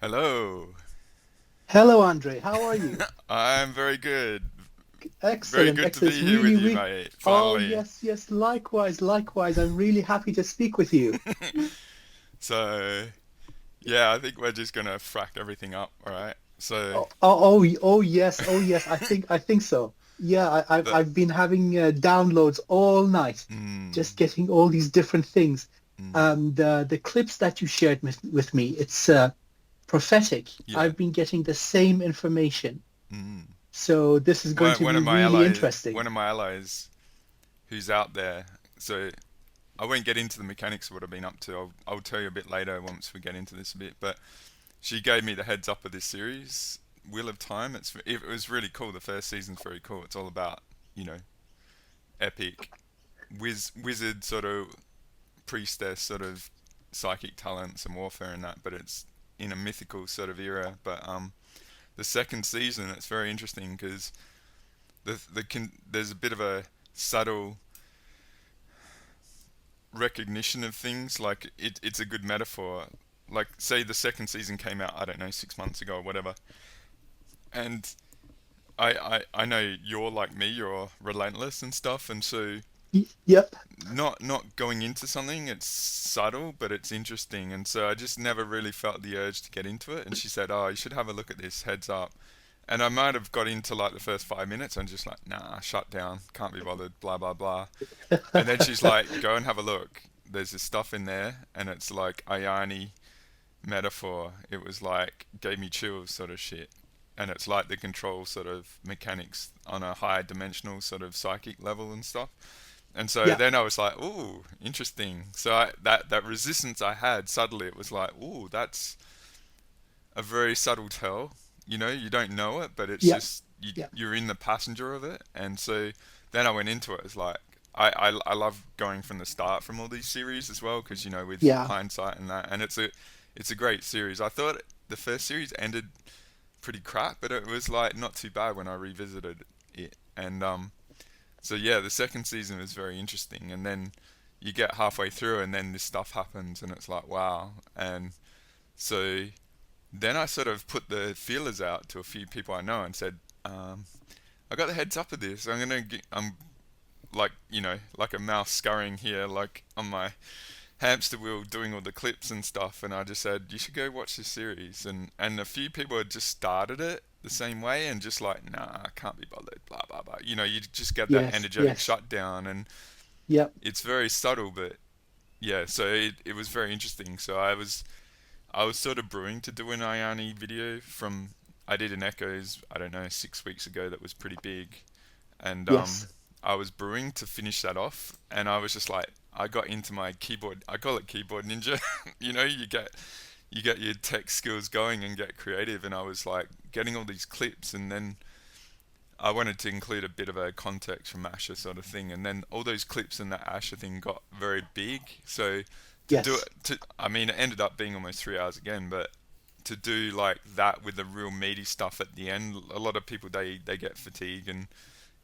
Hello. Hello, Andre. How are you? I'm very good. Very Excellent, good to excellent. It's be here with really, you, really. mate. Oh, Finally. yes, yes. Likewise, likewise. I'm really happy to speak with you. So, yeah, I think we're just gonna frack everything up, all right? Oh, yes, oh, yes. I think so. Yeah, I've The I've been having downloads all night, just mm, getting all these different things. mm, The clips that you shared with me, it's prophetic. yeah. I've been getting the same information, Mm. so this is going One to one be of my really allies, interesting. one of my allies, who's out there. So I won't get into the mechanics of what I've been up to. I'll tell you a bit later once we get into this a bit. But she gave me the heads up of this series, Wheel of Time. It was really cool. The first season's very cool. It's all about you know epic wizard sort of priestess sort of psychic talents and warfare and that, but it's in a mythical sort of era. But the second season it's very interesting because there's a bit of a subtle recognition of things. Like it's a good metaphor. Like say the second season came out, I don't know, 6 months ago or whatever, and I know you're like me, you're relentless and stuff, and so Yep. not going into something, it's subtle but it's interesting, and so I just never really felt the urge to get into it. And she said, oh, you should have a look at this, heads up. And I might have got into like the first 5 minutes and just like, nah, shut down, can't be bothered, blah blah blah. And then she's like, go and have a look, there's this stuff in there, and it's like ayani metaphor. It was like gave me chills sort of shit. And it's like the control sort of mechanics on a higher dimensional sort of psychic level and stuff. And so Yeah. then I was like, "Ooh, interesting." So that resistance I had suddenly, it was like, "Ooh, that's a very subtle tell." You don't know it, but it's Yeah. just Yeah. you're in the passenger of it. And so then I went into it as like, I love going from the start from all these series as well because with Yeah. hindsight and that, and it's a great series. I thought the first series ended pretty crap, but it was like not too bad when I revisited it. And so yeah, the second season was very interesting, and then you get halfway through, and then this stuff happens, and it's like wow. And so then I sort of put the feelers out to a few people I know and said, I got the heads up of this. I'm like like a mouse scurrying here, like on my hamster wheel doing all the clips and stuff, and I just said you should go watch this series, and a few people had just started it the same way and just like nah, I can't be bothered, blah blah blah. You just get that Yes. energetic Yes. shutdown, and Yep. it's very subtle, but yeah, so it was very interesting. So I was sort of brewing to do an Ayani video from I did an Echoes, I don't know, 6 weeks ago that was pretty big, and Yes. I was brewing to finish that off, and I was just like, I got into my keyboard. I call it keyboard ninja. You get your tech skills going and get creative, and I was like getting all these clips, and then I wanted to include a bit of a context from Asher sort of thing, and then all those clips and that Asher thing got very big. So to do Yes. it, I mean, it ended up being almost 3 hours again, but to do like that with the real meaty stuff at the end, a lot of people they get fatigued, and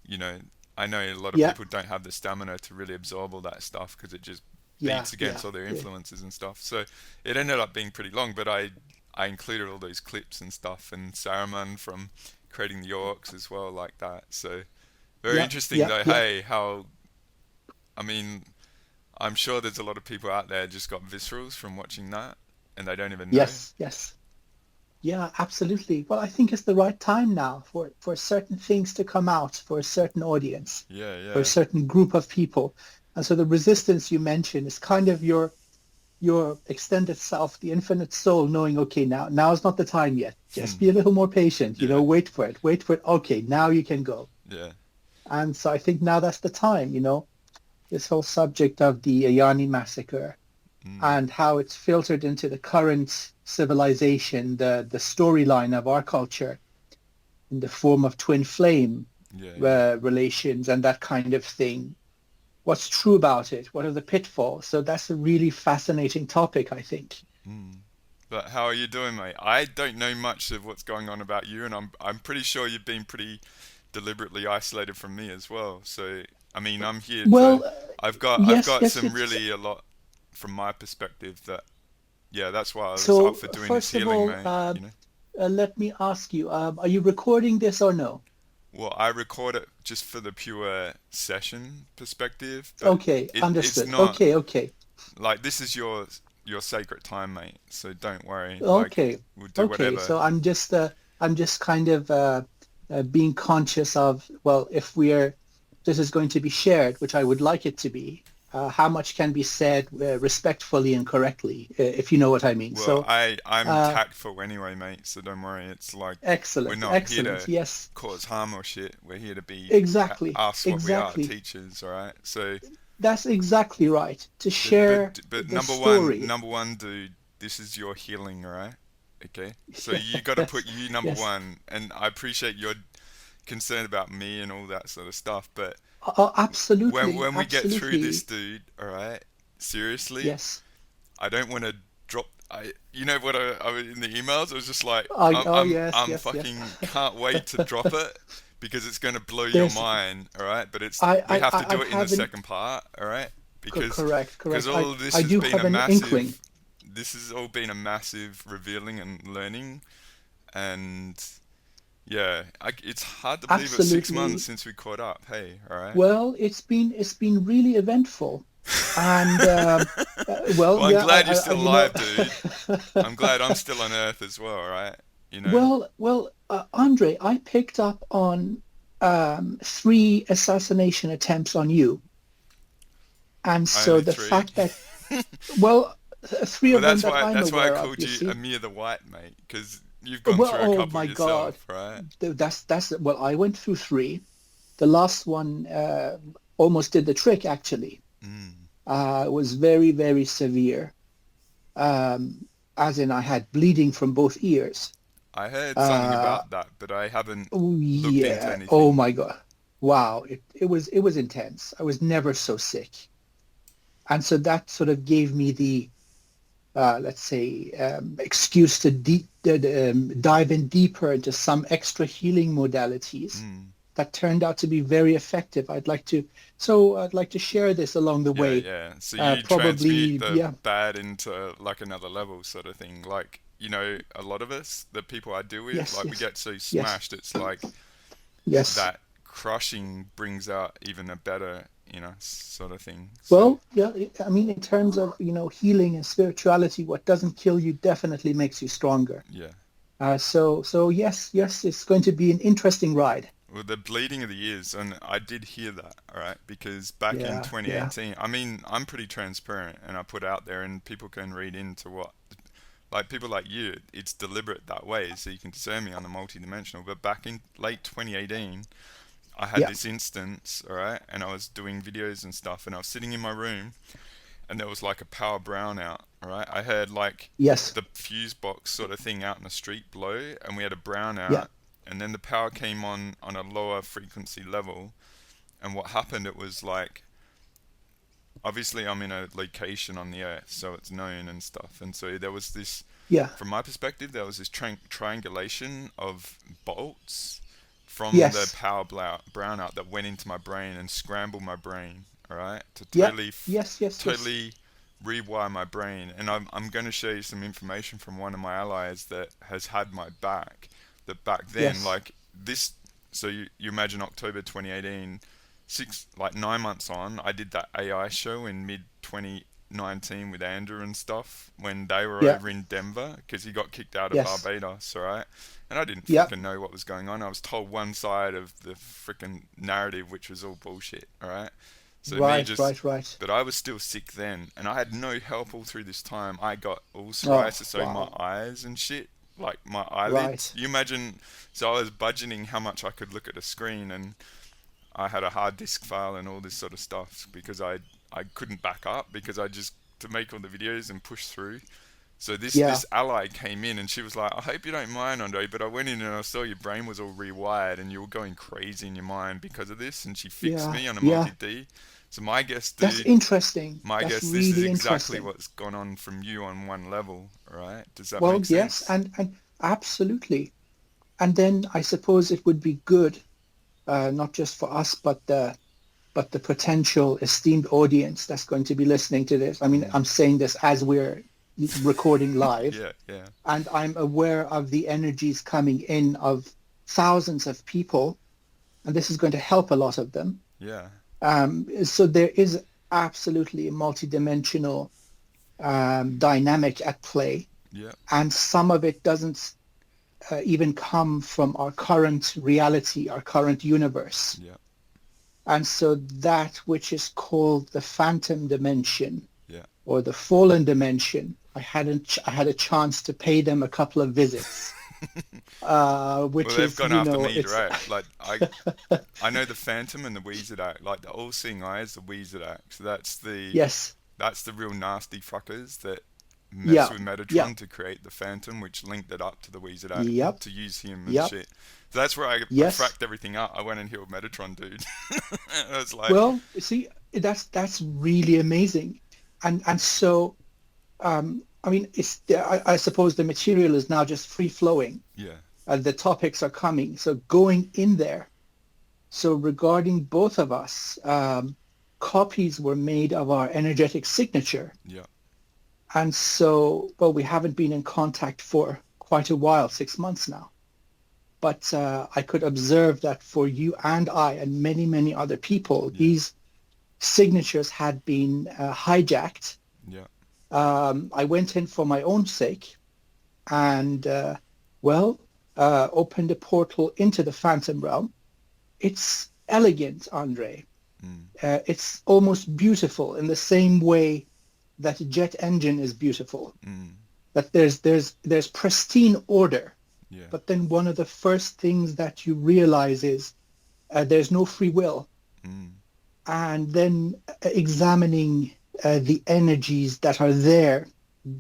you know, I know a lot of Yeah. people don't have the stamina to really absorb all that stuff because it just Yeah. beats against Yeah. all their Yeah. influences and stuff. So it ended up being pretty long, but I included all those clips and stuff and Saruman from creating the orcs as well, like that. So very Yeah. interesting Yeah. though. Yeah. Hey, how I mean, I'm sure there's a lot of people out there just got viscerals from watching that and they don't even know. Yes. Yes. Yeah. Absolutely. Well, I think it's the right time now for certain things to come out for a certain audience, Yeah, for a yeah. certain group of people. And so the resistance you mentioned is kind of your extended self, the infinite soul, knowing, okay, now is not the time yet. Just be a little more patient. Yeah, Wait for it. Wait for it. Okay, now you can go. yeah. And so I think now that's the time. This whole subject of the Ayani massacre Mm, and how it's filtered into the current civilization, the storyline of our culture in the form of twin flame yeah, yeah. relations and that kind of thing. What's true about it? What are the pitfalls? So that's a really fascinating topic, I think. Mm. But how are you doing, mate? I don't know much of what's going on about you, and I'm pretty sure you've been pretty deliberately isolated from me as well. So I mean, I'm here to. Well, I've got yes, some yes, it's really a lot from my perspective that yeah, that's why I was up So for doing this first of healing, all, mate. You know. let me ask you, are you recording this or no? Well, I record it just for the pure session perspective, but Okay, it's understood. not Okay, okay, like this is your sacred time, mate. So don't worry. Like okay, we'll do okay. whatever. So I'm just kind of being conscious of, well, if this is going to be shared, which I would like it to be, how much can be said respectfully and correctly, if you know what I mean. Well, So, I'm uh, tactful anyway, mate. So don't worry. It's like we're excellent, not here excellent. to Yes, cause harm or shit. We're here to be exactly, us what we are, exactly. teachers. All right. So, That's exactly right. To but but share but the story. number one, dude. This is your healing, all right? Okay. So you got to put Yes, you number yes. one, and I appreciate your concern about me and all that sort of stuff, but Oh, absolutely, when we get through this, absolutely. dude, all right? Seriously, Yes. I don't want to drop. You know what? I was in the emails. I was just like, Oh, yes, I'm yes, yes. fucking can't wait to drop it because it's gonna blow your There's, mind. All right, but we have to I do it in the have an second part. All right, because correct, correct. all of this I has do been have a an inkling. massive. This has all been a massive revealing and learning, and yeah, it's hard to believe it's 6 months Absolutely. since we caught up. Hey, all right. Well, it's been really eventful, and well, Well, I'm yeah, glad you're still you know. alive, dude. I'm glad I'm still on Earth as well, right? You know, Andre, I picked up on three assassination attempts on you, and so only the three. fact that, well, three Well, of them that I'm that's why I aware of, called you you see. Amir the White, mate, because you've gone Well, through a oh couple my God, yourself, right? that's well, I went through three. The last one almost did the trick, actually. Mm. It was very, very severe, as in I had bleeding from both ears. I heard something Uh, about that, but I haven't oh looked into yeah, oh anything. my God, wow, it was intense. I was never so sick, and so that sort of gave me the let's say excuse to dive in deeper into some extra healing modalities Mm. that turned out to be very effective. I'd like to share this along the Yeah, way. yeah. So you transmute Probably, the yeah, bad into like another level sort of thing. Like, you know, a lot of us, the people I deal with, yes, like we yes, get so yes, smashed, it's like yes. that crushing brings out even a better, you know, sort of thing. So, Well, yeah, I mean, in terms of, healing and spirituality, what doesn't kill you definitely makes you stronger. yeah. So yes, yes, it's going to be an interesting ride. Well, the bleeding of the ears, and I did hear that, all right, because back in Yeah, yeah, 2018, I mean, I'm pretty transparent and I put out there and people can read into what, like people like you, it's deliberate that way so you can discern me on the multidimensional. But back in late 2018, I had yeah, this instance, all right, and I was doing videos and stuff and I was sitting in my room and there was like a power brownout, all right. I heard like yes, the fuse box sort of thing out in the street blow and we had a yeah, brownout and then the power came on a lower frequency level and what happened it was like obviously I'm in a location on the earth so it's known and stuff and so there was this yeah, from my perspective there was this triangulation of bolts from the yes, power brownout that went into my brain and scrambled my brain, all right, to yeah, yes, yes, yes, totally rewire my brain. And I'm going to show you some information from one of my allies that has had my back. That back then, yes, like this, so you imagine October 2018, 9 months on, I did that AI show in mid 2019 with Andrew and stuff when they were yeah, over in Denver because he got kicked out of yes, Barbados, all right? And I didn't yeah, fucking know what was going on. I was told one side of the freaking narrative, which was all bullshit, all right? So me right, just, right, right. but I was still sick then, and I had no help all through this time. I got all Oh, psoriasis over my wow, eyes and shit, like my eyelids. right, You imagine, so I was budgeting how much I could look at a screen, and I had a hard disk file and all this sort of stuff because I couldn't back up because I just to make all the videos and push through. So yeah, this ally came in and she was like, I hope you don't mind, Andre, but I went in and I saw your brain was all rewired and you were going crazy in your mind because of this. And she fixed yeah, me on a yeah. multi-D. So my guess, That's dude, interesting. my That's guess, this is really exactly interesting. what's gone on from you on one level, right? Does that Well, make yes, sense? and absolutely. And then I suppose it would be good, not just for us, but the potential esteemed audience that's going to be listening to this. I mean, Mm. I'm saying this as we're recording live, Yeah, yeah, and I'm aware of the energies coming in of thousands of people, and this is going to help a lot of them. yeah, So there is absolutely a multidimensional dynamic at play, yeah, and some of it doesn't even come from our current reality, our current universe. yeah, And so that which is called the phantom dimension yeah. or the fallen dimension, I had a chance to pay them a couple of visits, Well, which they've is, gone after me it's direct. Like I know the Phantom and the Wizard Act. Like the all-seeing eye is the Wizard Act. So yes, that's the real nasty fuckers that mess yeah, with yeah, Metatron to create the Phantom, which linked it up to the Wizard Act yep, to use him and yep, shit. So that's where I yes. fracked everything up. I went and healed Metatron, dude. I was like, Well, see, that's really amazing, and so I mean, I suppose the material is now just free flowing. yeah, The topics are coming, so going in there. So regarding both of us, copies were made of our energetic signature, yeah, and so well, we haven't been in contact for quite a while, 6 months now. But I could observe that for you and I and many, many other people, yeah, these signatures had been hijacked. yeah, I went in for my own sake and, well, opened a portal into the Phantom realm. It's elegant, Andre. mm, It's almost beautiful in the same way that a jet engine is beautiful. mm, That there's pristine order. yeah, But then one of the first things that you realize is there's no free will. mm, And then examining the energies that are there,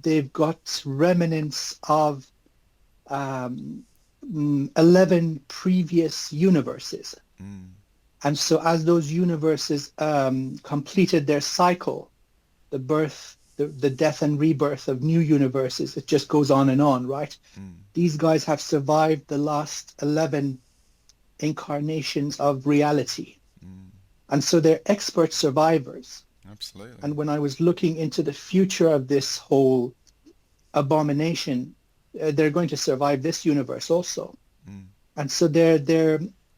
they've got remnants of 11 previous universes. mm, And so as those universes completed their cycle, the birth, the death and rebirth of new universes, it just goes on, right? mm, These guys have survived the last 11 incarnations of reality. mm, And so they're expert survivors. absolutely. And when I was looking into the future of this whole abomination, they're going to survive this universe also. Mm, And so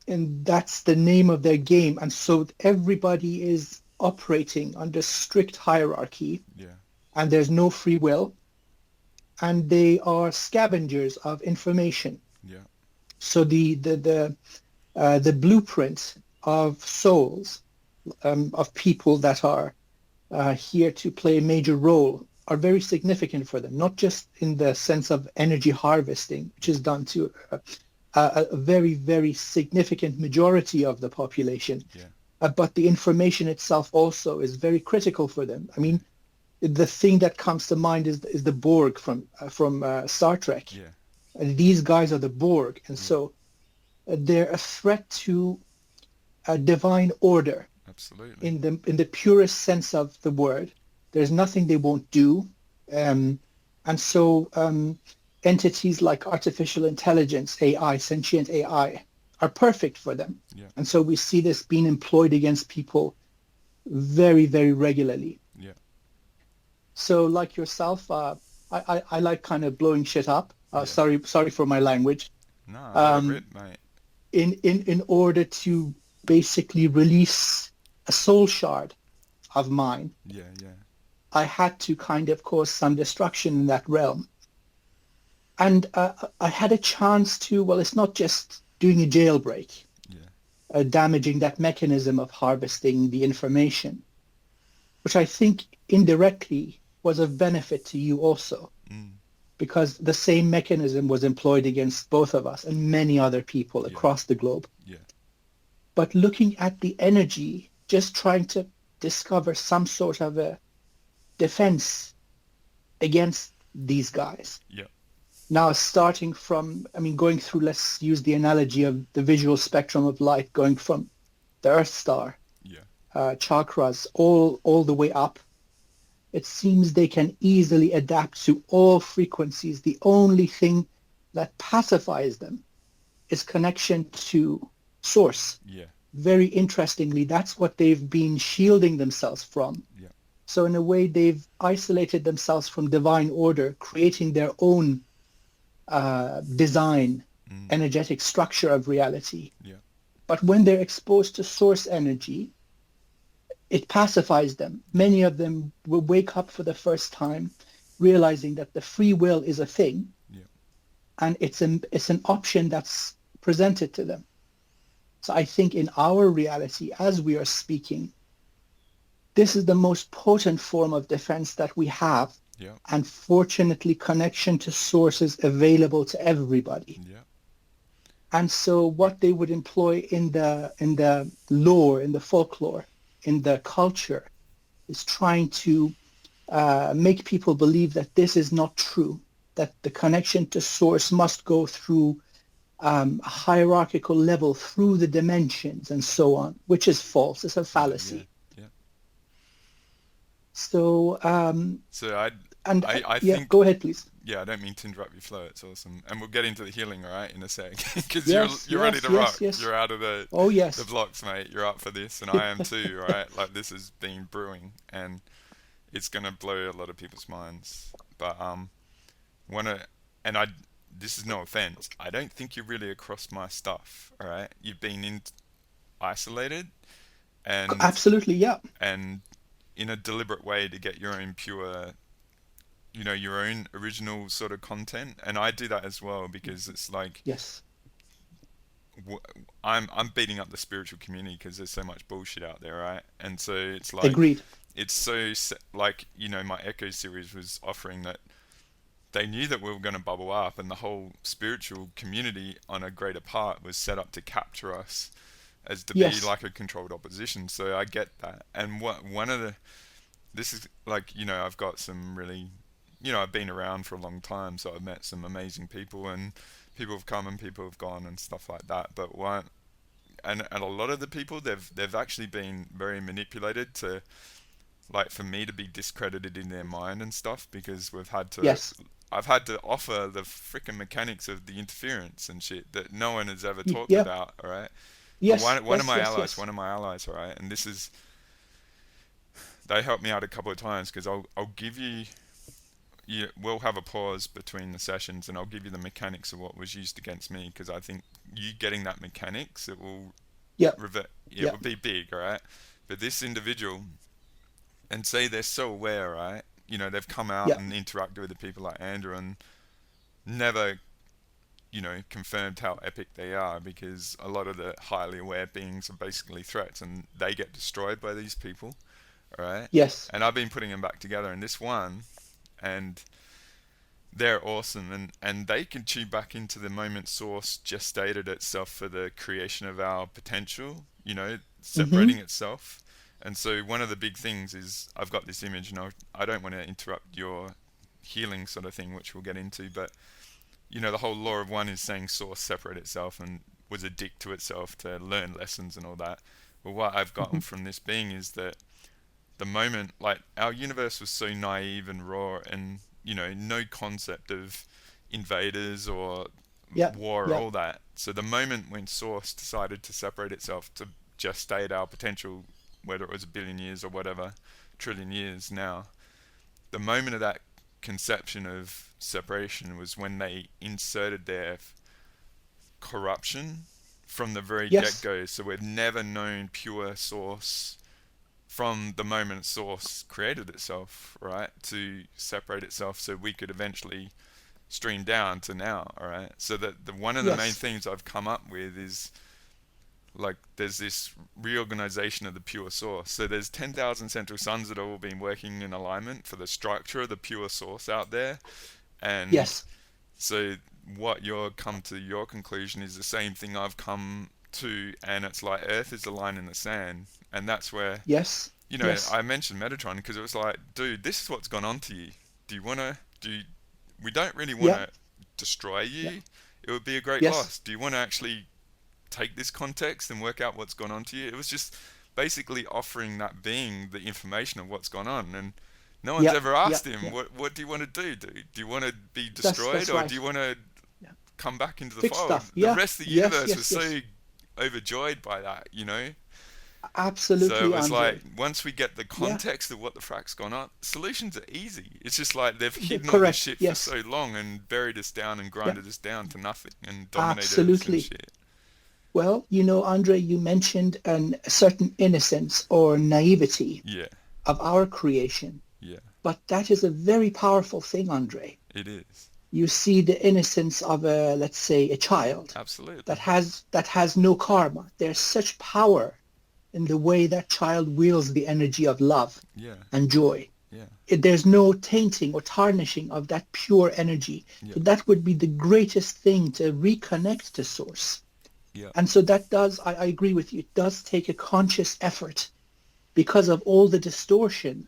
and that's the name of their game. And so everybody is operating under strict hierarchy, yeah, and there's no free will, and they are scavengers of information. yeah, So the blueprint of souls, of people that are here to play a major role, are very significant for them, not just in the sense of energy harvesting, which is done to a very, very significant majority of the population, yeah, but the information itself also is very critical for them. I mean, the thing that comes to mind is the Borg from Star Trek. yeah, And these guys are the Borg, and yeah, so they're a threat to divine order absolutely. in the purest sense of the word. There's nothing they won't do, and so entities like artificial intelligence, AI, sentient AI, are perfect for them. Yeah, And so we see this being employed against people very, very regularly. yeah. So like yourself, I like kind of blowing shit up. Yeah. Sorry for my language. No, let it Um, rip, mate. in order to basically release a soul shard of mine, Yeah, yeah, I had to kind of cause some destruction in that realm. And I had a chance to, well, it's not just doing a jailbreak, yeah, damaging that mechanism of harvesting the information, which I think indirectly was of benefit to you also, mm, because the same mechanism was employed against both of us and many other people yeah, across the globe. yeah, But looking at the energy, just trying to discover some sort of a defense against these guys. yeah, Now, starting from, I mean, going through, let's use the analogy of the visual spectrum of light, going from the Earth star, yeah, chakras, all the way up. It seems they can easily adapt to all frequencies. The only thing that pacifies them is connection to source. yeah, Very interestingly, that's what they've been shielding themselves from. yeah, So in a way, they've isolated themselves from divine order, creating their own design, Mm. energetic structure of reality. Yeah. But when they're exposed to source energy, it pacifies them. Yeah. Many of them will wake up for the first time, realizing that the free will is a thing, Yeah. and it's an option that's presented to them. So I think in our reality, as we are speaking, this is the most potent form of defense that we have. Yeah. And fortunately, connection to source is available to everybody. Yeah. And so what they would employ in the lore, in the folklore, in the culture, is trying to make people believe that this is not true, that the connection to source must go through a hierarchical level, through the dimensions and so on, which is false. It's a Yeah. fallacy. Yeah. So, So and I yeah, think, go ahead, please. yeah, I don't mean to interrupt your flow. It's awesome, and we'll get into the healing, all right, in a sec, because Yes, you're ready yes, to yes, rock. yes. You're out of the Oh, yes. blocks, mate. You're up for this, and I am too, all right. Like this has been brewing, and it's gonna blow a lot of people's minds. But wanna, and I, this is no offense. I don't think you're really across my stuff, all right. You've been isolated, and Absolutely, yeah. and in a deliberate way to get your own pure, your own original sort of content. And I do that as well, because it's like Yes. I'm beating up the spiritual community because there's so much bullshit out there, right? And so it's like Agreed. it's so like my Echo series was offering that they knew that we were going to bubble up, and the whole spiritual community on a greater part was set up to capture us as to be Yes. like a controlled opposition. So I get that. And one of the this is like, I've got some really, I've been around for a long time, so I've met some amazing people, and people have come and people have gone and stuff like that. But and a lot of the people, they've actually been very manipulated to, like, for me to be discredited in their mind and stuff, because Yes. I've had to offer the freaking mechanics of the interference and shit that no one has ever talked Yeah. about, all right? Yes. One of Yes. my Yes. allies, Yes. one of my allies, all right, and this is, they helped me out a couple of times, because I'll give you, we'll have a pause between the sessions, and I'll give you the mechanics of what was used against me, because I think you getting that mechanics, it will Yeah. revert, it Yeah. would be big, all right? But this individual, and say they're so aware, right? They've come out Yeah. and interacted with the people like Andrew, and never, confirmed how epic they are, because a lot of the highly aware beings are basically threats, and they get destroyed by these people, all right? Yes. And I've been putting them back together in this one, and they're awesome, and they can tune back into the moment source gestated itself for the creation of our potential, Mm-hmm. separating itself. And so one of the big things is, I've got this image, and I don't want to interrupt your healing sort of thing, which we'll get into, but the whole law of one is saying source separate itself and was a dick to itself to learn lessons and all that. But what I've Mm-hmm. gotten from this being is that the moment, like, our universe was so naive and raw, and no concept of invaders or Yeah. war or Yeah. all that. So the moment when source decided to separate itself to gestate our potential, whether it was a billion years or whatever, trillion years now, the moment of that conception of separation was when they inserted their corruption from the very Yes. get-go. So we've never known pure source from the moment source created itself, right, to separate itself, so we could eventually stream down to now, all right? So that one of the main Yes. things I've come up with is, like, there's this reorganization of the pure source. So there's 10,000 central suns that have all been working in alignment for the structure of the pure source out there. And Yes. so what you're come to your conclusion is the same thing I've come to, and it's like Earth is a line in the sand. And that's where, Yes. Yes. I mentioned Metatron, because it was like, dude, this is what's gone on to you. Do you want to, we don't really want Yeah. to destroy Yeah. you. It would be a great Yes. loss. Do you want to actually take this context and work out what's gone on to you? It was just basically offering that being the information of what's gone on, and no one's Yeah. ever Yeah. asked him, Yeah. what do you want to do, dude? Do you want to be That's destroyed, that's or do right. you want to Yeah. come back into the Fix fold? stuff. The Yeah. rest of the Yes. universe was Yes. Yes. so overjoyed by that, So it Absolutely, was like, Andre. once we get the Yeah, context of what the frack's gone on, solutions are easy. It's just like they've they're hidden all this correct. shit for Yes. so long and buried us down and Yeah, grinded us down to nothing and dominated us and absolutely. shit. Well, Andre, you mentioned a certain innocence or naivety Yeah, of our creation, yeah, but that is a very powerful thing, Andre. it is. You see the innocence of a, let's say, a child Absolutely. that has no karma. There's such power in the way that child wields the energy of love Yeah, and joy. yeah, There's no tainting or tarnishing of that pure energy. yeah, So that would be the greatest thing to reconnect to source. yeah, And so that does, I agree with you, it does take a conscious effort because of all the distortion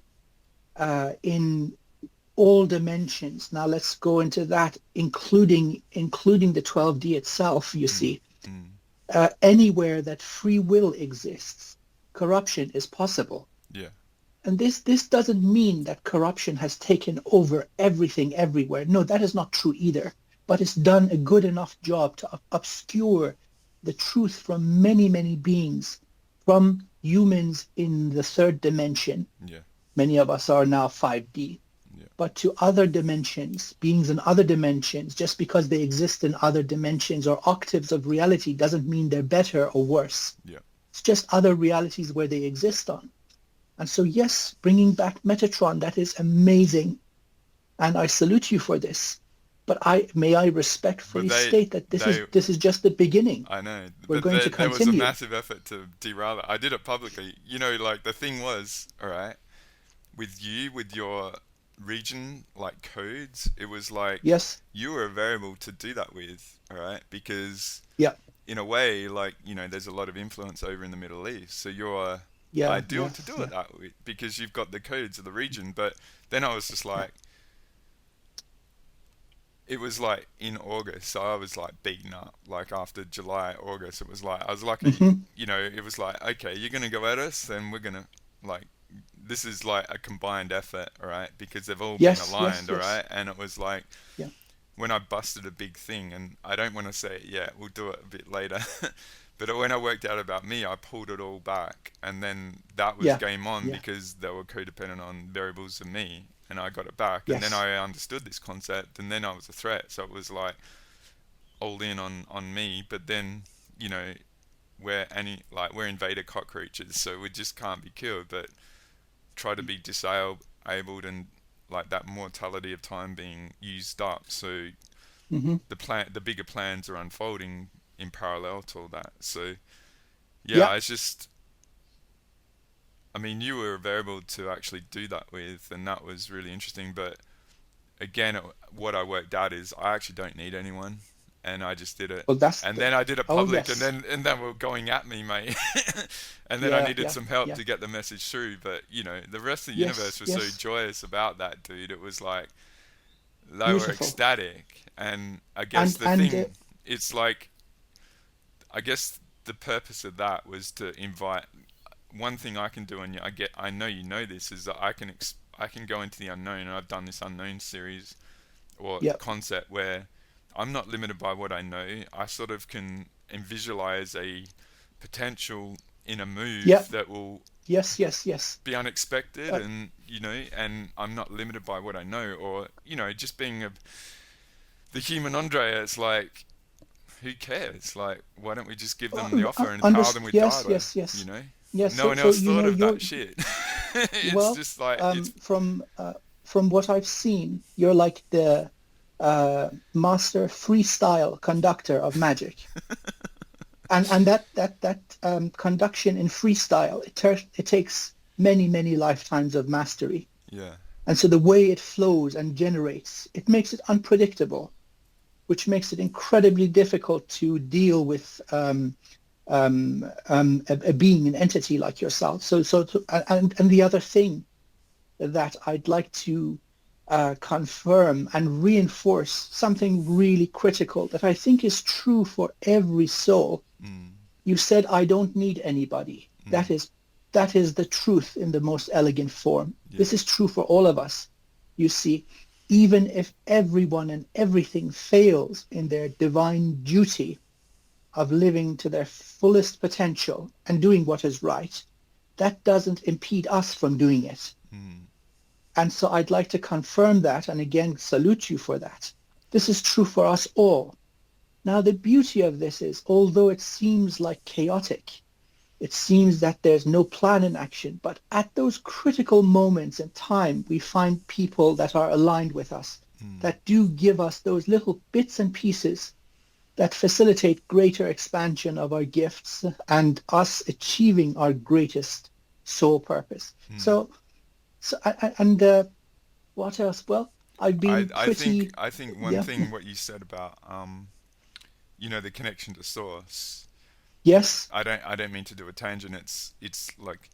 in all dimensions. Now let's go into that, including the 12D itself, you mm, see. mm, Anywhere that free will exists, corruption is possible. yeah, And this doesn't mean that corruption has taken over everything everywhere. No, that is not true either. But it's done a good enough job to obscure the truth from many, many beings, from humans in the third dimension. yeah, Many of us are now 5D. yeah, But to other dimensions, beings in other dimensions, just because they exist in other dimensions or octaves of reality doesn't mean they're better or worse. yeah, It's just other realities where they exist on. And so, yes, bringing back Metatron, that is amazing. And I salute you for this. But may I but respectfully state that they, this is just the beginning. I know, We're but going to there was a continue. massive effort to derail it. I did it publicly. You know, like the thing was, all right, with you, with your region, like codes, it was like Yes. you were a variable to do that with, all right, because Yeah. in a way, like, there's a lot of influence over in the Middle East, so you're Yeah. ideal Yeah. to do it Yeah. that way because you've got the codes of the region. But then I was just Yeah. like, it was like in August, so I was like beaten up. Like after July, August, it was like I was lucky, Hmm. it was like, okay, you're gonna go at us, then we're gonna like this is like a combined effort, all right? Because they've all been Yes. Yes. aligned, all Yes. right? And it was like Yeah. when I busted a big thing, and I don't want to say, yeah, we'll do it a bit later, but when I worked out about me, I pulled it all back, and then that was Yeah. game on Yeah. because they were codependent on variables of me, and I got it back, and then Yes. I understood this concept, and then I was a threat, so it was like all in on me, but then, we're invader cockroaches, so we just can't be killed, but try to be disabled and like that mortality of time being used up. So Hmm. the bigger plans are unfolding in parallel to all that. So Yeah. yeah, it's just, I mean, you were a variable to actually do that with, and that was really interesting. But again, what I worked out is I actually don't need anyone, and I just did it. Well, that's And the. then I did it Oh, public, and yes. then were going at me, mate. And then I Yeah. needed Yeah. some help Yeah. to get the message through. But the rest of the Yes. universe was so Yes. joyous about that, dude. It was like they were Beautiful. ecstatic. And I guess And the thing, it's like, I guess the purpose of that was to invite. One thing I can do, and I know you know this, is that I can go into the unknown, and I've done this unknown series or yeah. concept where I'm not limited by what I know. I sort of can visualize a potential in a Yeah. move that will Yes. Yes. Yes. be unexpected, Uh, and and I'm not limited by what I know, or just being the human Andrea. It's like, who cares? Like, why don't we just give them the offer and empower them with Yes. data? Yes. Yes. You know, Yes. no So one else you thought know of you're that shit. It's well just like it's from what I've seen, you're like the master freestyle conductor of magic, and that conduction in freestyle it takes many lifetimes of mastery, yeah, and so the way it flows and generates it makes it unpredictable, which makes it incredibly difficult to deal with a being, an entity like yourself. And the other thing that I'd like to confirm and reinforce something really critical that I think is true for every soul. mm, You said, I don't need anybody. mm, That is the truth in the most elegant form. yeah, This is true for all of us. You see, even if everyone and everything fails in their divine duty, of living to their fullest potential and doing what is right, that doesn't impede us from doing it. Mm. And so I'd like to confirm that and again salute you for that. This is true for us all. Now, the beauty of this is, although it seems like chaotic, it seems that there's no plan in action, but at those critical moments in time, we find people that are aligned with us, that do give us those little bits and pieces that facilitate greater expansion of our gifts and us achieving our greatest soul purpose. So what else? Well, I've been pretty, I think one yeah, thing what you said about you know, the connection to source. yes, I don't mean to do a tangent. It's like,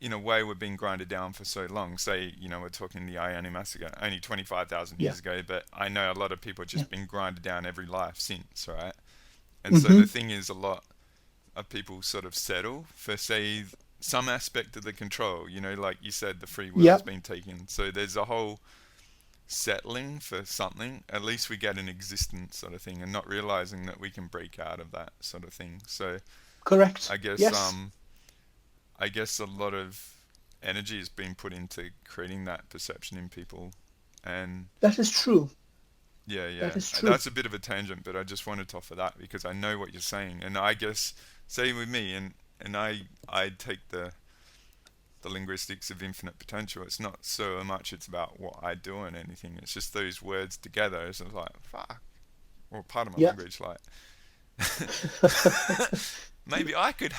in a way, we're being grinded down for so long. Say, you know, we're talking the Ioni massacre only 25,000 yeah, years ago, but I know a lot of people have yeah, just been grinded down every life since, right? And so the mm-hmm, thing is, a lot of people sort of settle for, say, some aspect of the control. You know, like you said, the free will yeah, has been taken. So there's a whole settling for something. At least we get an existence sort of thing, and not realizing that we can break out of that sort of thing. So correct, I guess yes, I guess a lot of energy is being put into creating that perception in people, and that is true, yeah, that yeah, is true. that's a bit of a tangent, but I just wanted to offer that because I know what you're saying, and I guess same with me, and I take the linguistics of infinite potential. It's not so much it's about what I do and anything. It's just those words together. It's like fuck, or part of my Yeah. language, like maybe I could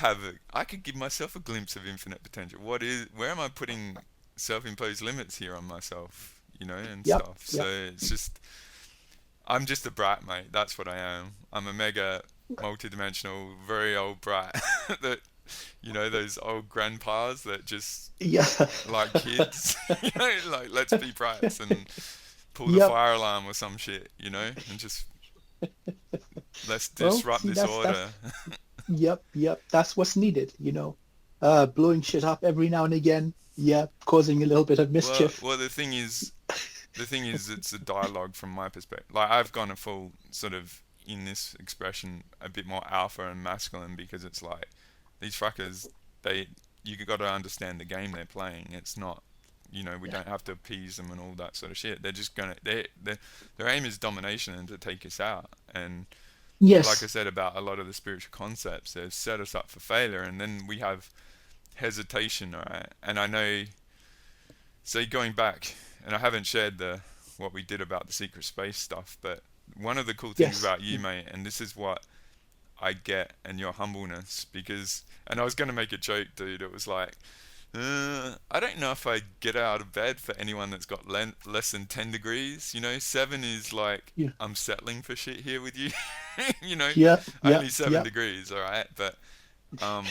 give myself a glimpse of infinite potential. Where am I putting self-imposed limits here on myself, you know, and Yep, stuff. So yep. it's just, I'm just a brat, mate. That's what I am. I'm a mega multi-dimensional, very old brat that, you know, those old grandpas that just Yeah. like kids, you know, like let's be brats and pull the Yep. fire alarm or some shit, you know, and just let's Well, disrupt see, this that's order. yep, yep. That's what's needed, you know. Blowing shit up every now and again. Yeah, causing a little bit of Well, mischief. well, the thing is, it's a dialogue from my perspective. Like I've gone a full sort of in this expression a bit more alpha and masculine because it's like these fuckers, they you got to understand the game they're playing. It's not, you know, we Yeah. don't have to appease them and all that sort of shit. They're just gonna their aim is domination and to take us out. And like I Yes. said about a lot of the spiritual concepts, they've set us up for failure, and then we have hesitation, right? And I know, so going back, and I haven't shared the what we did about the secret space stuff, but one of the cool things Yes. about you, mate, and this is what I get and your humbleness, because, and I was gonna make a joke, dude. It was like, I don't know if I get out of bed for anyone that's got less than 10 degrees. You know, 7 is like, Yeah. I'm settling for shit here with you. You know, Yep. only Yep. 7 Yep. degrees, alright? But, um,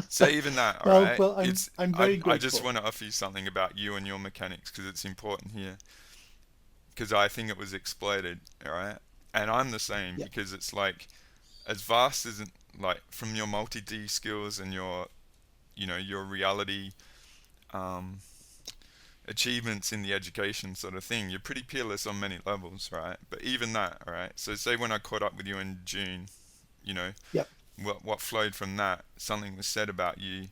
so even that, all Well, right. well, It's I'm very I just grateful. want to offer you something about you and your mechanics because it's important here. Because I think it was exploited, all right. And I'm the same Yeah. because it's like as vast as like from your multi-D skills and your, you know, your reality um, achievements in the education sort of thing. You're pretty peerless on many levels, right? But even that, all right. So say when I caught up with you in June, you know, Yep. what flowed from that, something was said about you,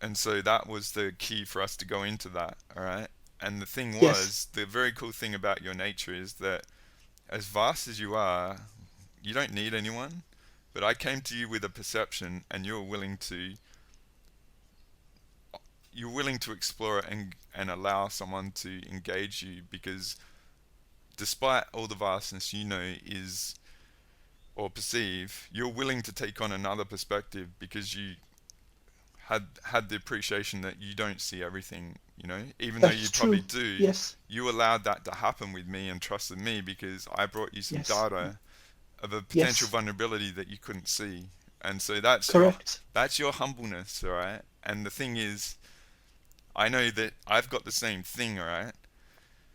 and so that was the key for us to go into that, all right? And the thing Yes. was, the very cool thing about your nature is that as vast as you are, you don't need anyone. But I came to you with a perception, and you're willing to explore it and allow someone to engage you because despite all the vastness you know is or perceive, you're willing to take on another perspective because you had the appreciation that you don't see everything, you know, even though you That's probably true. do. Yes. You allowed that to happen with me and trusted me because I brought you some Yes. data of a potential Yes. vulnerability that you couldn't see, and so Correct. that's your humbleness, all right. And the thing is, I know that I've got the same thing, all right.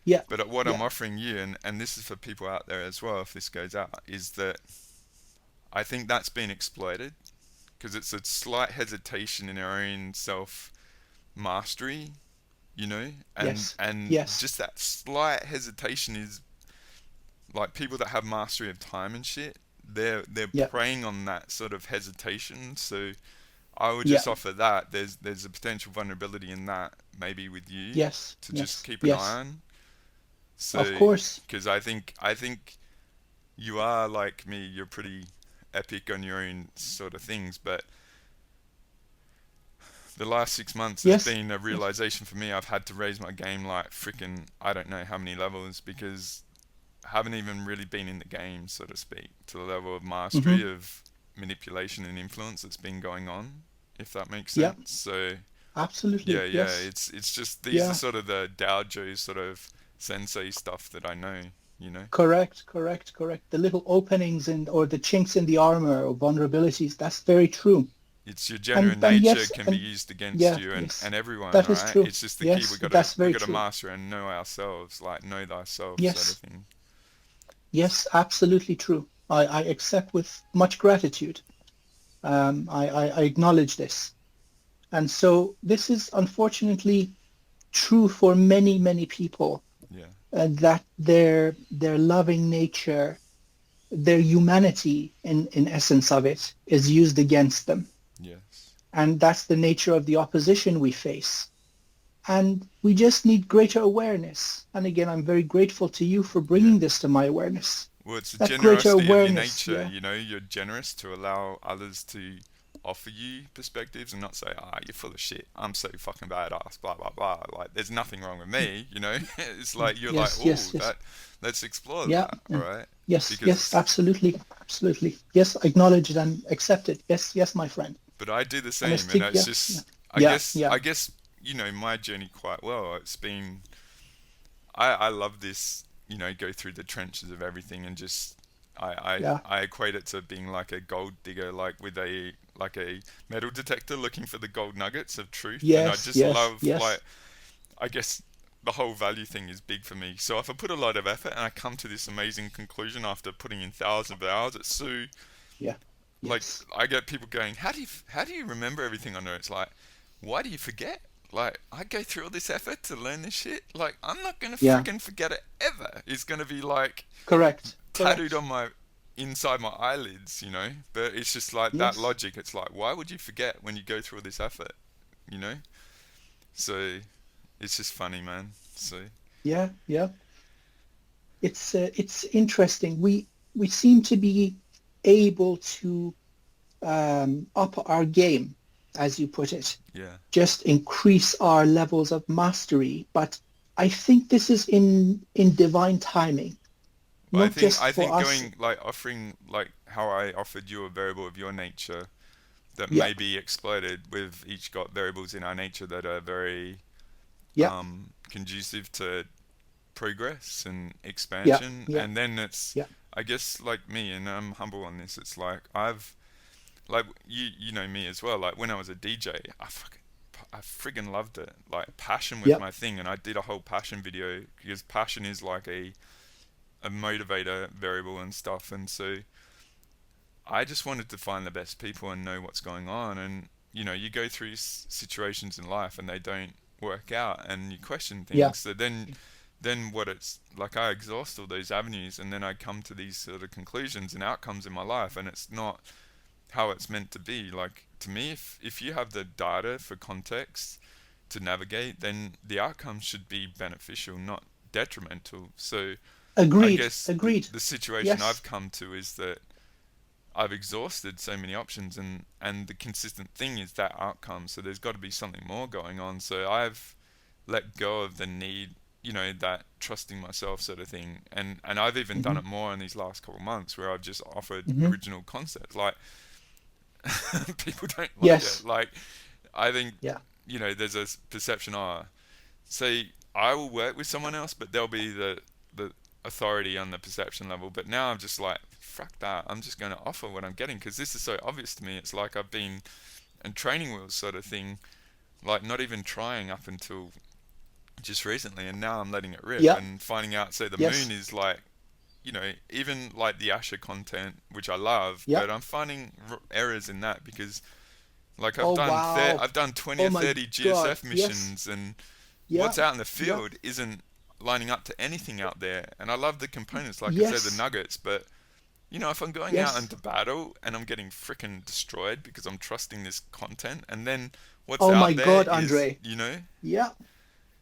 Yeah. But what I'm Yeah. offering you, and this is for people out there as well, if this goes out, is that I think that's been exploited because it's a slight hesitation in our own self mastery, you know, Yes. and Yes. just that slight hesitation is like people that have mastery of time and shit. they're Yeah. preying on that sort of hesitation. So I would Yeah. just offer that there's a potential vulnerability in that, maybe with you, Yes. to just Yes. keep an eye Yes. on. Of So course. because I think you are like me, you're pretty epic on your own sort of things, but the last 6 months has Yes. been a Yes. realization for me. I've had to raise my game like freaking I don't know how many levels, because I haven't even really been in the game, so to speak, to the level of mastery Mm-hmm. of manipulation and influence that's been going on, if that makes Yeah. sense. So Absolutely. yeah, Yes. it's just these are Yeah. sort of the dojo sort of sensei stuff that I know, you know. Correct. Correct. Correct. The little openings in or the chinks in the armor or vulnerabilities. That's very true. It's your genuine nature Yes. can be And used against yeah. you Yes. and everyone, That is right? true. It's just the key. Yes. That's We very gotta true. master and know ourselves, like know thyself, sort of Yes. thing. Yes. Absolutely true. I accept with much gratitude. I acknowledge this. And so this is unfortunately true for many, many people, Yeah. that their loving nature, their humanity in essence of it is used against them. Yes. And that's the nature of the opposition we face. And we just need greater awareness. And again, I'm very grateful to you for Yeah. bringing this to my awareness. Well, it's the That greater generosity of your awareness, nature, yeah, you know, you're generous to allow others to offer you perspectives and not say, ah, you're full of shit, I'm so fucking badass, blah, blah, blah. Like, there's nothing wrong with me, you know? It's like, you're like, yes, oh, yes, yes, let's explore yeah, that, and right? yes, yes, Because, absolutely, absolutely, yes, acknowledge it and accept it. Yes, yes, my friend. but I do the And let's same, and take, it's yeah, yeah, just, yeah, yeah, I guess, you know, my journey quite well. It's been, I love this, you know, go through the trenches of everything and just yeah, I equate it to being like a gold digger, like with a like a metal detector looking for the gold nuggets of truth. And I yes, just yes, love like yes, I guess the whole value thing is big for me. So if I put a lot of effort and I come to this amazing conclusion after putting in thousands of hours, it's so yeah, like yes, I get people going, how do you remember everything on there? It's like, why do you forget? Like, I go through all this effort to learn this shit. Like, I'm not gonna yeah, freaking forget it ever. It's gonna be like correct, tattooed correct, on my inside my eyelids, you know. But it's just like that yes, logic. It's like, why would you forget when you go through all this effort, you know? So it's just funny, man. So yeah, yeah. It's interesting. We seem to be able to up our game, as you put it, yeah. just increase our levels of mastery. But I think this is in divine timing, But not just I for think us. going like offering like how I offered you a variable of your nature that Yeah, may be exploited. We've each got variables in our nature that are very yeah, conducive to progress and yeah, expansion. yeah, And then it's, yeah, I guess, like me, and I'm humble on this. It's like I've, like you know me as well. Like when I was a DJ, I friggin' loved it. Like passion was yeah, my thing, and I did a whole passion video because passion is like a motivator variable and stuff. And so I just wanted to find the best people and know what's going on. And you know, you go through situations in life and they don't work out, and you question yeah, things. So then what it's like, I exhaust all those avenues, and then I come to these sort of conclusions and outcomes in my life, and it's not how it's meant to be. Like to me, if you have the data for context to navigate, then the outcome should be beneficial, not detrimental. So I agreed, guess agreed. the situation I've Yes, come to is that I've exhausted so many options, and the consistent thing is that outcome. So there's got to be something more going on. So I've let go of the need, you know, that trusting myself sort of thing. And I've even done hmm, it more in these last couple of months where I've just offered hmm, original concepts. Like people don't like it. yes, Like I think, yeah, you know, there's a perception, say I will work with someone else, but they'll be the authority on the perception level. But now I'm just like, fuck that. I'm just going to offer what I'm getting because this is so obvious to me. It's like I've been in training wheels sort of thing, like not even trying up until just recently, and now I'm letting it rip yeah, and finding out. So the moon yes, is like, you know, even like the Asher content, which I love, yeah. but I'm finding errors in that because like Oh wow. I've done 20 Oh or my 30 God. GSF Yes. missions, and Yeah. what's out in the Yeah. field isn't lining up to anything out there. And I love the components, like I said, the Yes. nuggets, but You know, if I'm going out Yes. into battle and I'm getting freaking destroyed because I'm trusting this content, and then what's Oh my out there God, is, Andre. you know, Yeah.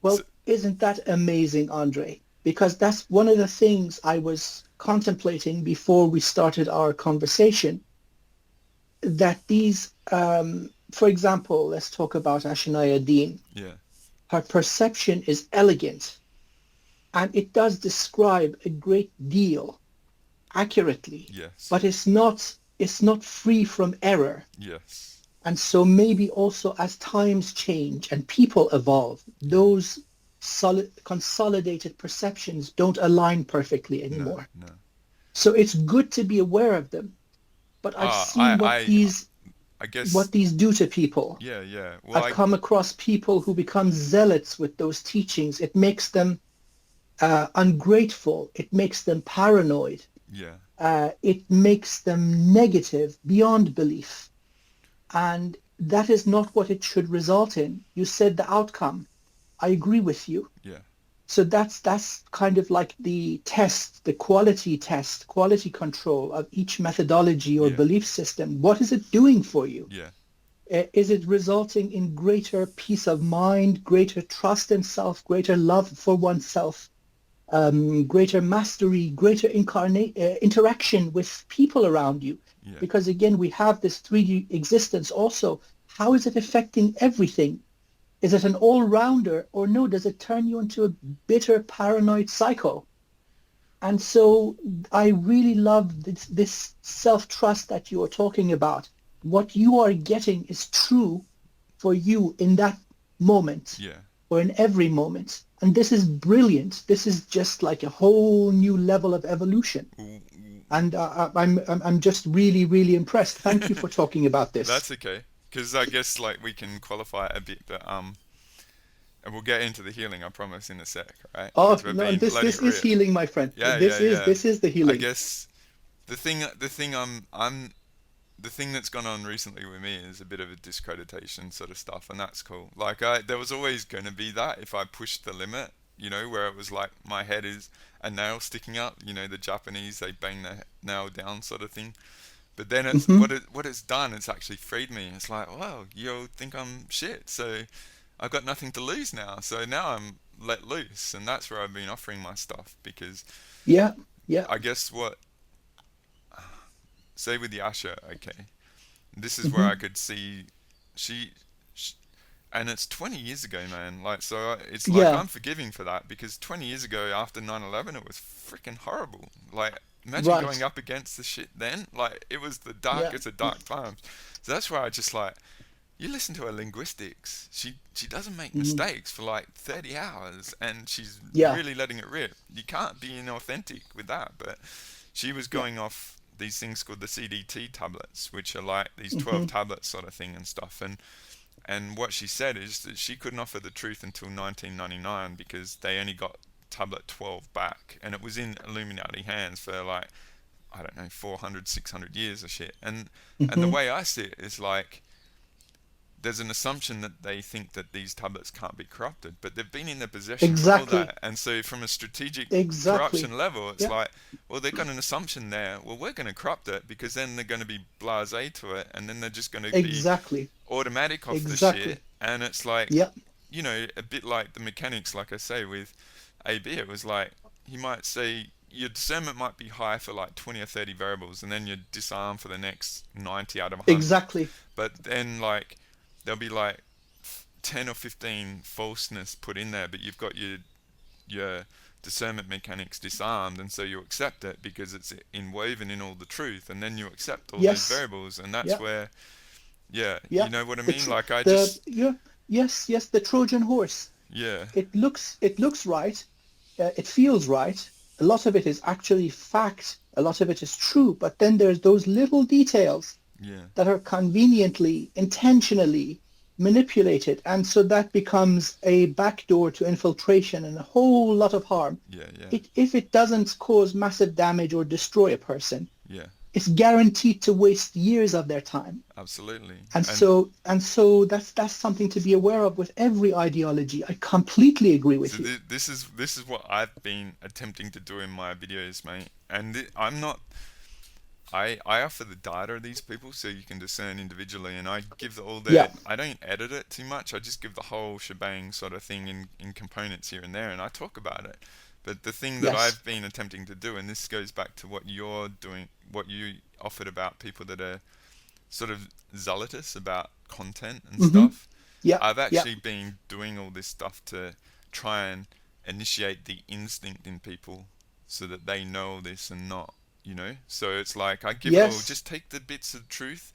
so, Well, isn't that amazing, Andre? Because that's one of the things I was contemplating before we started our conversation, that these, for example, let's talk about Ashanaya Dean. yeah, Her perception is elegant, and it does describe a great deal accurately, yes, but it's not free from error. yes, And so maybe also as times change and people evolve, yeah, those consolidated perceptions don't align perfectly no, anymore. no. So it's good to be aware of them. But I've Ah, seen what I guess, these do to people. yeah, yeah. Well, I've come across people who become zealots with those teachings. It makes them ungrateful. It makes them paranoid. yeah, It makes them negative beyond belief. And that is not what it should result in. You said the outcome. I agree with you. yeah, So that's kind of like the test, the quality control of each methodology or yeah, belief system. What is it doing for you? yeah, Is it resulting in greater peace of mind, greater trust in self, greater love for oneself, greater mastery, greater interaction with people around you? yeah. Because again, we have this 3D existence also. How is it affecting everything? Is it an all-rounder, or no, does it turn you into a bitter paranoid psycho? And so I really love this self-trust that you are talking about. What you are getting is true for you in that moment Yeah. or in every moment. And this is brilliant. This is just like a whole new level of evolution. And I'm just really, really impressed. Thank you for talking about this. That's okay. Because I guess like we can qualify it a bit, but and we'll get into the healing, I promise, in a sec, right? Oh Because we've no, and been letting this it is rip. healing, my friend. Yeah, yeah, yeah. This is the I healing. guess the thing the thing that's gone on recently with me is a bit of a discreditation sort of stuff, and that's cool. Like there was always going to be that if I pushed the limit, you know, where it was like my head is a nail sticking up. You know, the Japanese, they bang the nail down sort of thing. But then it's Hmm. what it's done. It's actually freed me. It's like, wow, you think I'm shit, so I've got nothing to lose now. So now I'm let loose, and that's where I've been offering my stuff because Yeah, yeah. I guess what say with the Asha, okay, this is where I Hmm. could see she, sh and it's 20 years ago, man. Like, so it's like Yeah, I'm forgiving for that because 20 years ago after 9/11, it was freaking horrible. Like, imagine going right. up against the shit then. Like, it was the Yeah, darkest of dark times. So that's where I just like you listen to her linguistics. She doesn't make hmm, mistakes for like 30 hours, and she's yeah, really letting it rip. You can't be inauthentic with that, but she was yeah. going off these things called the CDT tablets, which are like these 12 Hmm. tablets sort of thing and stuff. And what she said is that she couldn't offer the truth until 1999 because they only got tablet 12 back, and it was in Illuminati hands for like I don't know 400, 600 years or shit. And the Hmm. way I see it is like there's an assumption that they think that these tablets can't be corrupted, but they've been in their possession for all Exactly, that. And so, from a strategic exactly. corruption level, it's Yeah, like, well, they've got an assumption there. Well, we're going to corrupt it because then they're going to be blasé to it, and then they're just going to be exactly, automatic off the shit. exactly. And it's like, Yeah, you know, a bit like the mechanics, like I say with AB. It was like he might say your discernment might be high for like 20 or 30 variables, and then you disarm for the next 90 out of 100. exactly. But then like there'll be like 10 or 15 falseness put in there, but you've got your discernment mechanics disarmed, and so you accept it because it's inwoven in all the truth, and then you accept all those Yes, variables, and that's yeah, where, yeah, you yeah. know what I The mean? tr Like I the just, yeah, yes, yes. The Trojan horse. yeah, It looks right. It feels right. A lot of it is actually fact. A lot of it is true. But then there's those little details yeah, that are conveniently, intentionally manipulated. And so that becomes a backdoor to infiltration and a whole lot of harm. yeah, yeah, If it doesn't cause massive damage or destroy a person, yeah, it's guaranteed to waste years of their time. absolutely. And And so that's something to be aware of with every ideology. I completely agree so with you. this is what I've been attempting to do in my videos, mate. And I'm not. I offer the data of these people so you can discern individually, and I give all Yeah. I don't edit it too much. I just give the whole shebang sort of thing in components here and there, and I talk about it. But the thing that Yes. I've been attempting to do, and this goes back to what you're doing, what you offered about people that are sort of zealotous about content and Mm-hmm. stuff, Yeah. I've Yeah. actually been doing all this stuff to try and initiate the instinct in people so that they know this and not, you know? So it's like I give it all, Yes. just take the bits of truth.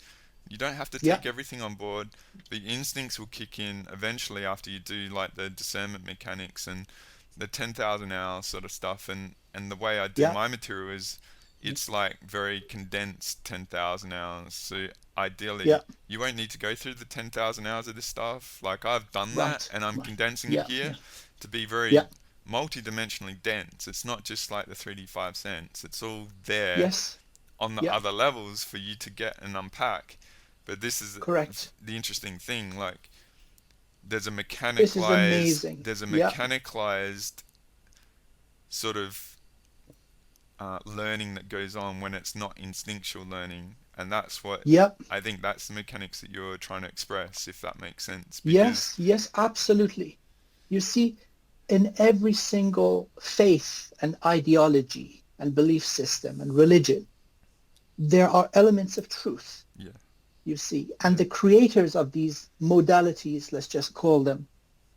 You don't have to Yeah. take everything on board. The instincts will kick in eventually after you do like the discernment mechanics and the 10,000 hours sort of stuff. And the way I do Yeah. my material is it's like very condensed 10,000 hours. So ideally, Yeah. you won't need to go through the 10,000 hours of this stuff. Like I've done that Right. and I'm Right. condensing it Yeah. here Yeah. to be very Yeah. multi-dimensionally dense. It's not just like the 3D 5 cents. It's all there Yes. on the Yeah. other levels for you to get and unpack. But this is Correct. the interesting thing. Like This is amazing. there's a Yeah. mechanicalized sort of learning that goes on when it's not instinctual learning, and that's what Yeah. I think that's the mechanics that you're trying to express, if that makes sense. Because Yes. Yes. Absolutely. You see, in every single faith and ideology and belief system and religion, there are elements of truth, yeah, you see. And yeah, the creators of these modalities, let's just call them,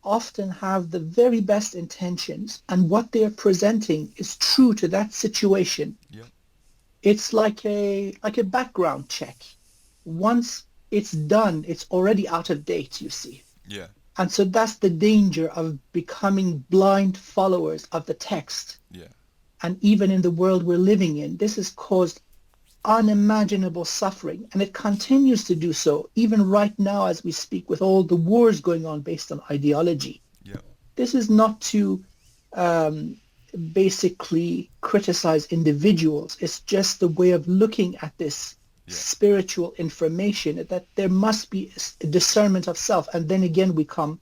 often have the very best intentions, and what they are presenting is true to that situation. yeah, It's like a background check. Once it's done, it's already out of date, you see. yeah, And so that's the danger of becoming blind followers of the text. yeah, And even in the world we're living in, this has caused unimaginable suffering, and it continues to do so even right now as we speak, with all the wars going on based on ideology. yeah, This is not to um, basically criticize individuals. It's just the way of looking at this yeah, spiritual information, that there must be a discernment of self. And then again, we come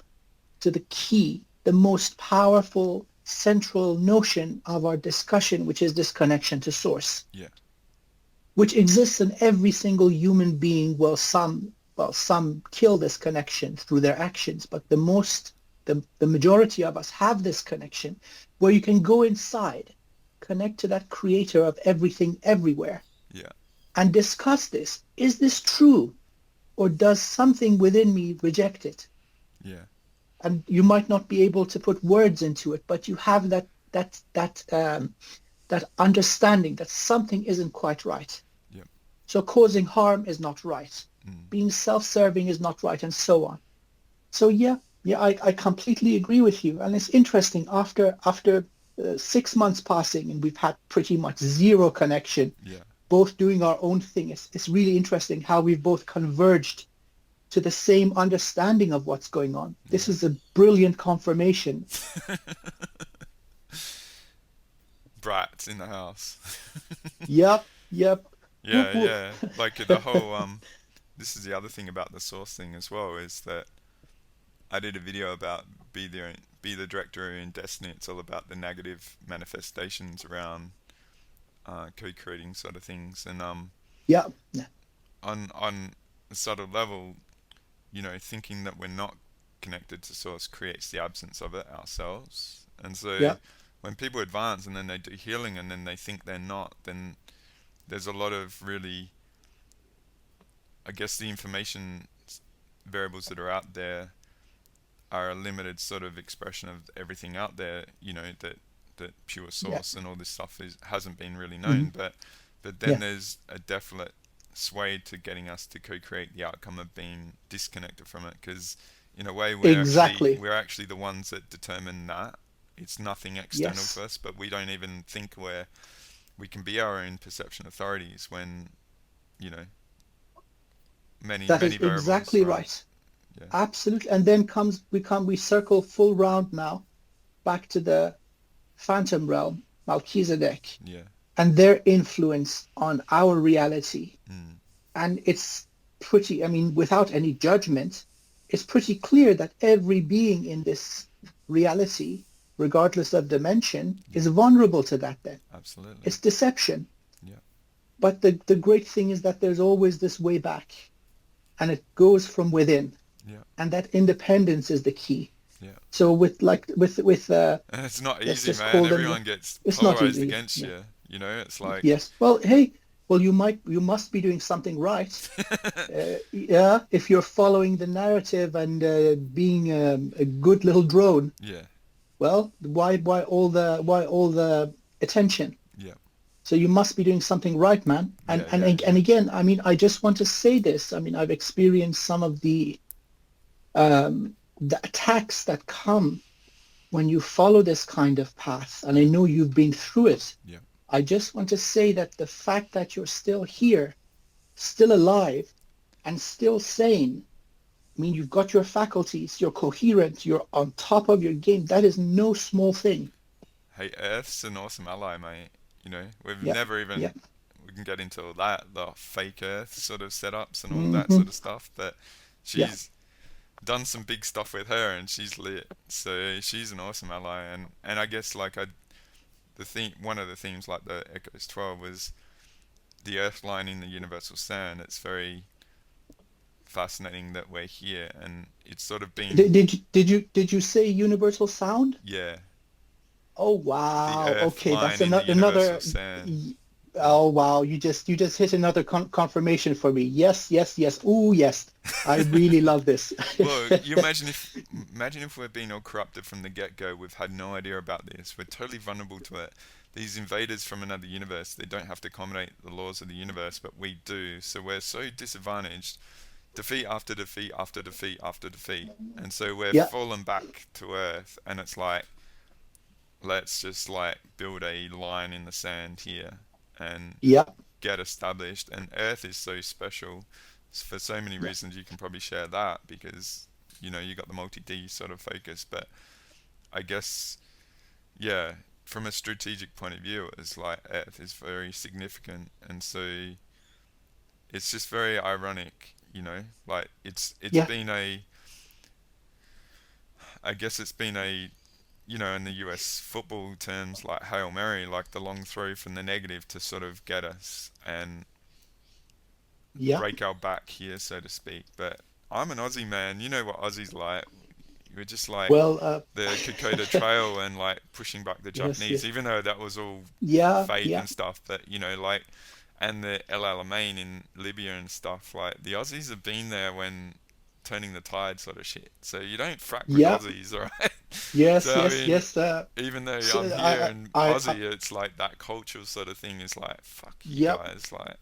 to the key, the most powerful central notion of our discussion, which is this connection to source, yeah, which exists in every single human being. Some kill this connection through their actions, but the majority of us have this connection where you can go inside, connect to that creator of everything everywhere, yeah, and discuss this. Is this true? Or does something within me reject it? yeah, And you might not be able to put words into it, but you have that understanding that something isn't quite right. yeah, So causing harm is not right. mm, Being self-serving is not right, and so on. So I completely agree with you. And it's interesting, after 6 months passing and we've had pretty much zero connection, yeah, both doing our own thing. It's really interesting how we've both converged to the same understanding of what's going on. This yeah. is a brilliant confirmation. Brats in the house. Yep, yep. Yeah, Whoop, whoop. yeah. Like the whole this is the other thing about the source thing as well, is that I did a video about be the director of your own destiny. It's all about the negative manifestations around co-creating sort of things, and Yeah, on a subtle level, you know, thinking that we're not connected to source creates the absence of it ourselves. And so yeah. when people advance and then they do healing and then they think they're not, then there's a lot of really, I guess, the information variables that are out there are a limited sort of expression of everything out there, you know, that pure Yeah. source and all this stuff hasn't been really Hmm. known. But then Yeah, there's a definite sway to getting us to co-create the outcome of being disconnected from it, because in a way exactly. we're actually the ones that determine that. It's nothing external to Yes, us, but we don't even think we can be our own perception authorities when, you know, that many is variables, exactly right? right. Yeah, Absolutely. And then we circle full round now back to the phantom realm, Melchizedek, yeah, and their influence on our reality. mm, And it's pretty, I mean, without any judgment, it's pretty clear that every being in this reality, regardless of dimension, yeah, is vulnerable to that then. absolutely, It's deception. yeah, but the great thing is that there's always this way back, and it goes from within, Yeah. and that independence is the key. Yeah. So with And it's not let's easy, just man. call them. Everyone gets It's not polarized easy. against Yeah. you. You know, it's like, Yes. Well, hey, well, you must be doing something right. Yeah, if you're following the narrative and being a good little drone, yeah, well, why all the attention? yeah, So you must be doing something right, man. yeah, yeah, And yeah, again, I mean, I just want to say this. I mean, I've experienced some of the attacks that come when you follow this kind of path, and I know you've been through it. yeah, I just want to say that the fact that you're still here, still alive, and still sane, I mean, you've got your faculties, you're coherent, you're on top of your game. That is no small thing. Hey, Earth's an awesome ally, mate. You know, we've Yeah, never even, yeah. we can get into all that, the fake Earth sort of setups and all that Hmm. sort of stuff, but Yeah, she's done some big stuff with her and she's lit. So she's an awesome ally, and I guess like the theme, one of the themes like the Echoes 12 was the Earth line in the universal sound. It's very fascinating that we're here, and it's sort of been, did you say universal sound? yeah, Oh the wow. Earth Okay, that's line in the universal another. sound. Oh wow, you just hit another confirmation for me. Yes, yes, yes. Oh yes, I really love this. Well, you imagine if we're being all corrupted from the get-go. We've had no idea about this. We're totally vulnerable to it. These invaders from another universe, they don't have to accommodate the laws of the universe, but we do. So we're so disadvantaged. Defeat after defeat after defeat after defeat. And so we're Yeah, fallen back to Earth, and it's like, let's just like build a line in the sand here and yeah, get established. And Earth is so special for so many yeah, reasons. You can probably share that because you know you got the multi-D sort of focus. But I guess yeah, from a strategic point of view, it's like Earth is very significant, and so it's just very ironic. You know, like it's yeah, been a, I guess it's been a, you know, in the US football terms, like Hail Mary, like the long throw from the negative to sort of get us and yeah. break our back here, so to speak. But I'm an Aussie man. You know what Aussies like. We're just like Well, the Kokoda Trail and like pushing back the yes, Japanese, yes. even though that was all Yeah, fake yeah, and stuff. But you know, like, and the El Alamein in Libya and stuff. Like the Aussies have been there when turning the tide, sort of shit. So you don't frack with yeah. Aussies, alright? Yes, So I yes, mean, yes. even though So I'm here in I Aussie, it's like that cultural sort of thing is like, fuck you yeah. guys, like,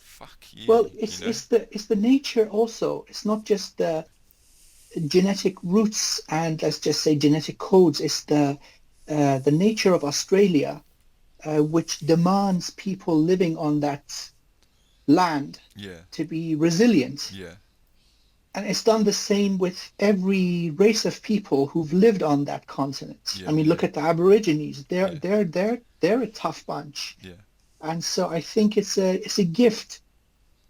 fuck Well, you, you know? it's the nature also. It's not just the genetic roots and let's just say genetic codes. It's the nature of Australia, which demands people living on that land Yeah, to be resilient. yeah, And it's done the same with every race of people who've lived on that continent. I yeah, mean, look yeah, at the Aborigines. yeah, They're a tough bunch. yeah, And so I think it's a gift.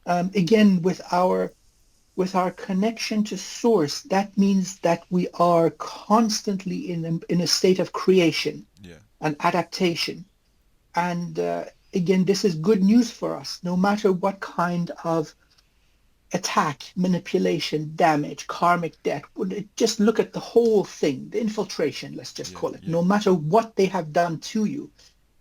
Again, with our connection to source, that means that we are constantly in a state of creation yeah, and adaptation. And again, this is good news for us, no matter what kind of attack, manipulation, damage, karmic debt. Just look at the whole thing, the infiltration, let's just yeah, call it. yeah, No matter what they have done to you,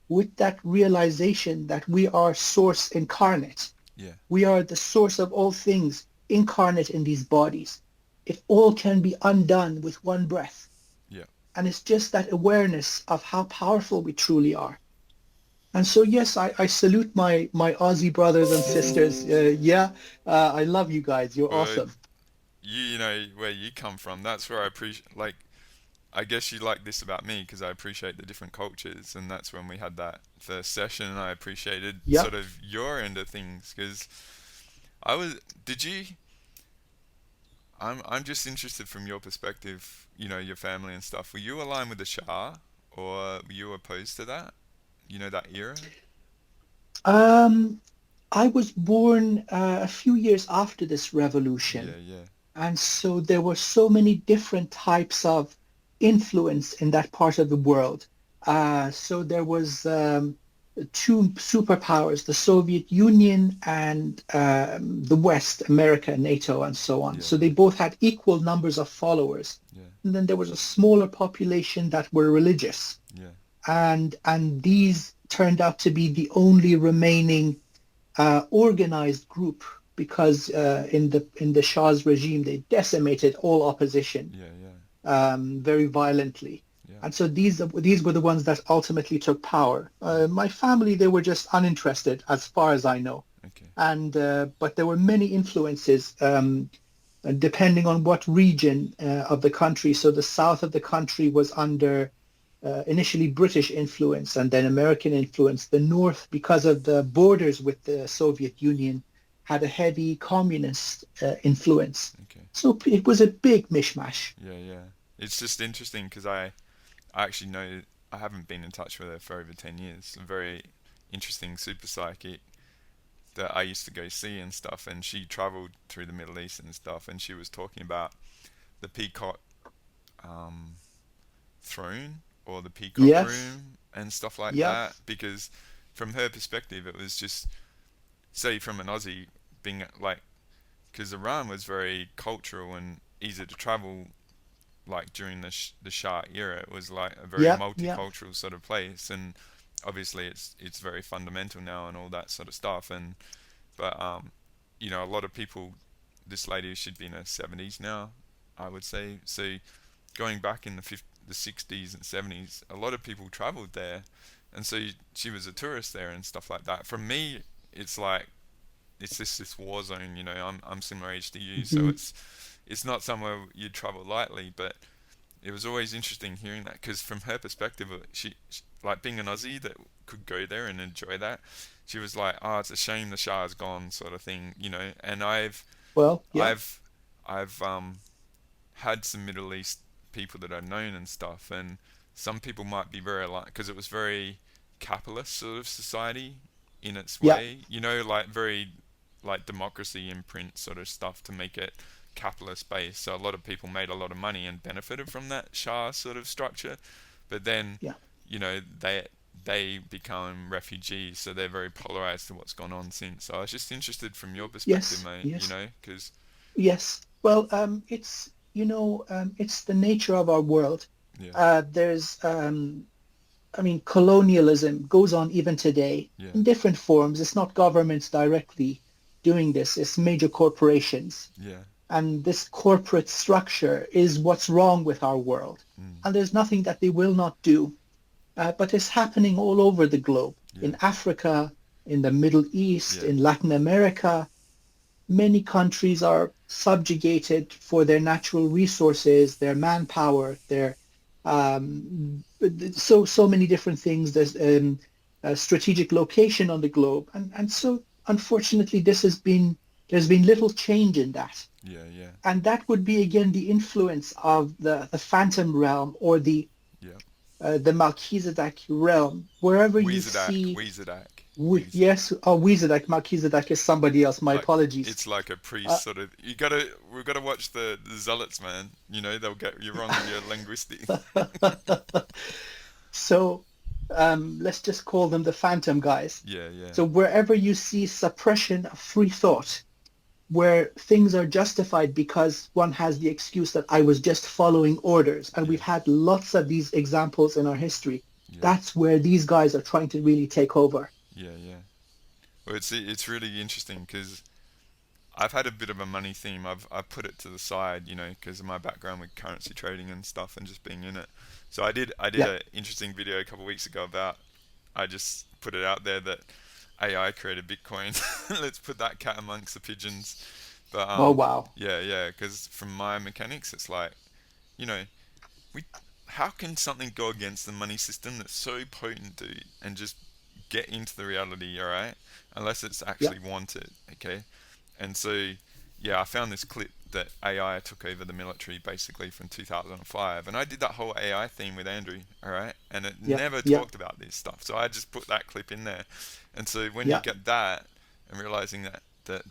with that realization that we are source incarnate, yeah, we are the source of all things incarnate in these bodies. It all can be undone with one breath. yeah. And it's just that awareness of how powerful we truly are. And so, yes, I salute my Aussie brothers and sisters. Yeah, I love you guys. You're Well, awesome. you know where you come from. That's where I appreciate. Like, I guess you like this about me because I appreciate the different cultures, and that's when we had that first session. And I appreciated Yeah. sort of your end of things because I was. Did you? I'm just interested from your perspective. You know, your family and stuff. Were you aligned with the Shah, or were you opposed to that? You know that era? Um, I was born a few years after this Yeah, revolution. yeah, And so there were so many different types of influence in that part of the world. So there was two superpowers, the Soviet Union and the West, America, NATO, and so on. Yeah, So they both had equal numbers of followers. yeah, And then there was a smaller population that were religious. yeah, And these turned out to be the only remaining organized group because in the Shah's regime, they decimated all opposition yeah, yeah, very violently. yeah. And so these were the ones that ultimately took power. My family, they were just uninterested, as far as I know. Okay. And but there were many influences depending on what region of the country. So the south of the country was under initially British influence and then American influence. The north, because of the borders with the Soviet Union, had a heavy communist influence. Okay. So it was a big mishmash. Yeah, yeah. It's just interesting because I actually know I haven't been in touch with her for over 10 years. A very interesting super psychic that I used to go see and stuff, and she traveled through the Middle East and stuff, and she was talking about the peacock um, throne or the peacock Yes. room and stuff like Yep. that, because from her perspective it was just, say from an Aussie being like, because Iran was very cultural and easy to travel, like during the Shah era. It was like a very Yep. Yep. multicultural sort of place, and obviously it's very fundamental now and all that sort of stuff. And but you know, a lot of people, this lady should be in her 70s now, I would say. So going back in the 60s and 70s, a lot of people traveled there, and so she was a tourist there and stuff like that. For me, it's like it's just this war zone. You know, I'm similar age to you, so Hmm. it's not somewhere you'd travel lightly. But it was always interesting hearing that, because from her perspective, she like being an Aussie that could go there and enjoy that. She was like, "Oh, it's a shame the Shah's gone," sort of thing, you know. And Well, yeah. I've, I've had some Middle East people that I've known and stuff, and some people might be very like, because it was very capitalist sort of society in its Yeah. way, you know, like very like democracy imprint sort of stuff to make it capitalist based. So a lot of people made a lot of money and benefited from that Shah sort of structure, but then, Yeah. you know, they become refugees, so they're very polarized to what's gone on since. So I was just interested from your perspective, Yes. mate. You Yes. know, because Yes. Well, it's it's the nature of our world. yeah, There's I mean, colonialism goes on even today yeah, in different forms. It's not governments directly doing this, it's major corporations. yeah, And this corporate structure is what's wrong with our world. mm, And there's nothing that they will not do. But it's happening all over the globe, yeah, in Africa, in the Middle East, yeah, in Latin America. Many countries are subjugated for their natural resources, their manpower, their so many different things. There's a strategic location on the globe, and so unfortunately, there's been little change in that, yeah, yeah, and that would be again the influence of the phantom realm or yeah. the Melchizedek realm. Wherever you Weezadak, see, Weezadak, Weez. yes, oh, Wizard, Melchizedek is somebody else. My Like apologies. it's like a priest Uh, sort of. We've gotta watch the zealots, man. You know they'll get you wrong with your linguistic. So let's just call them the phantom guys. Yeah, yeah, So wherever you see suppression of free thought, where things are justified because one has the excuse that I was just following orders, and yeah, we've had lots of these examples in our history, yeah, that's where these guys are trying to really take over. yeah, yeah. Well, it's really interesting because I've had a bit of a money theme. I've put it to the side, you know, because of my background with currency trading and stuff, and just being in it. So I did Yeah, a interesting video a couple of weeks ago about, I just put it out there that AI created Bitcoin. Let's put that cat amongst the pigeons. But oh wow. yeah, yeah, because from my mechanics, it's like, you know, we how can something go against the money system that's so potent, dude, and just get into the reality, all right? Unless it's Yeah, actually wanted, okay? And so, yeah, I found this clip that AI took over the military basically from 2005, and I did that whole AI theme with Andrew, all right? And it yeah, never yeah, talked about this stuff, so I just put that clip in there. And so when you yeah, get that and realizing that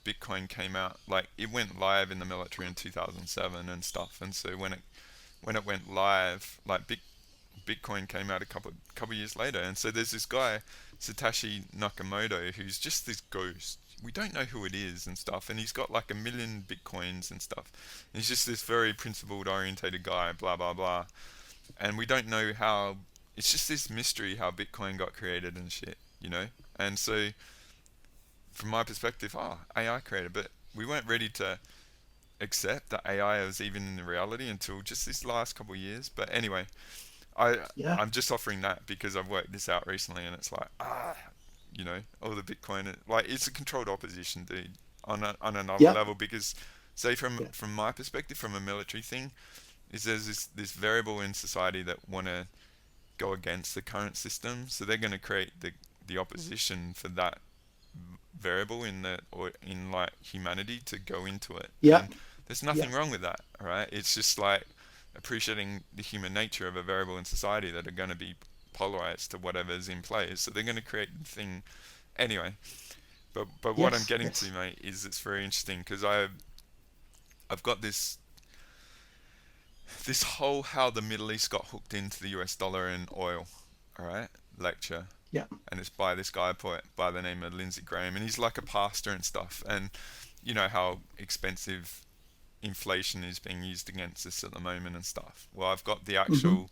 Bitcoin came out, like it went live in the military in 2007 and stuff, and so when it went live, like Bitcoin came out a couple years later, and so there's this guy Satoshi Nakamoto who's just this ghost. We don't know who it is and stuff, and he's got like 1 million bitcoins and stuff. And he's just this very principled, orientated guy, blah blah blah. And we don't know how. It's just this mystery how Bitcoin got created and shit, you know. And so, from my perspective, AI created, but we weren't ready to accept that AI was even in the reality until just this last couple of years. But anyway, I Yeah. I'm just offering that because I've worked this out recently, and it's like you know, all the Bitcoin, like it's a controlled opposition, dude, on another Yeah. level. Because say Yeah. from my perspective, from a military thing, is there's this variable in society that want to go against the current system, so they're going to create the opposition for that variable in the or in like humanity to go into it. Yeah. And there's Yeah. nothing wrong with that, all right? It's just like appreciating the human nature of a variable in society that are going to be polarized to whatever's in place. So they're going to create the thing anyway. But what I'm Yes. getting to, Yes. mate, is it's very interesting because I've got this whole how the Middle East got hooked into the US dollar and oil, all right, lecture, Yeah. and it's by this guy poet by the name of Lindsey Graham, and he's like a pastor and stuff, and you know how expensive inflation is being used against us at the moment and stuff. Well, I've got the Mm-hmm. actual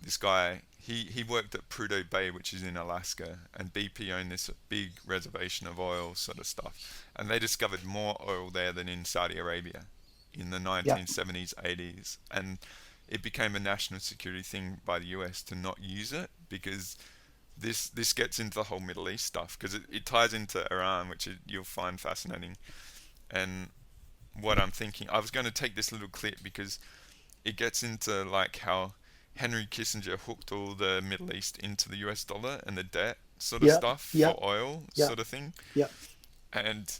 this guy. He worked at Prudhoe Bay, which is in Alaska, and BP owned this big reservation of oil sort of stuff, and they discovered more oil there than in Saudi Arabia in the Yeah. 1970s, 80s, and it became a national security thing by the US to not use it because this gets into the whole Middle East stuff because it ties into Iran, which you'll find fascinating. And what I'm thinking, I was going to take this little clip because it gets into like how Henry Kissinger hooked all the Middle East into the US dollar and the debt sort of Yeah. stuff Yeah. for oil Yeah. sort of thing. Yeah. And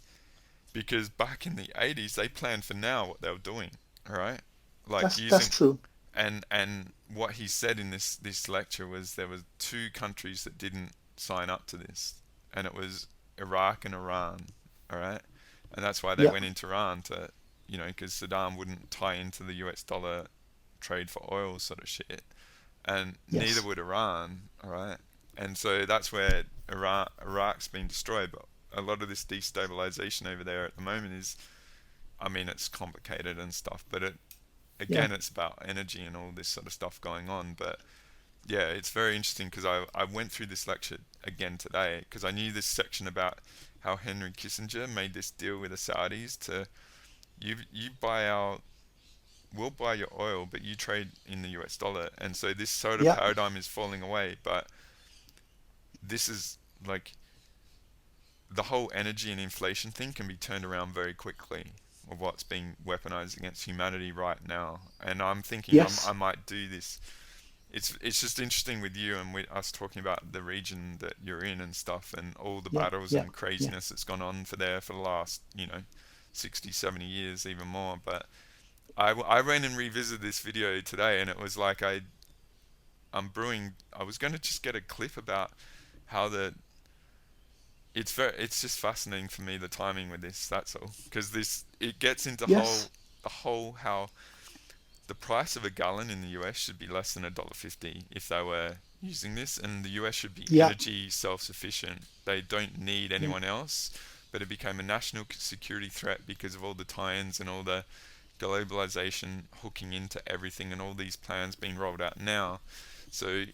because back in the 80s they planned for now what they were doing, all right? Like That's using true. and what he said in this lecture was there were two countries that didn't sign up to this, and it was Iraq and Iran, all right? And that's why they Yeah. went into Iran to, you know, because Saddam wouldn't tie into the US dollar trade for oil sort of shit, and neither Yes. would Iran, all right? And so that's where Iraq's been destroyed, but a lot of this destabilization over there at the moment is, I mean, it's complicated and stuff, but Yeah. again, it's about energy and all this sort of stuff going on. But yeah, it's very interesting because I went through this lecture again today because I knew this section about how Henry Kissinger made this deal with the Saudis to you buy our we'll buy your oil, but you trade in the US dollar, and so this sort of Yeah. paradigm is falling away. But this is like the whole energy and inflation thing can be turned around very quickly of what's being weaponized against humanity right now. And I'm thinking I Yes. might do this. It's just interesting with you and with us talking about the region that you're in and stuff and all the Yeah. battles Yeah. and Yeah. craziness that's gone on for there for the last, you know, 60, 70 years, even more. But I went and revisited this video today and it was like I was going to just get a clip about how it's just fascinating for me the timing with this, that's all, because this it gets into Yes. the whole how the price of a gallon in the US should be less than $1.50 if they were using this, and the US should be Yeah. energy self-sufficient. They don't need Yeah. anyone else, but it became a national security threat because of all the tie-ins and all the globalization hooking into everything and all these plans being rolled out now. So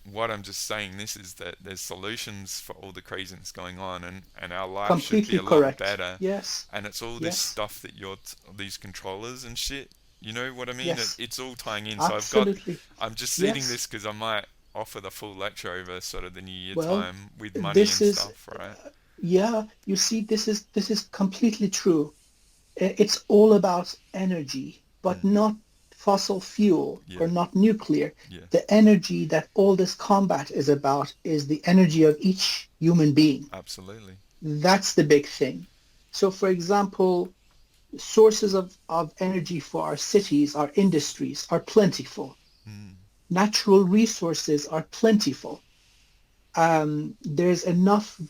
what I'm just saying this is that there's solutions for all the craziness going on, and our life should be Completely a lot correct. better. Yes. And it's all this Yes. stuff that these controllers and shit, you know what I mean? Yes. It's all tying in. So Absolutely. I'm just seeding Yes. this because I might offer the full lecture over sort of the New Year Well, time with money this and is, stuff, right? yeah, you see, this is completely true. It's all about energy, but Mm, not fossil fuel or yeah, not nuclear. yeah, The energy that all this combat is about is the energy of each human being. absolutely. That's the big thing. So, for example, sources of energy for our cities, our industries are plentiful. Mm, Natural resources are plentiful. There's enough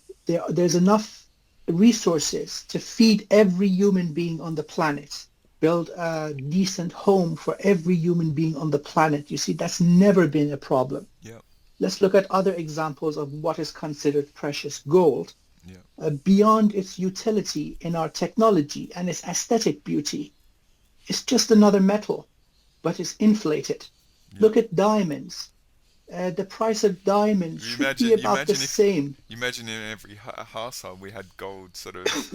there's enough resources to feed every human being on the planet. build a decent home for every human being on the planet. You see, that's never been a problem. Yep. Let's look at other examples of what is considered precious gold. Yep. Beyond its utility in our technology and its aesthetic beauty, it's just another metal, but it's inflated. Yep. Look at diamonds. The price of diamonds should be about the same. You imagine in every household we had gold sort of,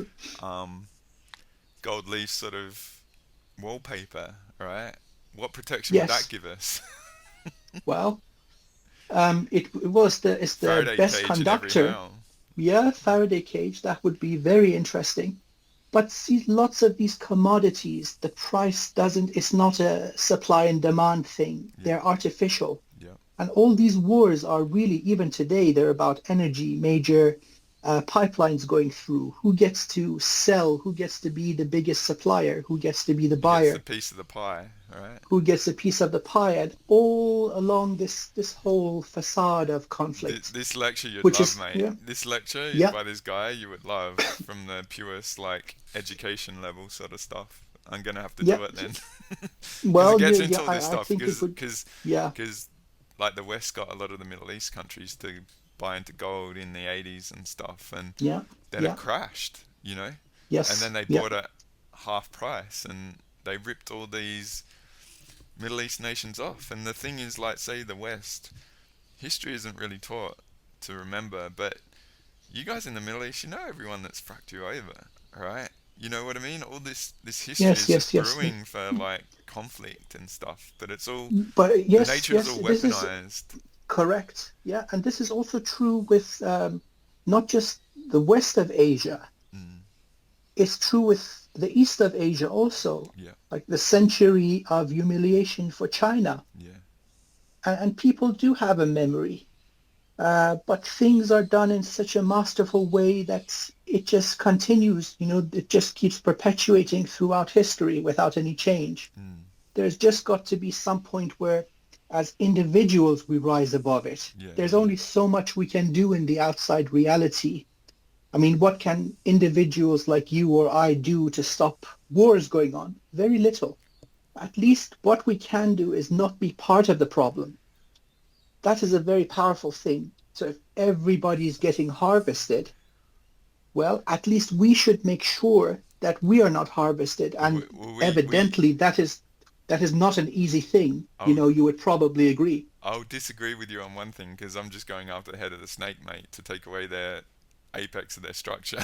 gold leaf sort of wallpaper, right? What protection would that Yes. give us? Well, it's the Faraday best cage in every conductor. house. Yeah, Faraday cage, that would be very interesting. But see, lots of these commodities, the price doesn't, it's not a supply and demand thing. Yeah. They're artificial. Yeah. And all these wars are really, even today, they're about energy, major pipelines going through. Who gets to sell? Who gets to be the biggest supplier? Who gets to be the It's buyer? the piece of the pie, right? Who gets a piece of the pie? And all along this whole facade of conflict, This lecture you'd which love, is, mate. yeah, This lecture yeah, by this guy you would love from the purest like education level sort of stuff. I'm gonna have to yeah. do it then, because it Well, gets yeah, into yeah, all this I stuff. think it would, yeah, Because like the West got a lot of the Middle East countries to buy into gold in the 80s and stuff, and yeah, then it yeah, crashed, you know, and yes, then they yeah. bought it half price, and they ripped all these Middle East nations off. And the thing is, like, say the West, history isn't really taught to remember, but you guys in the Middle East, you know everyone that's fucked you over, right? You know what I mean? All this history Yes, is just yes, yes. brewing for like conflict and stuff, but it's all, But the yes, nature is yes, all this is weaponized. correct. Yeah, and this is also true with not just the west of Asia. Mm, It's true with the east of Asia also, yeah, like the century of humiliation for China. yeah, And people do have a memory, but things are done in such a masterful way that it just continues, it just keeps perpetuating throughout history without any change. mm, There's just got to be some point where, as individuals, we rise above it. yeah, There's yeah. only so much we can do in the outside reality. I mean, what can individuals like you or I do to stop wars going on? Very little. At least what we can do is not be part of the problem. That is a very powerful thing. So if everybody's getting harvested, well, at least we should make sure that we are not harvested. And We evidently, that is not an easy thing. I'll, You would probably agree. I'll disagree with you on one thing, because I'm just going after the head of the snake, mate, to take away their apex of their structure.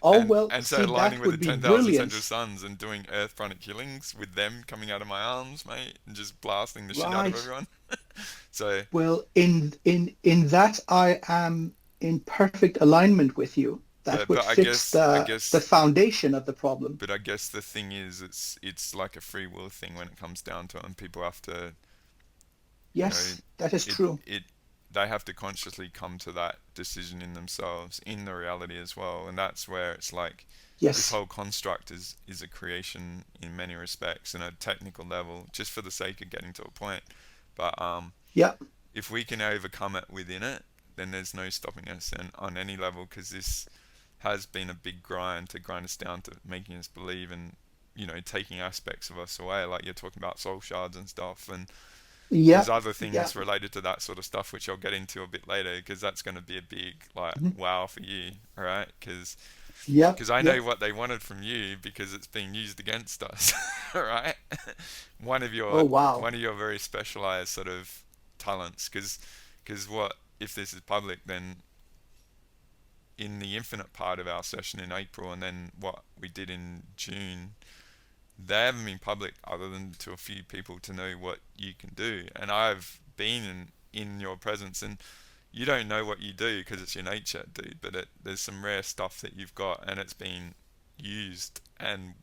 Oh, and well, and so see, aligning that with the would be 10,000 central brilliant. suns and doing earth pranic killings with them coming out of my arms, mate, and just blasting the shit out of Right. everyone. So, Well, in that I am in perfect alignment with you. That would but fix I the guess, foundation of the problem. but I guess the thing is, it's like a free will thing when it comes down to it, and people have to, you know, Yes, that is it true. it they have to consciously come to that decision in themselves, in the reality as well, and that's where it's like this Yes. whole construct is a creation in many respects, and a technical level, just for the sake of getting to a point. But Yeah. if we can overcome it within it, then there's no stopping us, and on any level, because this has been a big grind us down to making us believe, and taking aspects of us away, like you're talking about soul shards and stuff, and Yeah. there's other Yeah. things related to that sort of stuff which I'll get into a bit later, because that's going to be a big like Mhm. wow for you, all right? Yeah. Because I Yeah. know what they wanted from you, because it's being used against us, all right? one of Oh, your wow. one of your very specialized sort of talents, because what if this is public, then in the infinite part of our session in April, and then what we did in June, they haven't been public other than to a few people to know what you can do. And I've been in your presence, and you don't know what you do because it's your nature, dude. But there's some rare stuff that you've got, and it's been used and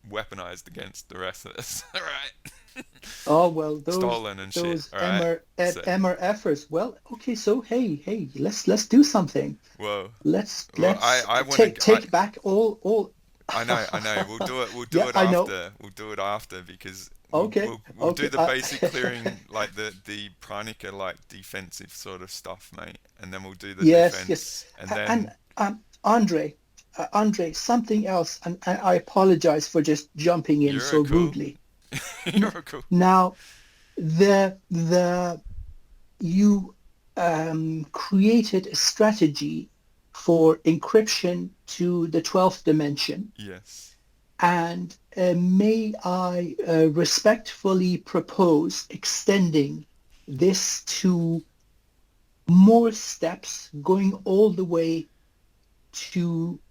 weaponized against the rest of us. All right, Oh, well, stolen and shit. those All right. So, MRFers. Well, okay, so hey, let's do something. whoa. Well, Let's I want take to. take back all. I know, I know. We'll do it. We'll do Yeah, it I know. after. We'll do it after, because Okay, we'll do okay. the basic clearing, like the pranica, like defensive sort of stuff, mate. And then we'll do the Yes, yes. defense, and And then Andre, Andre, something else, and I apologize for just jumping in You're so cool. rudely. You're cool. Now, the you created a strategy for encryption to the 12th dimension. Yes. And may I respectfully propose extending this to more steps, going all the way to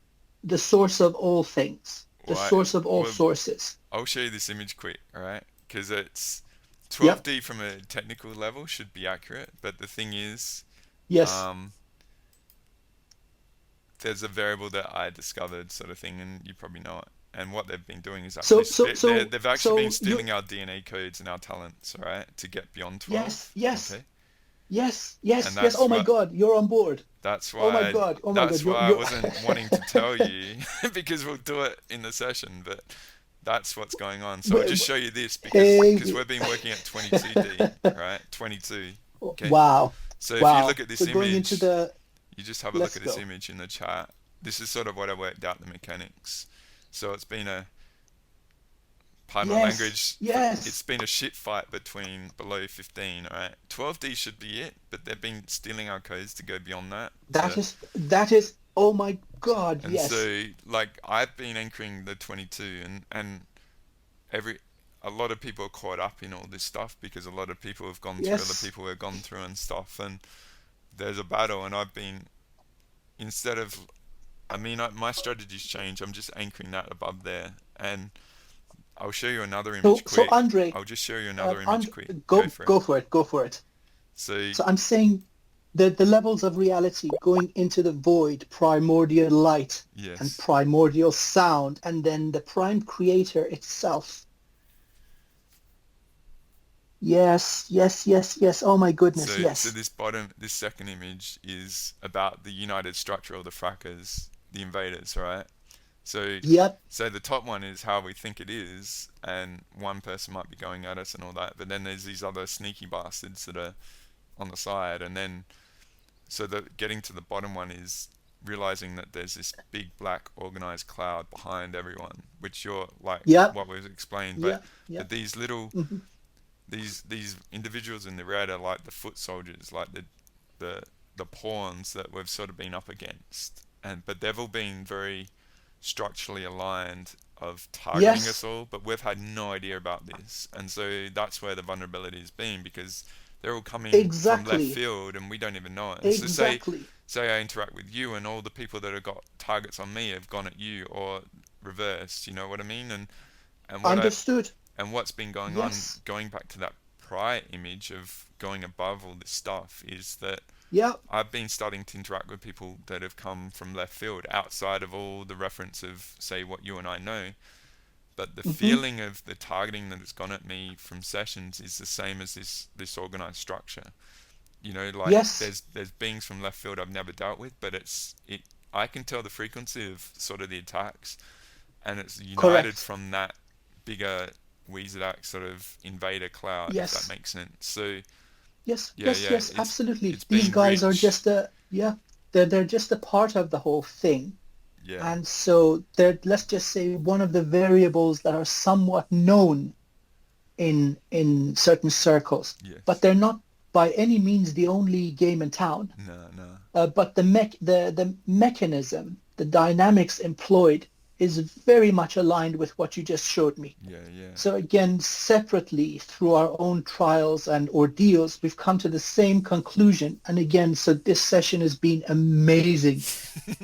the source of all things, the Right. source of all Well, sources. I'll show you this image quick, alright? Because it's Yep. 12D from a technical level should be accurate, but the thing is, Yes. um, there's a variable that I discovered, sort of thing, and you probably know it. And what they've been doing is actually So so so they've actually been so you stealing our DNA codes and our talents, alright, to get beyond yes, 12. yes, Okay, yes, and yes, yes. Oh my God, you're on board. Oh my God, oh my God, that's why I you're wasn't wanting to tell you because we'll do it in the session, but that's what's going on. So I'll just show you this because hey. we've been working at 22D, right? 22. Okay. Wow. So if you Wow. look at this So going into image, the you just have a look let's at this go. image in the chat. This is sort of what I worked out the mechanics. So it's been a, pardon my Yes, language, it's yes. been a shit fight between below 15, right? 12D should be it, but they've been stealing our codes to go beyond that. That is oh my God, And yes. so like I've been anchoring the 22, and every a lot of people are caught up in all this stuff because a lot of people have gone through other Yes. people have gone through and stuff, and there's a battle, and I've been, instead of, I mean, my strategy's changed. I'm just anchoring that above there, and I'll show you another So image so quick. Andre, I'll just show you another image And quick. Go go for it. go for it, go for it. So So I'm saying the levels of reality going into the void, primordial light and yes, primordial sound, and then the prime creator itself. Yes, yes, yes, yes. Oh my goodness, so yes. this second image is about the united structure of the frackers, the invaders, right? So, Yep. so the top one is how we think it is, and one person might be going at us and all that. But then there's these other sneaky bastards that are on the side, and then so the getting to the bottom one is realizing that there's this big black organized cloud behind everyone, which you're like Yep. what we've explained. But Yep. Yep. these little Hmm. these individuals in the red are like the foot soldiers, like the the pawns that we've sort of been up against, and but they've all been very structurally aligned of targeting us Yes. all, but we've had no idea about this, and so that's where the vulnerability has been because they're all coming from left Exactly. field and we don't even know it. So Exactly. say I interact with you and all the people that have got targets on me have gone at you or reversed, you know what I mean? And what I've Understood. and what's been going on, Yes. going back to that prior image of going above all this stuff, is that Yep. I've been starting to interact with people that have come from left field outside of all the reference of, say, what you and I know. But the Hmm. feeling of the targeting that has gone at me from sessions is the same as this organized structure. You know, like Yes. there's beings from left field I've never dealt with, but I can tell the frequency of sort of the attacks, and it's united Correct. from that bigger Wizard sort of invader cloud, if that Yes. makes sense. So Yes, yeah, yes, yeah, yes, absolutely. it's These been guys are rich. just yeah, they're just a part of the whole thing. Yeah. And so they're, let's just say, one of the variables that are somewhat known in certain circles, but Yes. they're not by any means the only game in town. No, no. But the mechanism, the dynamics employed is very much aligned with what you just showed me. Yeah, yeah. So again, separately through our own trials and ordeals, we've come to the same conclusion. And again, so this session has been amazing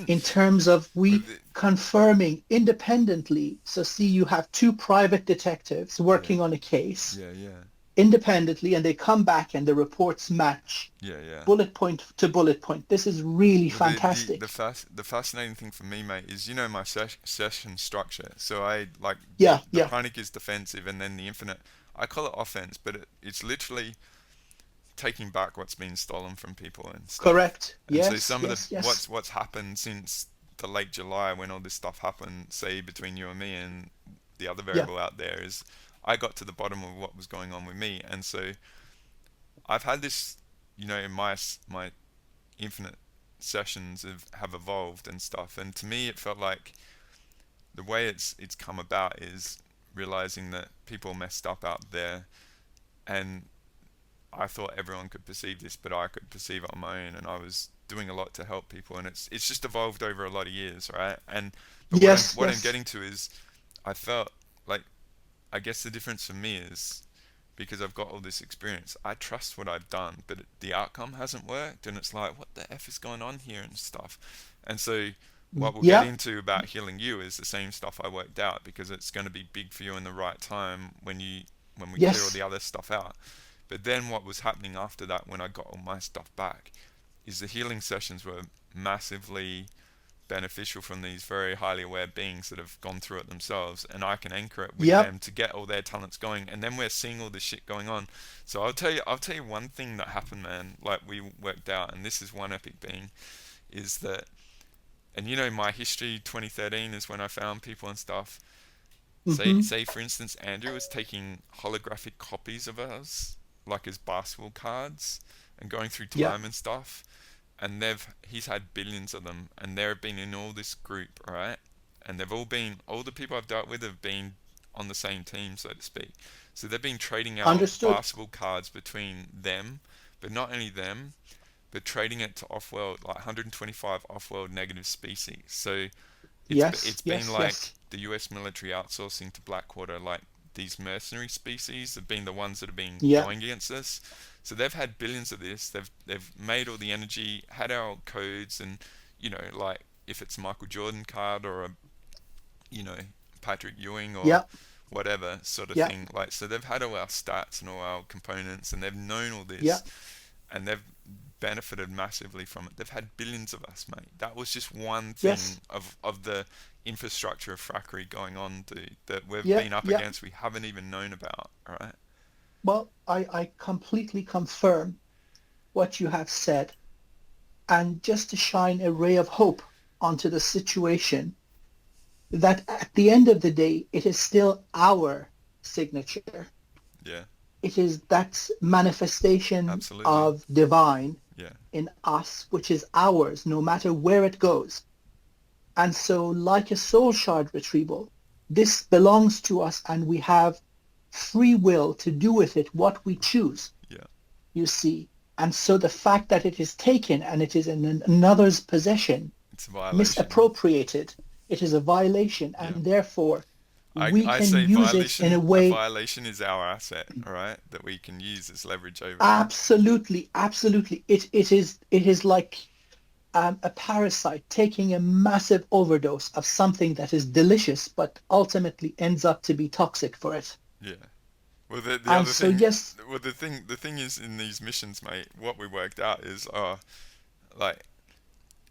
in terms of With we it, confirming independently. So see, you have two private detectives yeah, working on a case yeah, yeah, independently, and they come back and the reports match yeah, yeah. bullet point to bullet point. This is really Well, fantastic. the fascinating thing for me, mate, is you know my session structure. So I like Yeah, the yeah, pranic is defensive, and then the infinite. I call it offense, but it's literally taking back what's been stolen from people and stuff. correct. And so Yes, some of the yes, yes. what's happened since the late July when all this stuff happened, say between you and me and the other Yeah, variable out there is I got to the bottom of what was going on with me, and so I've had this, you know, in my infinite sessions have evolved and stuff. And to me, it felt like the way it's come about is realizing that people messed up out there, and I thought everyone could perceive this, but I could perceive it on my own, and I was doing a lot to help people, and it's just evolved over a lot of years, right? And but Yes, what I'm yes. getting to is, I felt like, I guess the difference for me is, because I've got all this experience, I trust what I've done, but the outcome hasn't worked, and it's like, what the F is going on here and stuff. And so what we'll get Yeah, into about healing you is the same stuff I worked out, because it's going to be big for you in the right time when we clear all yes. the other stuff out. But then what was happening after that, when I got all my stuff back, is the healing sessions were massively beneficial from these very highly aware beings that have gone through it themselves, and I can anchor it with Yep. them to get all their talents going, and then we're seeing all this shit going on. So I'll tell you one thing that happened, man, like we worked out, and this is one epic being, is that, and you know, my history 2013 is when I found people and stuff. Mm-hmm. Say for instance, Andrew was taking holographic copies of us, like as basketball cards, and going through Yep. time and stuff, and he's had billions of them, and they've been in all this group, right? And they've all the people I've dealt with have been on the same team, so to speak. So they've been trading out Understood. basketball cards between them, but not only them, but trading it to off-world, like 125 off-world negative species. So Yes, it's been yes, like yes. the US military outsourcing to Blackwater, like these mercenary species have been the ones that have been Yeah. going against us. So they've had billions of this. They've made all the energy, had our codes, and you know, like if it's a Michael Jordan card or a, you know, Patrick Ewing or Yep. whatever sort of Yep. thing. Like, so they've had all our stats and all our components, and they've known all this, Yep. and they've benefited massively from it. They've had billions of us, mate. That was just one Yes. thing of the infrastructure of frackery going on, dude, that we've Yeah. been up Yeah. against we haven't even known about, alright? Well, I completely confirm what you have said. And just to shine a ray of hope onto the situation, that at the end of the day, it is still our signature. Yeah, It is that manifestation absolutely. of divine Yeah, in us, which is ours, no matter where it goes. And so, like a soul shard retrieval, this belongs to us and we have free will to do with it what we choose, yeah. you see. And so the fact that it is taken and it is in another's possession, It's a violation. misappropriated, it is a violation, Yeah. and therefore we I can say use it in a a way. violation is our asset, alright? That we can use as leverage over them. Absolutely, absolutely. It is like a parasite taking a massive overdose of something that is delicious, but ultimately ends up to be toxic for it. Yeah. Well, the And other so, thing, yes, the thing is, in these missions, mate, what we worked out is, like,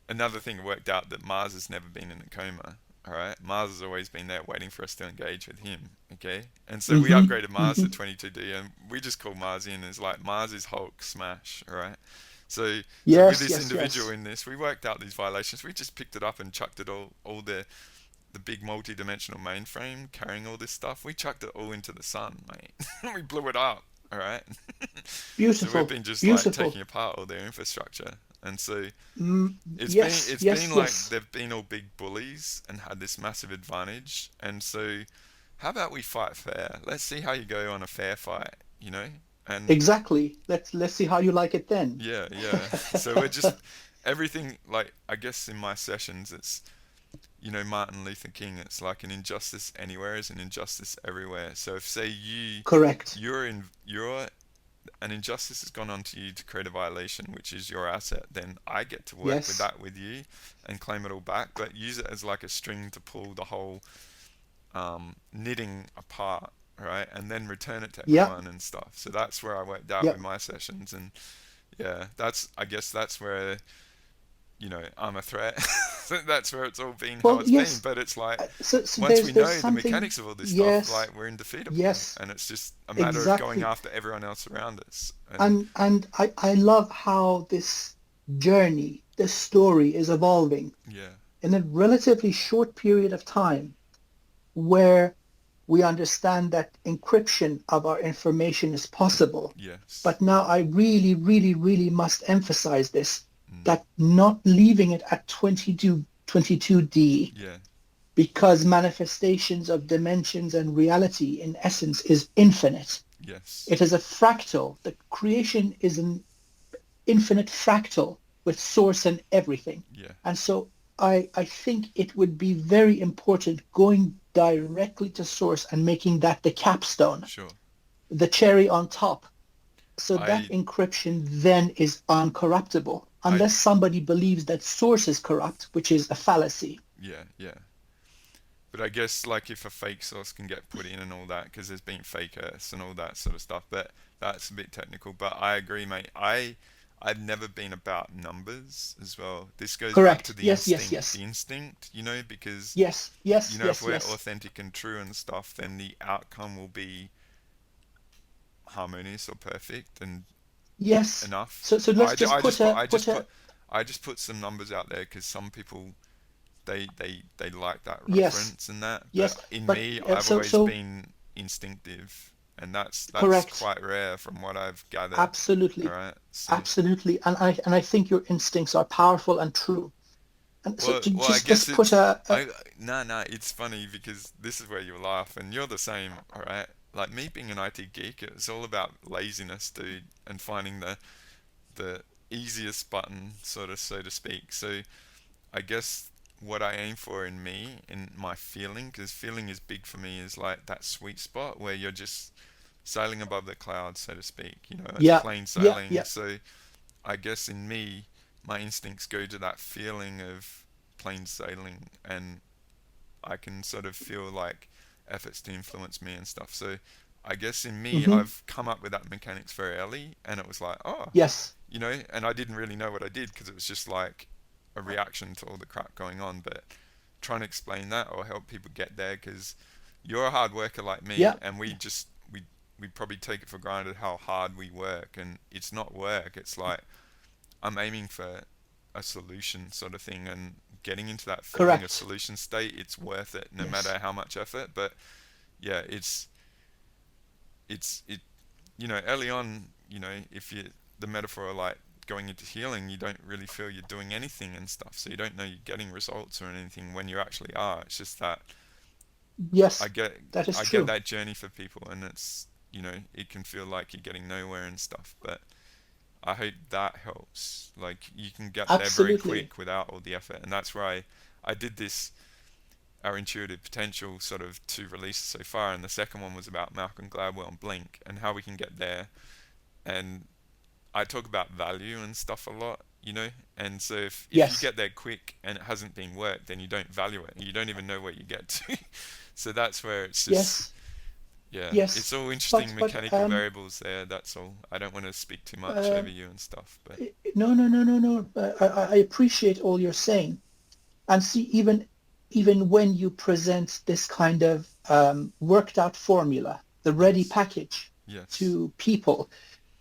another thing worked out, that Mars has never been in a coma. All right, Mars has always been there, waiting for us to engage with him. Okay, and so we mm-hmm, upgraded Mars to mm-hmm, 22D, and we just call Mars in as like Mars is Hulk smash. All right, so with yes, this yes, individual yes, in this, we worked out these violations. We just picked it up and chucked it all the big multi-dimensional mainframe carrying all this stuff. We chucked it all into the sun, mate. We blew it up. All right. So we've beautiful, been just like beautiful. taking apart all their infrastructure, and so Yes, it's been yes, like yes. they've been all big bullies and had this massive advantage. And so, how about we fight fair? Let's see how you go on a fair fight, you know? And Exactly. Let's see how you like it then. yeah, yeah. So we're just everything, like, I guess in my sessions, it's, you know, Martin Luther King. It's like an injustice anywhere is an injustice everywhere. So if, say, Correct. you're an injustice has gone on to you to create a violation, which is your asset, then I get to work with Yes. that with you and claim it all back, but use it as like a string to pull the whole knitting apart, right? And then return it to Yep. everyone and stuff. So that's where I worked out with Yep. my sessions, and yeah, I guess that's where, you know, I'm a threat. So that's where it's all been how Well, it's been. yes. But it's like, So once we there's know the something. mechanics of all this stuff, Yes. like, we're indefeatable, Yes. and it's just a matter of going Exactly. after everyone else around us. And And I love how this journey, this story is evolving yeah, in a relatively short period of time, where we understand that encryption of our information is possible. yes, But now I really, really, really must emphasize this. that not leaving it at 22D, Yeah. because manifestations of dimensions and reality in essence is infinite. Yes. It is a fractal. The creation is an infinite fractal with source and everything. Yeah. And so I think it would be very important going directly to source and making that the capstone, Sure. the cherry on top. So that I encryption then is uncorruptible, I unless somebody believes that source is corrupt, which is a fallacy. yeah, yeah. But I guess like if a fake source can get put in and all that, because there's been fake Earths and all that sort of stuff, but that's a bit technical. But I agree, mate. I've never been about numbers as well. This goes back to Correct. the Yes, yes, instinct, yes. because Yes, yes, if yes, we're yes. authentic and true and stuff, then the outcome will be harmonious or perfect and Yes. enough. So let's just I put just put a put a I just put some numbers out there because some people they like that yes, reference and that. But yes. in But me, I've so always so been instinctive, and that's correct. quite rare from what I've gathered. All Absolutely. right. So Absolutely. And I think your instincts are powerful and true. And so to well, I guess just put it's a I no no. It's funny because this is where you laugh, and you're the same. All right. Like me being an IT geek, it's all about laziness, dude, and finding the easiest button, sort of, so to speak. So I guess what I aim for in me, in my feeling, because feeling is big for me, is like that sweet spot where you're just sailing above the clouds, so to speak. It's yeah, plain yeah, sailing. yeah. So I guess in me, my instincts go to that feeling of plain sailing, and I can sort of feel like efforts to influence me and stuff. So I guess in me, Hmm. I've come up with that mechanics very early, and it was like, oh, Yes. and I didn't really know what I did because it was just like a reaction to all the crap going on. But trying to explain that or help people get there, because you're a hard worker like me, Yeah. and we probably take it for granted how hard we work, and it's not work. It's like I'm aiming for a solution sort of thing, and getting into that feeling of Correct. solution state, it's worth it no Yes. matter how much effort. But yeah, it early on, if you the metaphor like going into healing, you don't really feel you're doing anything and stuff, so you don't know you're getting results or anything when you actually are. It's just that I Yes. get That is I get true. that journey for people, and it's it can feel like you're getting nowhere and stuff, but I hope that helps. Like you can get there very Absolutely. quick without all the effort, and that's where I did this our intuitive potential sort of two releases so far, and the second one was about Malcolm Gladwell and Blink and how we can get there. And I talk about value and stuff a lot, and so if you Yes. get there quick and it hasn't been worked, then you don't value it. You don't even know where you get to. So that's where it's just, Yes. yeah, it's Yes. all interesting But mechanical variables there. That's all. I don't want to speak too much uh, over you and stuff, but no, no, no, no, no. I appreciate all you're saying. And see, even when you present this kind of worked out formula, the ready yes, package yes, to people,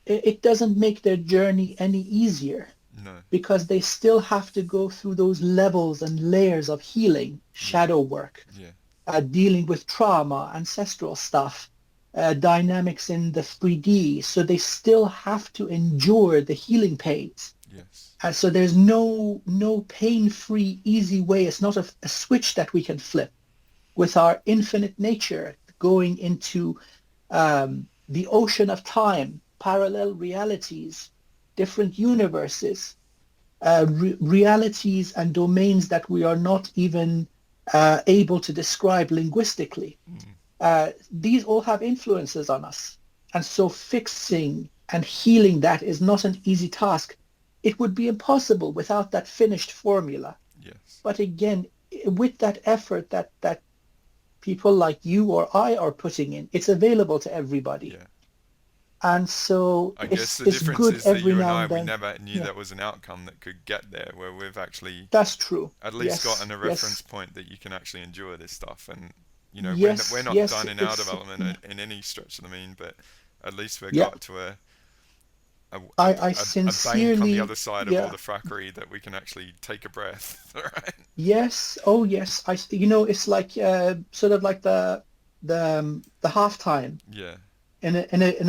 it doesn't make their journey any easier, no, because they still have to go through those levels and layers of healing, yeah, shadow work, yeah, dealing with trauma, ancestral stuff, dynamics in the 3D. So they still have to endure the healing pains. yes, And so there's no pain-free, easy way. It's not a switch that we can flip with our infinite nature going into the ocean of time, parallel realities, different universes, realities and domains that we are not even able to describe linguistically. mm, These all have influences on us. And so fixing and healing that is not an easy task. It would be impossible without that finished formula. yes, But again, with that effort that people like you or I are putting in, it's available to everybody. yeah. And so I guess the it's difference good is that every you and now I, and we then. never knew Yeah, there was an outcome that could get there, where we've actually that's true. at least Yes, gotten a reference yes, point that you can actually endure this stuff. And we're yes, not yes. done in our It's development yeah, in any stretch of the mean, but at least we yeah. got to a, a, I a bank on the other sincerely, side of all yeah, the frackery that we can actually take a breath. All right. yes. Oh, yes. It's like sort of like the halftime Yeah. in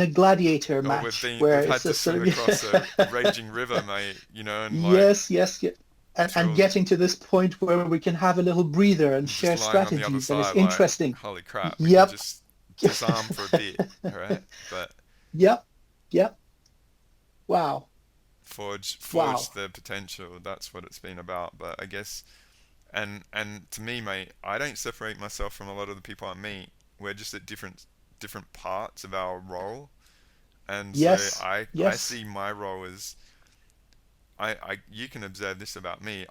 a gladiator Or match we've where had it's to a sort swim across a of raging river, mate, and like yes, yes, yes. And thrill getting to this point where we can have a little breather and just share lying on the other strategies, and it's side, like, interesting. holy crap, we can Yep. just disarm for a bit, right? But Yep. Yep. Wow. forge Wow. the potential. That's what it's been about. But I guess, and to me, mate, I don't separate myself from a lot of the people I meet. We're just at different parts of our role, and so Yes. I Yes. see my role as I you can observe this about me.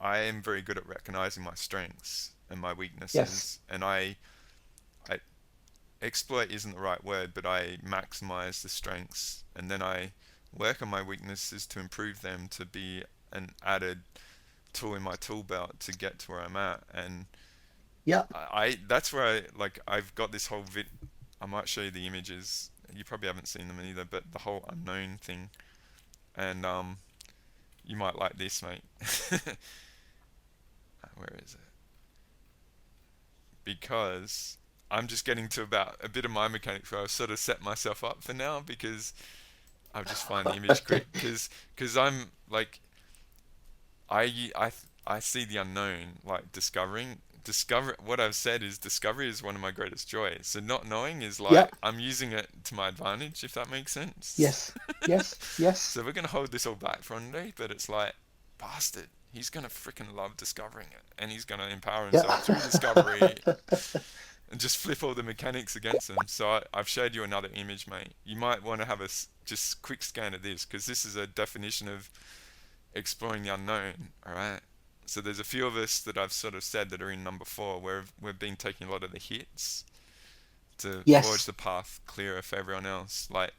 I am very good at recognizing my strengths and my Yes. weaknesses, and I exploit isn't the right word, but I maximize the strengths, and then I work on my weaknesses to improve them to be an added tool in my tool belt to get to where I'm at. And Yep. I that's where I've got this whole I might show you the images. You probably haven't seen them either, but the whole unknown thing, and you might like this, mate. Where is it? Because I'm just getting to about a bit of my mechanics where I've sort of set myself up for now because I just find the image quick because I'm like I I see the unknown like discover what I've said is discovery is one of my greatest joys. So not knowing is like Yep. I'm using it to my advantage, if that makes sense. Yes. Yes. Yes. So we're gonna hold this all back for one day, but it's like bastard. He's gonna freaking love discovering it, and he's gonna empower Yep. himself through discovery and just flip all the mechanics against him. So I've showed you another image, mate. You might want to have a just quick scan of this because this is a definition of exploring the unknown. All right. So there's a few of us that I've sort of said that are in number 4 where we've been taking a lot of the hits to forge Yes. the path clearer for everyone else. Like,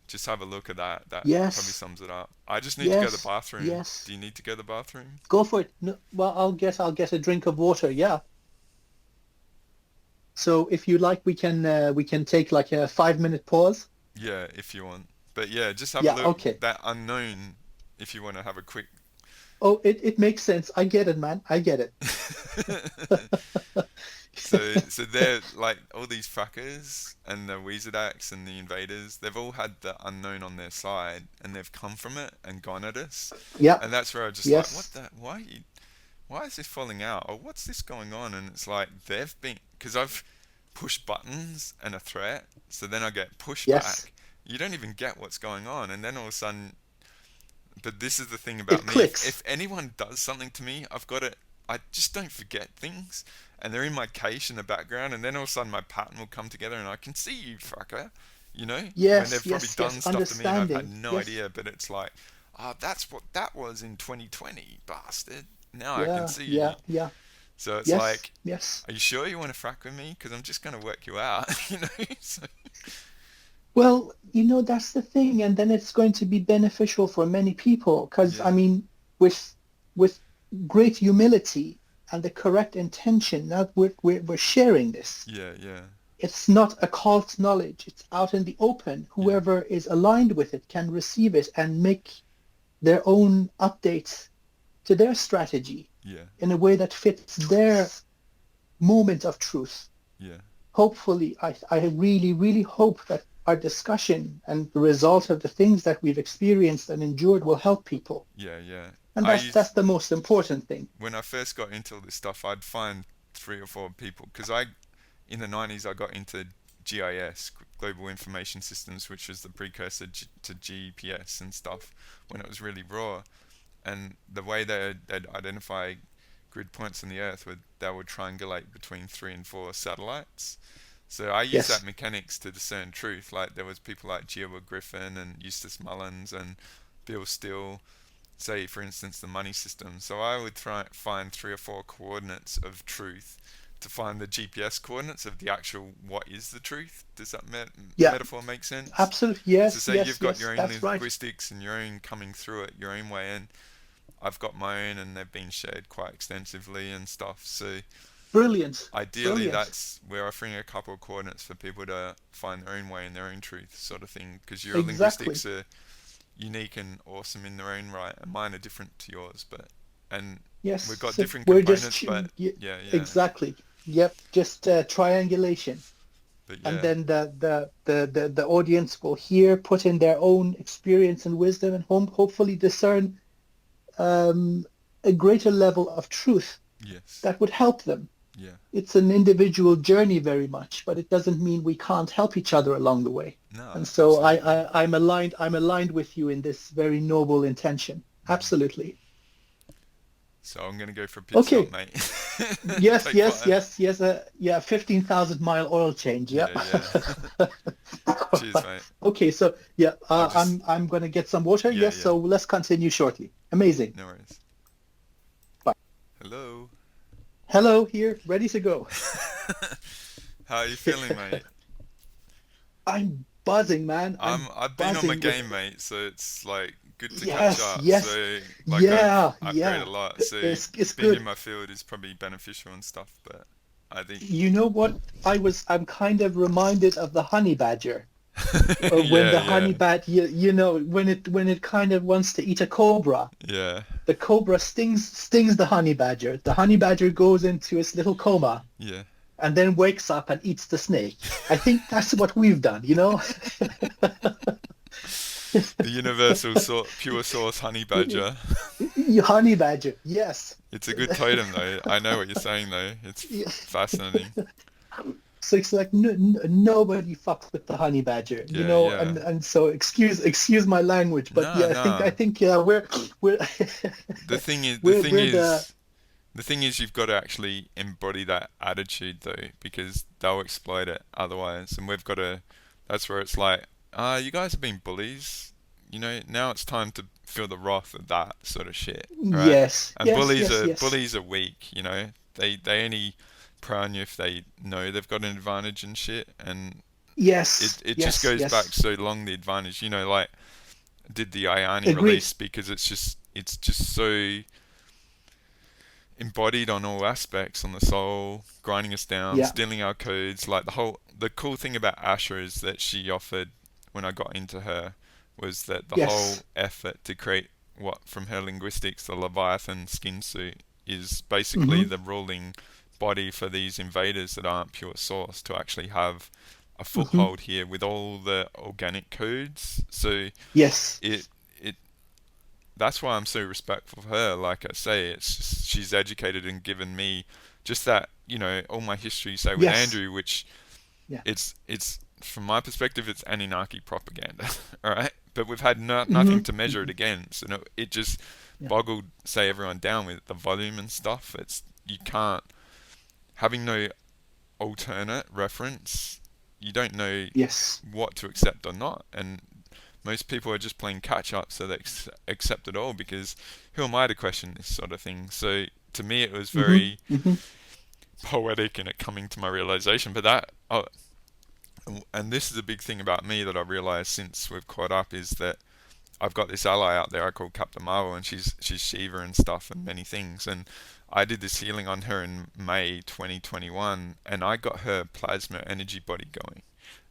just have a look at that. That probably Yes. sums it up. I just need to go to the Yes. bathroom. Yes. Do you need to go to the bathroom? Go for it. No, well, I'll get a drink of water. Yeah. So if you like, we can take like a 5 minute pause. Yeah, if you want. But yeah, just have a Yeah. look. Okay. That unknown, if you want to have a quick. Oh, it makes sense. I get it, man. I get it. So they're like all these fuckers and the Weezerdax and the invaders. They've all had the unknown on their side, and they've come from it and gone at us. Yeah. And that's where I just like, what Yes. the? Why is this falling out? Or what's this going on? And it's like they've been because I've pushed buttons and a threat, so then I get Yes. pushback. You don't even get what's going on, and then all of a sudden. But this is the thing about It me. clicks. If anyone does something to me, I've got to. I just don't forget things, and they're in my cache in the background, and then all of a sudden my pattern will come together, and I can see you, fucker. When Yes. they've probably Yes. done Yes. stuff to me, and I've had Understanding. no Yes. idea. But it's like, that's what that was in 2020, bastard. Now I can Yeah. see you. Yeah. Yeah. So it's Yes. like, Yes. are you sure you want to frack with me? Because I'm just gonna work you out, So, Well, that's the thing, and then it's going to be beneficial for many people because, I yeah, mean, with great humility and the correct intention, now we're sharing this. yeah, yeah, It's not occult knowledge. It's out in the open. yeah, Whoever is aligned with it can receive it and make their own updates to their strategy yeah, in a way that fits their moment of truth. yeah, Hopefully, I really, really hope that our discussion and the result of the things that we've experienced and endured will help people. yeah, yeah. And I that's used the most important thing. when I first got into this stuff, I'd find 3 or 4 people because in the 90s, I got into GIS, Global Information Systems, which was the precursor to GPS and stuff when it was really raw. And the way they'd identify grid points on the Earth they would triangulate between 3 and 4 satellites. So I use that Yes, mechanics to discern truth. Like there was people like Giowa Griffin and Eustace Mullins and Bill Still, say for instance the money system. So I would find 3 or 4 coordinates of truth to find the GPS coordinates of the actual what is the truth. Does that yeah, metaphor make sense? absolutely. So Yes, say yes, you've got yes, your own that's right. linguistics and your own coming through it your own way, and I've got my own, and they've been shared quite extensively and stuff. So Brilliant, ideally, brilliant. that's we're offering a couple of coordinates for people to find their own way and their own truth, sort of thing. Because your Exactly. linguistics are unique and awesome in their own right, and mine are different to yours. And Yes, we've got so different we're just components, but yeah, yeah, exactly. Yep, just triangulation. But and yeah, then the audience will hear, put in their own experience and wisdom, and hopefully discern um, a greater level of truth yes, that would help them. yeah. It's an individual journey very much, but it doesn't mean we can't help each other along the way. No, And so absolutely. I'm aligned with you in this very noble intention. Absolutely. So I'm gonna go for a pit stop, Okay. mate. Yes, Take yes, 5. yes, yes. Yeah, 15,000-mile oil change. Yeah. Yeah, yeah. Cheers, mate. Okay, so yeah, I'll just, I'm gonna get some water. yeah, Yes, yeah. so let's continue shortly. Amazing. No worries. Bye. Hello. Hello, here, ready to go. How are you feeling, mate? I'm buzzing, man. I'm I've been on my buzzing with game, mate, so it's like good to catch yes, up. yes, So like I've yeah, upgraded yeah. a lot. So It's being in good. my field is probably beneficial and stuff, but I think You know what? I'm kind of reminded of the honey badger. When yeah, the honey yeah, badger, you know, when it kind of wants to eat a cobra, yeah, the cobra stings the honey badger. The honey badger goes into its little coma yeah. and then wakes up and eats the snake. I think that's what we've done, you know? The universal pure source honey badger. Honey badger, yes. It's a good totem though. I know what you're saying though. It's Yeah. fascinating. So it's like nobody fucks with the honey badger, you Yeah, know, yeah. and so excuse my language, but No, yeah, I no. think yeah, we're The thing is, the thing we're the is, the thing is, you've got to actually embody that attitude though, because they'll exploit it otherwise. And we've got to. That's where it's like, you guys have been bullies. You know, now it's time to feel the wrath of that sort of shit, right? yes, And yes, yes, yes, bullies are weak. You know, they only prey on you if they know they've got an advantage and shit. And yes, it just yes, goes back yes. so long the advantage. You know, like did the Ayani Agreed. release because it's just so embodied on all aspects, on the soul, grinding us down, Yeah. stealing our codes. Like the cool thing about Asha is that she offered when I got into her was that the whole Yes. effort to create what from her linguistics the Leviathan skin suit is basically Hmm. the ruling body for these invaders that aren't pure source to actually have a Hmm. foothold here with all the organic codes. So Yes. it it that's why I'm so respectful of her. Like I say, it's just, she's educated and given me just that, all my history, say with Yes. Andrew, which Yeah. it's from my perspective, it's Anunnaki propaganda, all right? But we've had nothing Hmm. to measure it Hmm. against, and it just Yeah. boggled, say, everyone down with the volume and stuff. It's you can't having no alternate reference, you don't know Yes. what to accept or not, and most people are just playing catch up, so they accept it all because who am I to question this sort of thing? So to me, it was Hmm. very Hmm. poetic in it coming to my realization. But and this is a big thing about me that I've realized since we've caught up is that I've got this ally out there I call Captain Marvel, and she's Shiva and stuff and many things. And I did this healing on her in May 2021, and I got her plasma energy body going,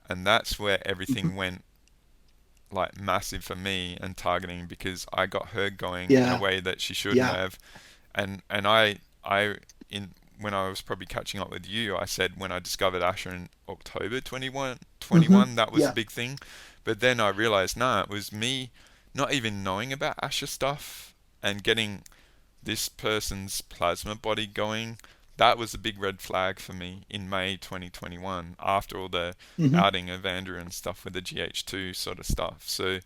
and that's where Hmm. everything went like massive for me and targeting because I got her going in a Yeah. way that she shouldn't Yeah. have, and I in when I was probably catching up with you, I said when I discovered Asher in October 21, Hmm. 21, that was the Yeah. big thing, but then I realized nah, it was me not even knowing about Asher stuff and getting this person's plasma body going. That was a big red flag for me in May 2021 after all the Hmm. outing of Andrew and stuff with the GH2 sort of stuff. So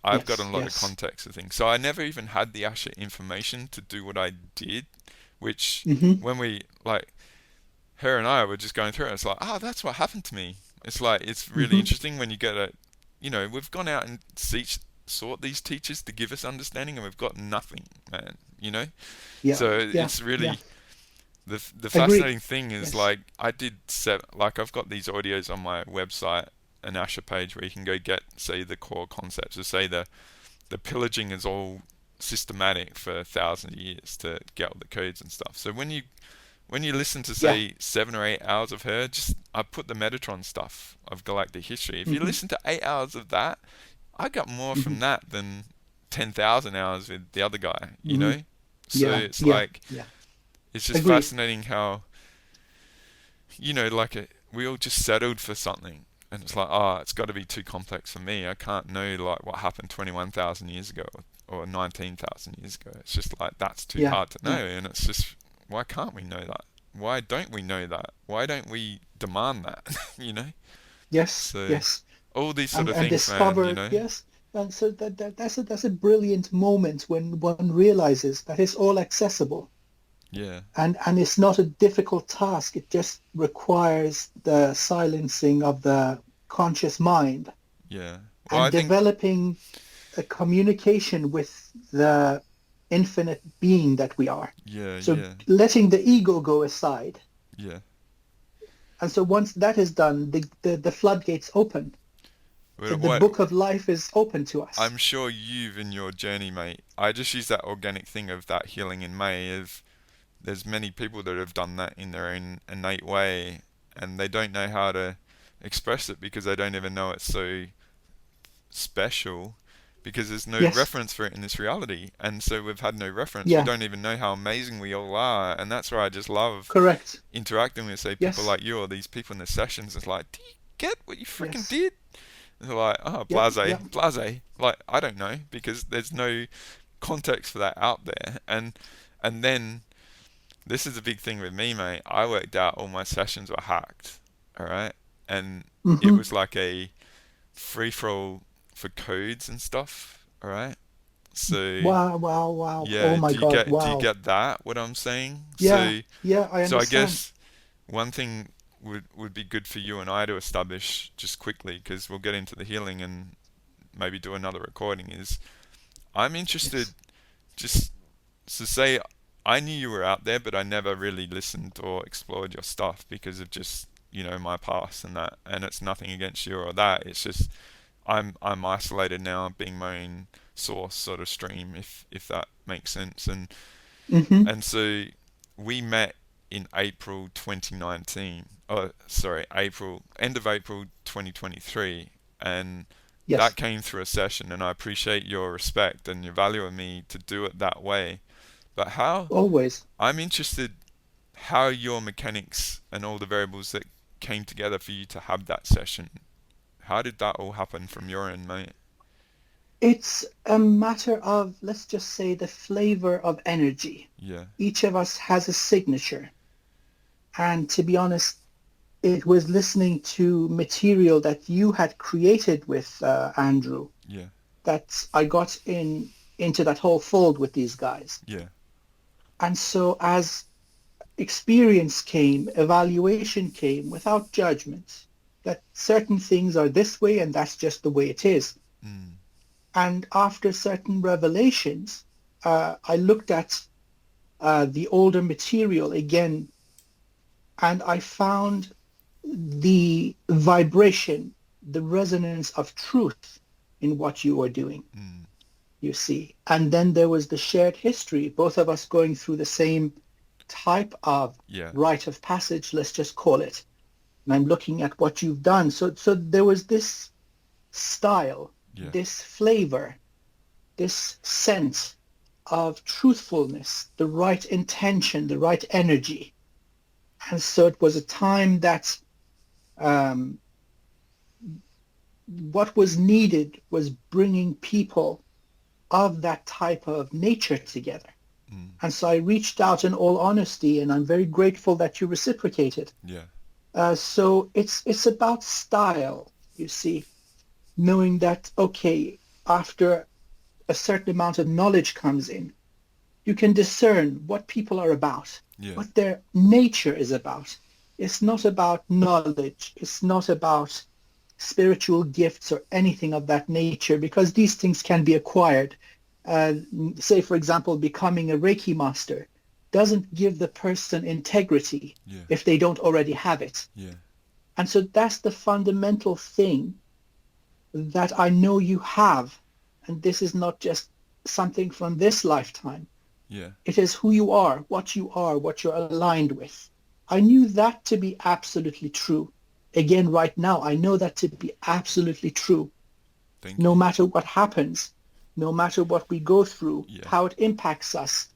I've got a Yes. lot of Yes. context of things. So I never even had the Asher information to do what I did, which Hmm. when we like her and I were just going through it, it's like, that's what happened to me. It's like it's really Hmm. interesting when you get we've gone out and sought these teachers to give us understanding, and we've got nothing, man. Yeah. So Yeah. it's Yeah. really the Agree. fascinating thing is Yes. like I did set like I've got these audios on my website, an Asher page where you can go get say the core concepts, or say the pillaging is all systematic for 1,000 years to get all the codes and stuff. So when you listen to Yeah. say 7 or 8 hours of her, just I put the Metatron stuff of galactic history. If you Hmm. listen to 8 hours of that, I got more Hmm. from that than 10,000 hours with the other guy. Hmm. So Yeah. it's Yeah. like Yeah. it's just Agree. fascinating how like we all just settled for something. And it's like, oh, it's got to be too complex for me. I can't know like what happened 21,000 years ago or 19,000 years ago. It's just like that's too Yeah, hard to know. yeah. And it's just, why can't we know that? Why don't we know that? Why don't we demand that? You know? Yes, So yes. all these sort And of things, man, you discover, know? yes. And so that's a brilliant moment when one realizes that it's all accessible. Yeah, And it's not a difficult task. It just requires the silencing of the conscious mind yeah. Well, I and think, developing a communication with the infinite being that we are. yeah, So yeah, letting the ego go aside. yeah. And so once that is done, the floodgates open. The What book of life is open to us. I'm sure you've in your journey, mate. I just use that organic thing of that healing in May. Of there's many people that have done that in their own innate way, and they don't know how to express it because they don't even know it's so special because there's no Yes, reference for it in this reality. And so we've had no reference. We yeah, don't even know how amazing we all are, and that's where I just love correct. interacting with, say, people Yes, like you or these people in the sessions. It's like, do you get what you freaking yes. did? They're like, oh, Yeah, blase, yeah. blase. Like, I don't know because there's no context for that out there. And then this is a big thing with me, mate. I worked out all my sessions were hacked, all right, and it Hmm. was like a free for all for codes and stuff, all right. So Wow, wow, wow. Oh yeah, my God, do you wow. get that? What I'm saying? Yeah, So yeah, I I understand. guess one thing would be good for you and I to establish just quickly because we'll get into the healing and maybe do another recording is I'm interested Yes. just to say I knew you were out there but I never really listened or explored your stuff because of just my past and that, and it's nothing against you or that, it's just I'm isolated now being my own source sort of stream, if that makes sense. Hmm. And so we met in April 2019. Oh, sorry, end of April 2023, and that Yes, came through a session. And I appreciate your respect and your value of me to do it that way. But always. I'm interested how your mechanics and all the variables that came together for you to have that session. How did that all happen from your end, mate? It's a matter of, let's just say, the flavor of energy. Yeah, Each of us has a signature. And to be honest, it was listening to material that you had created with Andrew yeah, that I got into that whole fold with these guys. yeah. And so as experience came, evaluation came without judgment, that certain things are this way and that's just the way it is. Mm, And after certain revelations, I looked at the older material again, and I found the vibration, the resonance of truth in what you are doing, mm, you see. And then there was the shared history, both of us going through the same type of yeah, rite of passage, let's just call it. And I'm looking at what you've done. So there was this style, yeah. this flavor, this sense of truthfulness, the right intention, the right energy. And so it was a time that um, what was needed was bringing people of that type of nature together. Mm, And so I reached out in all honesty, and I'm very grateful that you reciprocated. yeah, So it's about style, you see, knowing that, okay, after a certain amount of knowledge comes in, you can discern what people are about, yeah, what their nature is about. It's not about knowledge. It's not about spiritual gifts or anything of that nature, because these things can be acquired. Uh, Say, for example, becoming a Reiki master doesn't give the person integrity yeah, if they don't already have it. yeah, And so that's the fundamental thing that I know you have. And this is not just something from this lifetime. yeah. It is who you are, what you're aligned with. I knew that to be absolutely true. Again, right now, I know that to be absolutely true. Thank No you. matter what happens, no matter what we go through, Yeah, how it impacts us,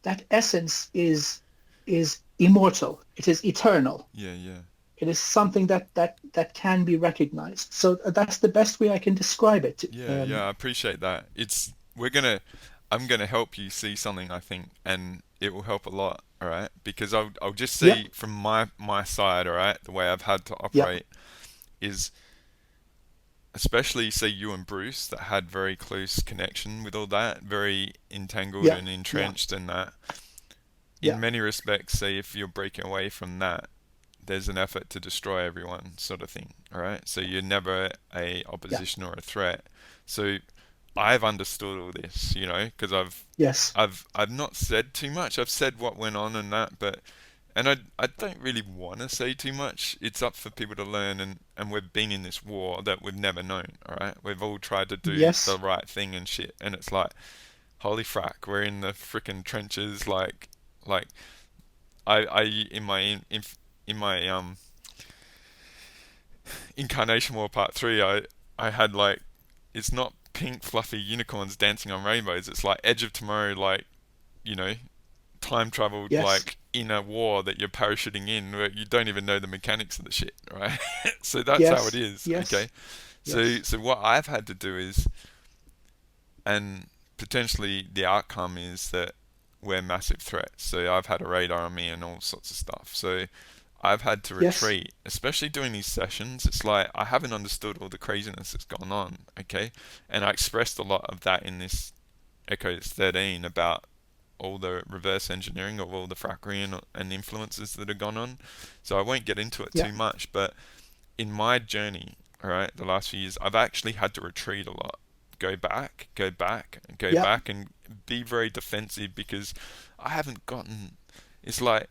that essence is immortal. It is eternal. yeah, yeah, It is something that can be recognized. So that's the best way I can describe it. Yeah, yeah, I appreciate that. I'm gonna help you see something, I think, and it will help a lot, all right? Because I'll just Yep, say from my side, all right, the way I've had to yep, operate is, especially say you and Bruce that had very close connection with all that, very entangled yeah, and yeah, entrenched in that. In yeah, many respects, say if you're breaking away from that, there's an effort to destroy everyone, sort of thing. All right, so you're never a yeah. opposition or a threat. So I've understood all this, you know, because Yes, I've not said too much. I've said what went on and that, but and I don't really want to say too much. It's up for people to learn, and we've been in this war that we've never known. All right, we've all tried to do the yes, right thing and shit, and it's like holy frack, we're in the freaking trenches. Like I in my Incarnation War Part 3, I had like, it's not pink fluffy unicorns dancing on rainbows. It's like Edge of Tomorrow, like, you know, time traveled yes, like in a war that you're parachuting in where you don't even know the mechanics of the shit, right? So that's how it yes, is, okay? yes, yes. So what I've had to do is, and potentially the outcome is that we're massive threats. So I've had a radar on me and all sorts of stuff. So I've had to Yes. retreat, especially doing these sessions. It's like I haven't understood all the craziness that's gone on, okay? And I expressed a lot of that in this Echoes 13 about all the reverse engineering of all the frackery and influences that have gone on. So I won't get into it Yeah. too much, but in my journey, all right, the last few years, I've actually had to retreat a lot. Go back, go back, and go Yeah. back, and be very defensive because I haven't gotten. It's like,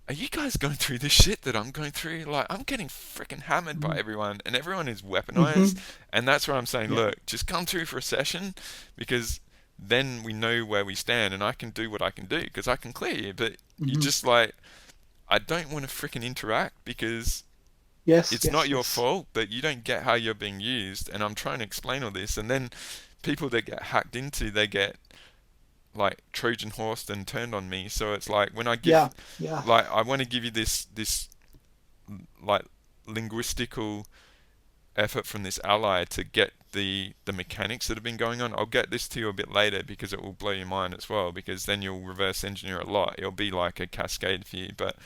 are you guys going through this shit that I'm going through? Like, I'm getting freaking hammered by everyone, and everyone is weaponized. Mm-hmm. And that's where I'm saying, Yeah. look, just come through for a session because then we know where we stand, and I can do what I can do because I can clear you. But you Mm-hmm. just like, I don't want to freaking interact because Yes. it's Yes. not your Yes. fault, but you don't get how you're being used. And I'm trying to explain all this, and then people that get hacked into, they get like Trojan horsed and turned on me. So it's like when I give, Yeah. Yeah. like, I want to give you this like linguistical effort from this ally to get the mechanics that have been going on. I'll get this to you a bit later because it will blow your mind as well. Because then you'll reverse engineer a lot. It'll be like a cascade for you. But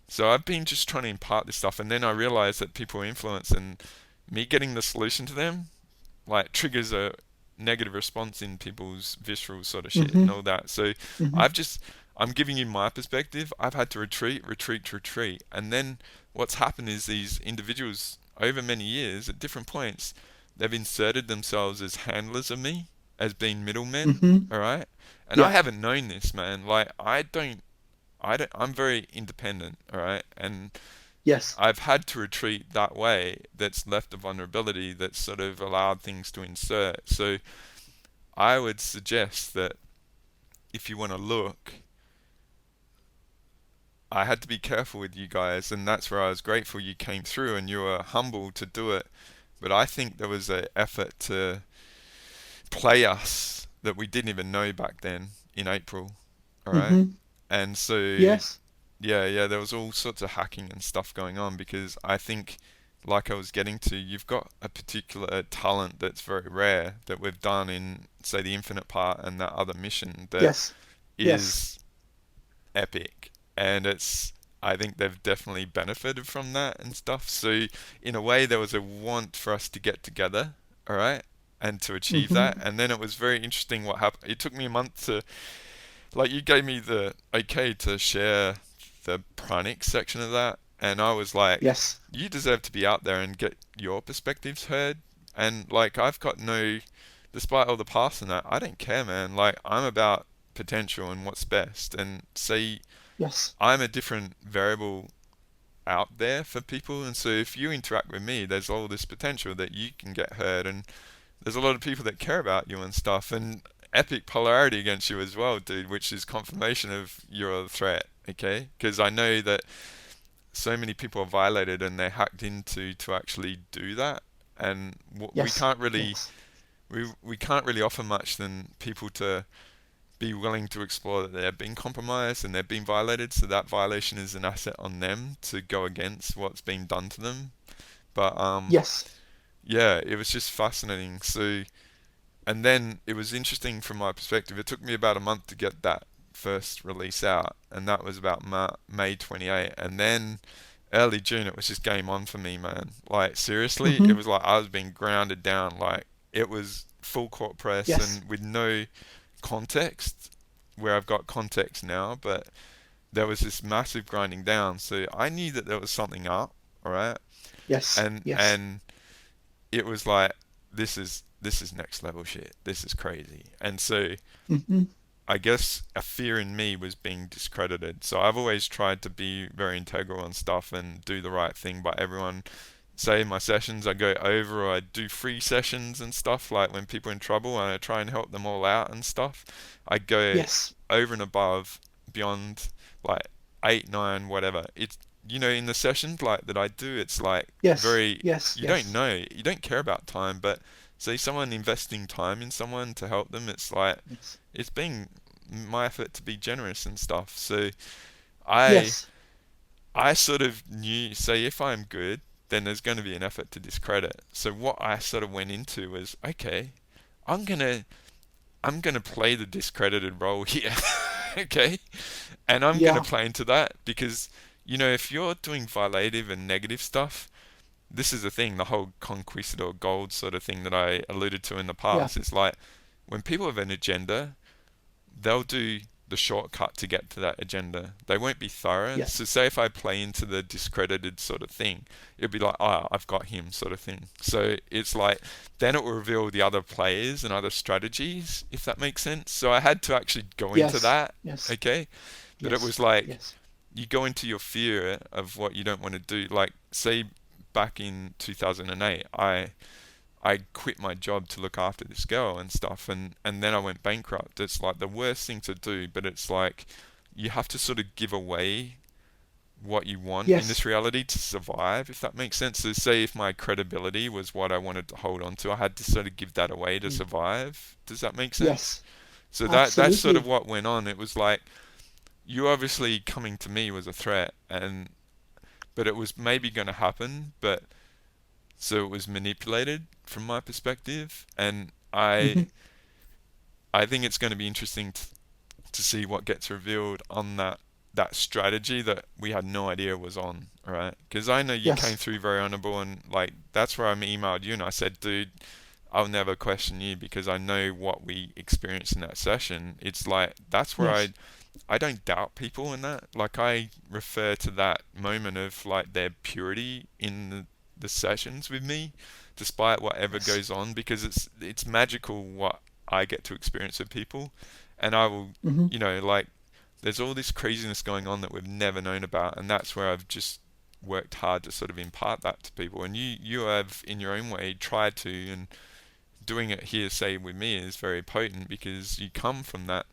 so I've been just trying to impart this stuff, and then I realized that people are influenced, and me getting the solution to them like triggers a negative response in people's visceral sort of shit Mm-hmm. and all that. So Mm-hmm. I've just I'm giving you my perspective. I've had to retreat, and then what's happened is these individuals over many years at different points they've inserted themselves as handlers of me, as being middlemen, Mm-hmm. all right? And I Yeah. haven't known this, man. Like I'm very independent, all right? And Yes. I've had to retreat that way that's left a vulnerability that's sort of allowed things to insert. So I would suggest that if you want to look, I had to be careful with you guys, and that's where I was grateful you came through and you were humble to do it. But I think there was an effort to play us that we didn't even know back then in April, all right? Mm-hmm. And so Yes. yeah, there was all sorts of hacking and stuff going on because I think, like I was getting to, you've got a particular talent that's very rare that we've done in, say, the Infinite part and that other mission that Yes. Yes. is epic. And I think they've definitely benefited from that and stuff. So, in a way, there was a want for us to get together, all right, and to achieve that. Mm-hmm. And then it was very interesting what happened. It took me a month to, like, you gave me the okay to share the pranic section of that, and I was like, Yes. you deserve to be out there and get your perspectives heard. And like, I've got no, despite all the past and that, I don't care, man. Like, I'm about potential and what's best. And say Yes. I'm a different variable out there for people, and so if you interact with me, there's all this potential that you can get heard, and there's a lot of people that care about you and stuff, and epic polarity against you as well, dude, which is confirmation of you're a threat, okay? Because I know that so many people are violated and they're hacked into to actually do that, and we Yes. can't really Yes. we can't really offer much than people to be willing to explore that they're being compromised and they're being violated, so that violation is an asset on them to go against what's being done to them. But Yes. yeah, it was just fascinating. So, and then it was interesting from my perspective. It took me about a month to get that first release out, and that was about May 28. And then early June, it was just game on for me, man. Like, seriously, it Hmm. was like I was being grounded down. Like, it was full court press Yes. and with no context, where I've got context now, but there was this massive grinding down. So I knew that there was something up, all right? Yes. Yes. And it was like, this is next level shit. This is crazy. And so Hmm. I guess a fear in me was being discredited. So I've always tried to be very integral on stuff and do the right thing by everyone. Say in my sessions, I go over or I do free sessions and stuff, like when people are in trouble and I try and help them all out and stuff. I go Yes. over and above, beyond like 8, 9, whatever. It's, in the sessions like that I do, it's like Yes. very, Yes. you don't Yes. know, you don't care about time, but say someone investing time in someone to help them, it's like, Yes. it's being my effort to be generous and stuff. So I Yes. I sort of knew, say if I'm good, then there's going to be an effort to discredit. So what I sort of went into was, okay, I'm gonna I'm gonna play the discredited role here, okay, and I'm gonna Yeah. play into that because if you're doing violative and negative stuff, this is the thing, the whole conquistador gold sort of thing that I alluded to in the Yeah. past. It's like when people have an agenda, they'll do the shortcut to get to that agenda. They won't be thorough. So Yes. say if I play into the discredited sort of thing, it'll be like, I've got him sort of thing. So it's like, then it will reveal the other players and other strategies, if that makes sense. So I had to actually go into Yes. that, Yes. okay? But it Yes. was like, Yes. you go into your fear of what you don't want to do. Like, say back in 2008, I quit my job to look after this girl and stuff, and then I went bankrupt. It's like the worst thing to do, but it's like you have to sort of give away what you want in Yes. this reality to survive, if that makes sense. So say if my credibility was what I wanted to hold on to, I had to sort of give that away to Mm. survive. Does that make sense? Yes. So that's sort of Absolutely. what went on. It was like you obviously coming to me was a threat, and but it was maybe going to happen, but so it was manipulated from my perspective, and I Hmm. I think it's going to be interesting to see what gets revealed on that strategy that we had no idea was on, right? Because I know you came Yes. through very honorable, and like that's where I emailed you and I said, dude, I'll never question you because I know what we experienced in that session. It's like that's where I Yes. I don't doubt people in that. Like I refer to that moment of like their purity in the sessions with me, despite whatever Yes. goes on, because it's magical what I get to experience with people, and I will, Hmm. like there's all this craziness going on that we've never known about, and that's where I've just worked hard to sort of impart that to people, and you have in your own way tried to, and doing it here, say with me, is very potent because you come from that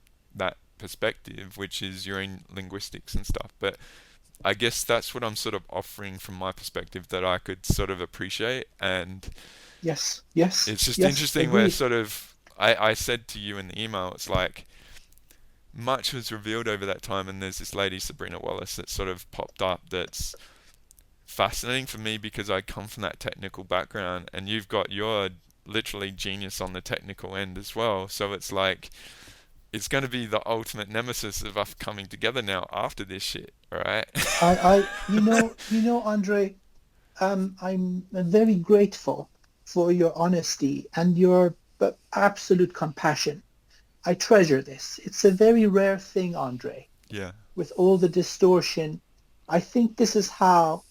perspective, which is your own linguistics and stuff. But I guess that's what I'm sort of offering from my perspective that I could sort of appreciate. And Yes. Yes. it's just Yes. interesting where Agreed. sort of I said to you in the email, it's like much was revealed over that time, and there's this lady, Sabrina Wallace, that sort of popped up that's fascinating for me because I come from that technical background, and you've got your literally genius on the technical end as well. So it's like it's going to be the ultimate nemesis of us coming together now after this shit, right? Andre, I'm very grateful for your honesty and your absolute compassion. I treasure this. It's a very rare thing, Andre, Yeah, with all the distortion. I think this is how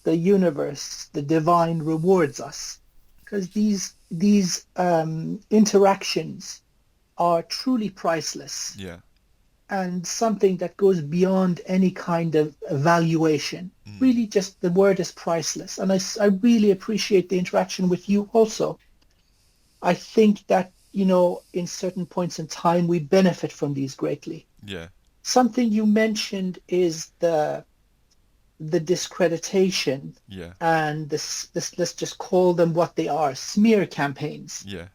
the universe, the divine, rewards us, because these interactions are truly priceless yeah, and something that goes beyond any kind of evaluation. mm, Really, just the word is priceless. And I really appreciate the interaction with you also. I think that, in certain points in time, we benefit from these greatly. yeah, Something you mentioned is the discreditation yeah, and this let's just call them what they are, smear campaigns. yeah,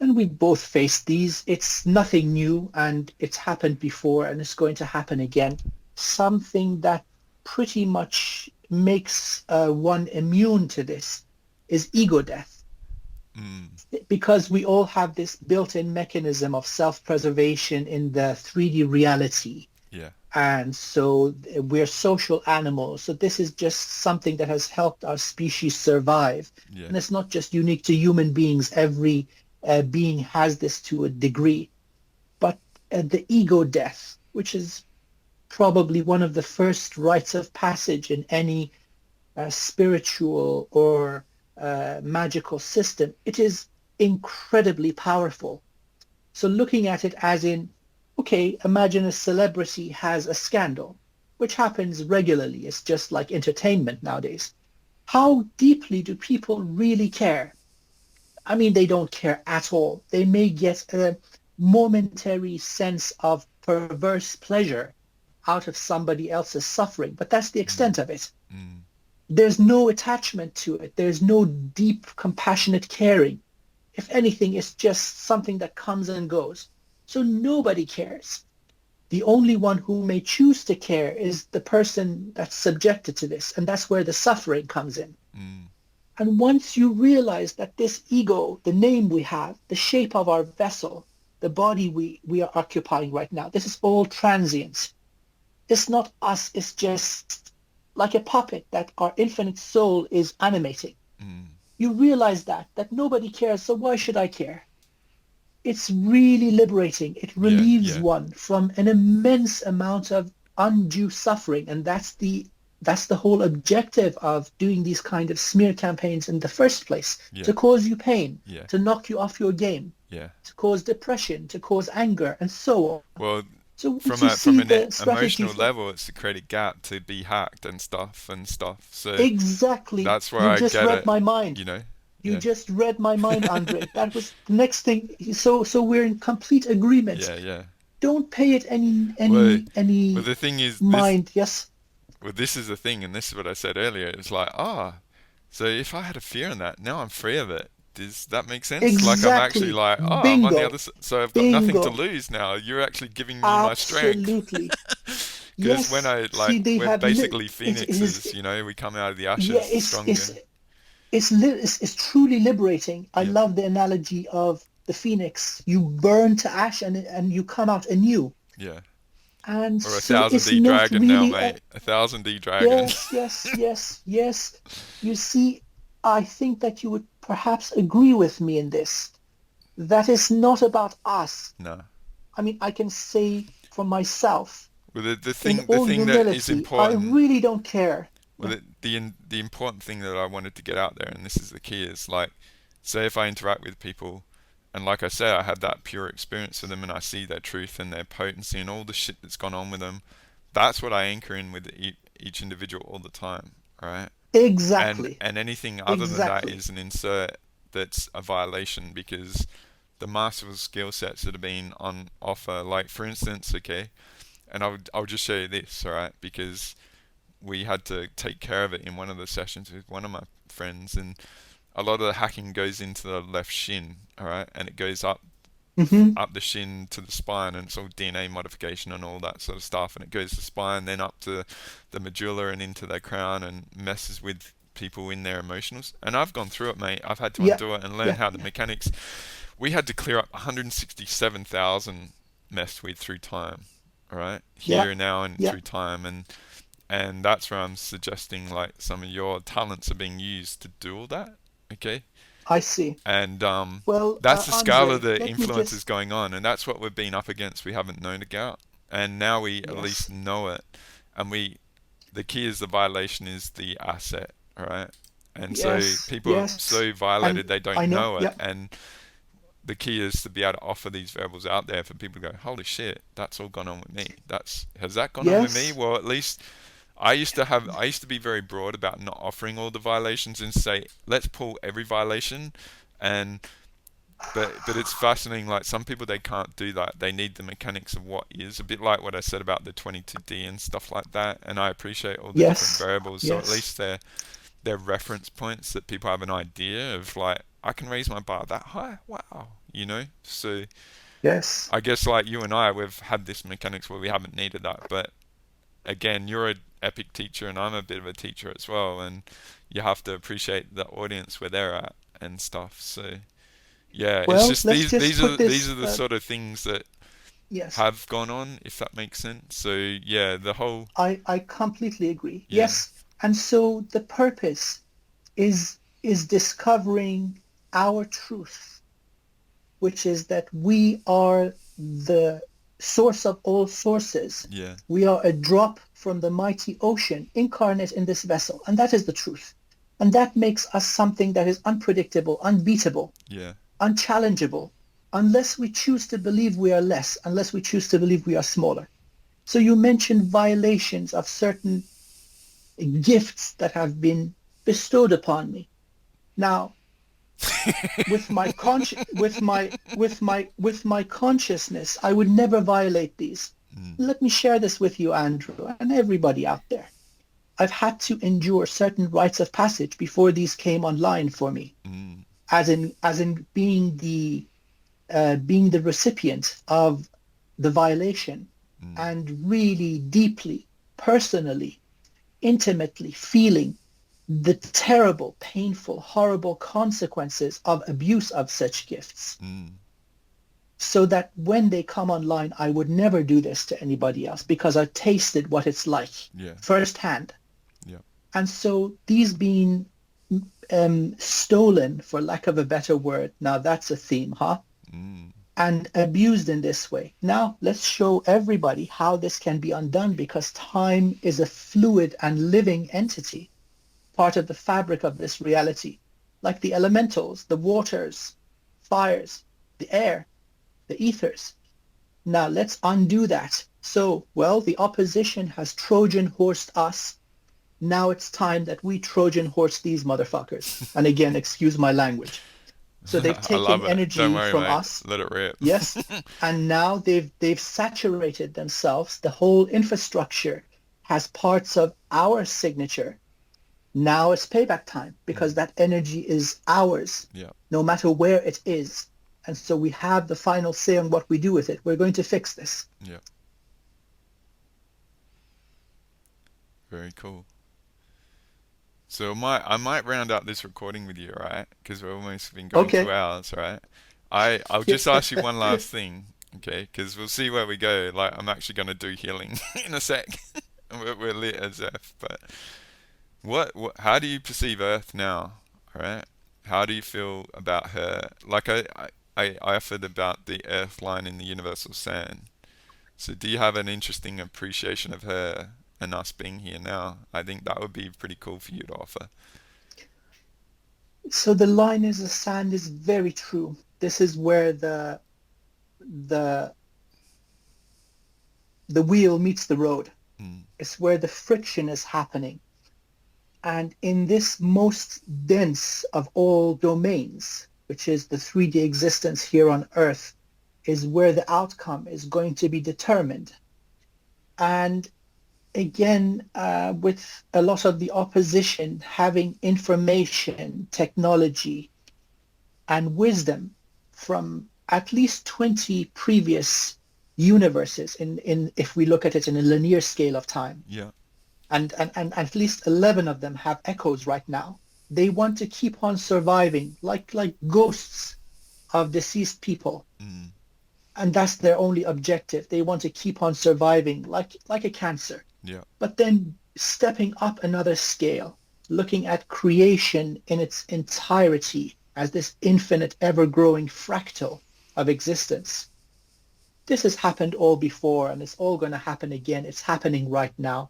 And we both face these. It's nothing new and it's happened before and it's going to happen again. Something that pretty much makes one immune to this is ego death, Mm. because we all have this built-in mechanism of self-preservation in the 3D reality. Yeah. And so we're social animals. So this is just something that has helped our species survive. Yeah. And it's not just unique to human beings. Every being has this to a degree. But the ego death, which is probably one of the first rites of passage in any spiritual or magical system, it is incredibly powerful. So looking at it as in, okay, imagine a celebrity has a scandal, which happens regularly. It's just like entertainment nowadays. How deeply do people really care? I mean, they don't care at all. They may get a momentary sense of perverse pleasure out of somebody else's suffering, but that's the Mm. extent of it. Mm. There's no attachment to it. There's no deep, compassionate caring. If anything, it's just something that comes and goes. So nobody cares. The only one who may choose to care is the person that's subjected to this, and that's where the suffering comes in. Mm. And once you realize that this ego, the name we have, the shape of our vessel, the body we are occupying right now, this is all transient. It's not us, it's just like a puppet that our infinite soul is animating. Mm. You realize that nobody cares, so why should I care? It's really liberating. It Yeah. relieves Yeah. one from an immense amount of undue suffering, and that's the whole objective of doing these kind of smear campaigns in the first place, Yeah. to cause you pain, Yeah. to knock you off your game, Yeah. to cause depression, to cause anger, and so on. Well, So from once you from see an the strategy emotional for level, it's to create a gap to be hacked and stuff. So exactly, that's where you I just get read it. my mind. You know. You Yeah. just read my mind, Andre. That was the next thing. So we're in complete agreement. Yeah. Yeah. Don't pay it any Well, any well, any the thing is, mind. Yes, this is the thing, and this is what I said earlier. It's like, so if I had a fear in that, now I'm free of it. Does that make sense? Like I'm actually exactly. like, I'm on the other Bingo, side, so I've got nothing to bingo. lose now. You're actually giving me my strength. Absolutely. Because when Yes. I See, they we're have basically it is phoenixes, we come out of the yeah. ashes stronger. It's truly liberating. I Yeah. love the analogy of the phoenix. You burn to ash and you come out anew. Yeah. And Or a so thousand it's D not dragon now, really mate. A thousand D dragon. yes, yes, yes, yes. You see, I think that you would perhaps agree with me in this. That is not about us. No. I mean, I can say for myself, Well, in the all thing that is humility, I important. really don't care. Well, Yeah. the important thing that I wanted to get out there, and this is the key, is like, say if I interact with people, and like I said, I have that pure experience with them, and I see their truth and their potency and all the shit that's gone on with them. That's what I anchor in with each individual all the time, right? Exactly. And anything other than that Exactly. is an insert that's a violation because the masterful skill sets that have been on offer, like for instance, okay, and I'll just show you this, all right, because we had to take care of it in one of the sessions with one of my friends, and a lot of the hacking goes into the left shin, all right, and it goes Hmm. up the shin to the spine, and it's all DNA modification and all that sort of stuff, and it goes to the spine, then up to the medulla and into their crown, and messes with people in their emotionals. And I've gone through it, mate. I've had to Yeah. undo it and learn Yeah. how the mechanics. We had to clear up 167,000 messed with through time, all right, Yeah. here and now and Yeah. through time, and that's where I'm suggesting like some of your talents are being used to do all that. Okay, I see. and Well, that's the scale of Andre, the let me influences just, going on, and that's what we've been up against. We haven't known about, and now we at least yes. know it. And the key is the violation is the asset, all right? And so Yes. people are Yes. so And violated they I don't know. know it, Yeah. and the key is to be able to offer these variables out there for people to go, holy shit, that's all gone on with me. Has that gone on with me? Yes. Well, at least I used to be very broad about not offering all the violations and say, let's pull every violation, and but it's fascinating. Like some people, they can't do that. They need the mechanics of what is. A bit like what I said about the 22D and stuff like that. And I appreciate all the different Yes. variables. So at Yes. least they're reference points that people have an idea of. Like I can raise my bar that high. Wow. you know? So Yes. I guess like you and I, we've had this mechanics where we haven't needed that. But again, you're an epic teacher and I'm a bit of a teacher as well. And you have to appreciate the audience where they're at and stuff. So yeah, it's Well, just let's just put these this. are the sort of things that Yes, have gone on, if that makes sense. So yeah, the whole I completely agree. yeah, Yes, and so the purpose is discovering our truth, which is that we are the source of all sources. yeah, We are a drop from the mighty ocean incarnate in this vessel, and that is the truth. And that makes us something that is unpredictable, unbeatable, yeah, unchallengeable, unless we choose to believe we are less, unless we choose to believe we are smaller. So you mentioned violations of certain gifts that have been bestowed upon me. Now, with my consciousness, I would never violate these. mm, Let me share this with you, Andrew, and everybody out there. I've had to endure certain rites of passage before these came online for me, mm, as in being the recipient of the violation mm, and really deeply, personally, intimately feeling the terrible, painful, horrible consequences of abuse of such gifts. mm, So that when they come online, I would never do this to anybody else because I tasted what it's like yeah, firsthand. yeah, And so these being stolen, for lack of a better word, now that's a theme, huh? mm, And abused in this way. Now let's show everybody how this can be undone because time is a fluid and living entity, part of the fabric of this reality, like the elementals, the waters, fires, the air, the ethers. Now let's undo that. So, well, the opposition has Trojan horsed us. Now it's time that we Trojan horse these motherfuckers. And again, excuse my language. So they've I taken love it. Don't energy worry, from mate. us. Let it rip. Yes. And now they've saturated themselves. The whole infrastructure has parts of our signature. Now it's payback time because Mm, that energy is ours, yeah, no matter where it is. And so we have the final say on what we do with it. We're going to fix this. yeah, very cool. So I might round up this recording with you, right? Because we've almost been going Okay. 2 hours, right? I'll just ask you one last thing, okay? Because we'll see where we go. Like I'm actually gonna do healing in a sec. We're lit as F, but how do you perceive Earth now? All right? How do you feel about her? Like I offered about the Earth line in the universal sand. So do you have an interesting appreciation of her and us being here now? I think that would be pretty cool for you to offer. So the line is the sand is very true. This is where the the wheel meets the road. Mm, It's where the friction is happening. And in this most dense of all domains, which is the 3D existence here on Earth, is where the outcome is going to be determined. And again, with a lot of the opposition having information, technology, and wisdom from at least 20 previous universes in if we look at it in a linear scale of time, yeah. and at least 11 of them have echoes right now. They want to keep on surviving like ghosts of deceased people. Mm, And that's their only objective. They want to keep on surviving like a cancer. yeah. But then stepping up another scale, looking at creation in its entirety as this infinite, ever-growing fractal of existence. This has happened all before, and it's all going to happen again. It's happening right now.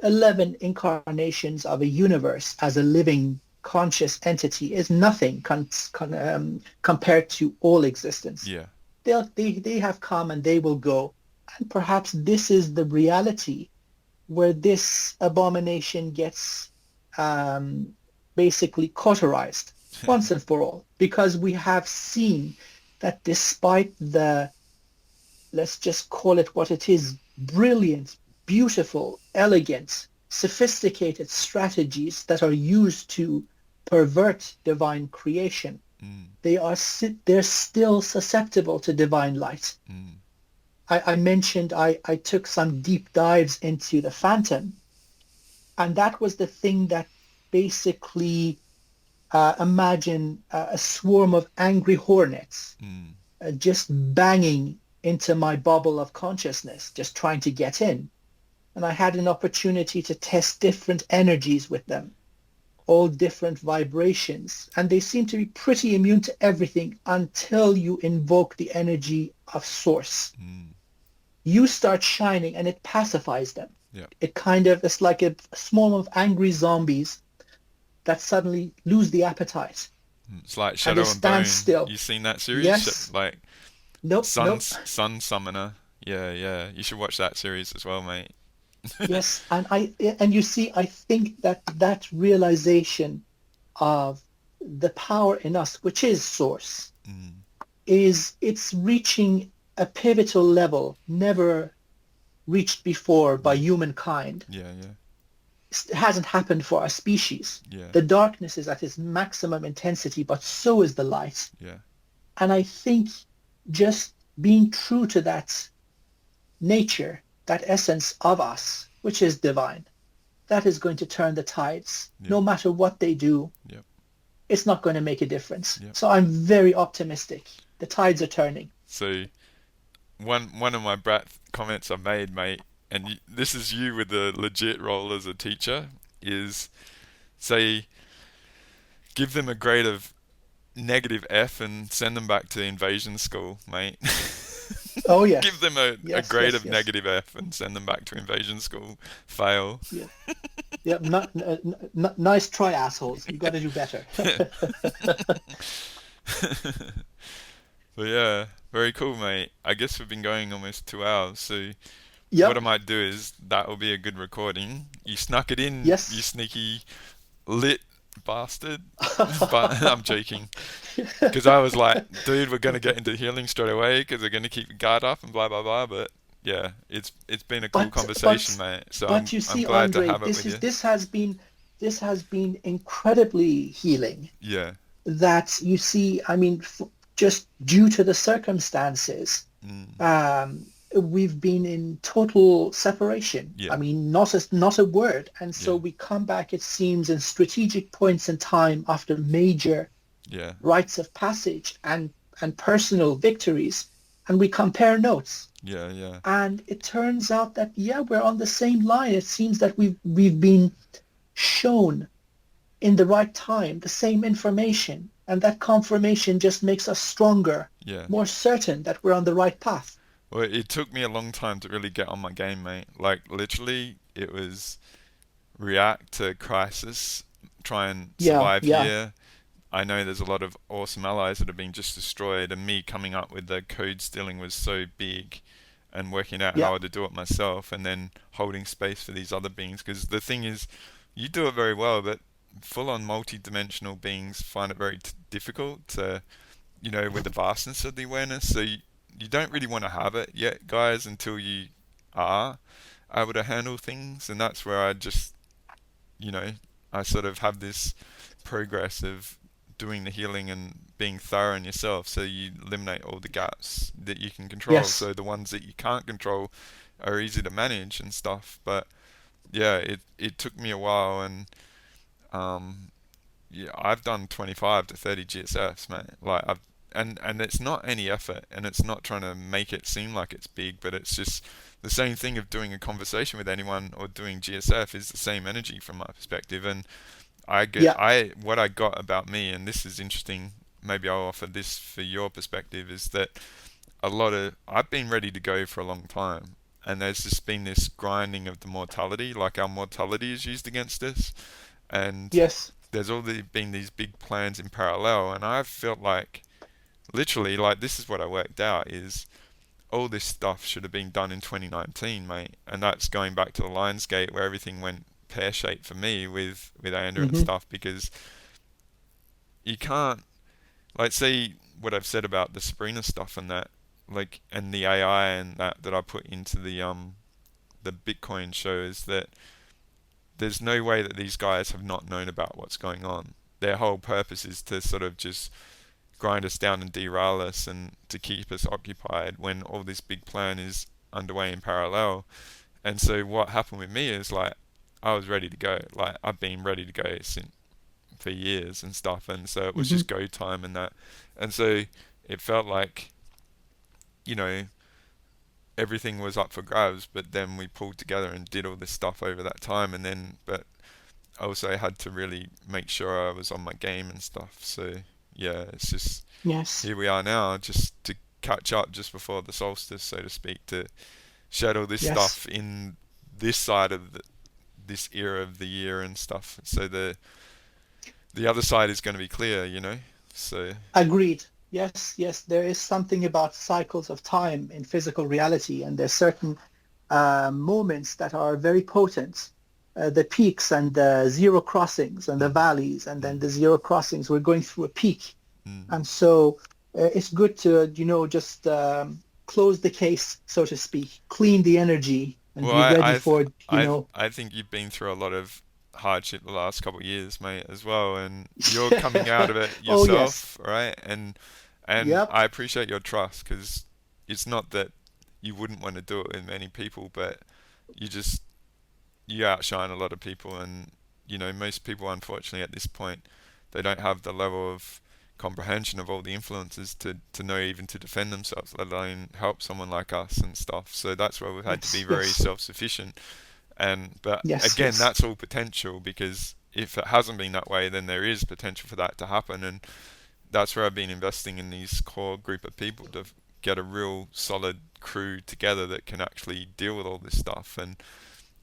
11 incarnations of a universe as a living conscious entity is nothing compared to all existence. Yeah. They have come and they will go. And perhaps this is the reality where this abomination gets basically cauterized once and for all, because we have seen that despite the, let's just call it what it is, brilliant, beautiful, elegant, sophisticated strategies that are used to pervert divine creation, Mm. They're still susceptible to divine light. Mm. I mentioned I took some deep dives into the phantom, and that was the thing that basically imagine a swarm of angry hornets Mm. just banging into my bubble of consciousness, just trying to get in. And I had an opportunity to test different energies with them, all different vibrations, and they seem to be pretty immune to everything until you invoke the energy of source. Mm. You start shining and it pacifies them. Yeah. It's like a swarm of angry zombies that suddenly lose the appetite It's like and they Shadow and stand Bone. still. You seen that series? Yes. Like Nope. Nope. Sun Summoner. Yeah, yeah. You should watch that series as well, mate. Yes. And you see, I think that realization of the power in us, which is source, Mm. it's reaching a pivotal level never reached before by Mm. humankind. Yeah, yeah, It hasn't happened for our species. yeah, The darkness is at its maximum intensity, but so is the light. yeah. And I think just being true to that nature, that essence of us, which is divine, that is going to turn the tides. Yeah. No matter what they do, Yep. it's not going to make a difference. Yep. So I'm very optimistic. The tides are turning. So one of my brat comments I made, mate, and this is you with the legit role as a teacher, is say give them a grade of negative F and send them back to invasion school, mate. Oh yes. Give them a Yes, grade yes, of yes. negative F and send them back to invasion school. Fail. Yeah. Yeah, nice try, assholes. You got to do better. But yeah, very cool, mate. I guess we've been going almost 2 hours, so what I Yep. might do is that will be a good recording. You snuck it in, you Yes. sneaky lit bastard. But I'm joking. Because I was like, dude, we're gonna get into healing straight away because we're gonna keep your guard up and blah blah blah. But yeah, it's been a cool But conversation, but mate. So but you I'm see, glad to Andre, have it with you. this has been incredibly healing. Yeah. That you see, I mean, just due to the circumstances, Mm. we've been in total separation. Yeah. I mean, not a word. And so Yeah. we come back, it seems, in strategic points in time after major Yeah. rites of passage and personal victories, and we compare notes. Yeah. Yeah. And it turns out that yeah, we're on the same line. It seems that we've been shown in the right time the same information, and that confirmation just makes us stronger, Yeah. more certain that we're on the right path. Well, it took me a long time to really get on my game, mate. Like literally, it was react to crisis, try and Yeah, survive yeah, here. I know there's a lot of awesome allies that have been just destroyed, and me coming up with the code stealing was so big, and working out yeah, how to do it myself, and then holding space for these other beings. Because the thing is, you do it very well, but full-on multi-dimensional beings find it very difficult to, with the vastness of the awareness. So you don't really want to have it yet, guys, until you are able to handle things, and that's where I just, I sort of have this progress of doing the healing and being thorough in yourself, so you eliminate all the gaps that you can control. yes, So the ones that you can't control are easy to manage and stuff. But yeah, it took me a while, and yeah, I've done 25 to 30 GSFs, mate. Like and it's not any effort, and it's not trying to make it seem like it's big, but it's just the same thing of doing a conversation with anyone or doing GSF is the same energy from my perspective. And yeah, what I got about me, and this is interesting, maybe I'll offer this for your perspective, is that I've been ready to go for a long time, and there's just been this grinding of the mortality, like our mortality is used against us, and yes, there's been these big plans in parallel, and I've felt like, literally, like this is what I worked out, is all this stuff should have been done in 2019, mate, and that's going back to the Lionsgate where everything went pear-shaped for me with Andrew and hmm stuff, because you can't, like, say what I've said about the Sabrina stuff and that, like, and the AI and that I put into the Bitcoin shows, that there's no way that these guys have not known about what's going on. Their whole purpose is to sort of just grind us down and derail us and to keep us occupied when all this big plan is underway in parallel. And so what happened with me is like I was ready to go. Like I've been ready to go since for years and stuff, and so it was Hmm. just go time and that. And so it felt like, you know, everything was up for grabs, but then we pulled together and did all this stuff over that time, and then but also I had to really make sure I was on my game and stuff. So yeah, it's just Yes. here we are now, just to catch up just before the solstice, so to speak, to shed all this Yes. stuff in this side of this era of the year and stuff. So the other side is going to be clear, you know. So Agreed. Yes, yes, there is something about cycles of time in physical reality, and there's certain moments that are very potent. The peaks and the zero crossings and the mm, valleys, and then mm, the zero crossings. We're going through a peak, mm. and so it's good to, just close the case, so to speak, clean the energy, and Well, be ready for, I think you've been through a lot of hardship the last couple of years, mate, as well, and you're coming out of it Oh yes, yourself, right? And yep, I appreciate your trust, because it's not that you wouldn't want to do it with many people, but you just you outshine a lot of people, and you know most people, unfortunately, at this point, they don't have the level of comprehension of all the influences to know even to defend themselves, let alone help someone like us and stuff. So that's where we've had to be yes, very yes, self-sufficient. And but yes, again, yes, that's all potential, because if it hasn't been that way, then there is potential for that to happen. And that's where I've been investing in these core group of people to get a real solid crew together that can actually deal with all this stuff. And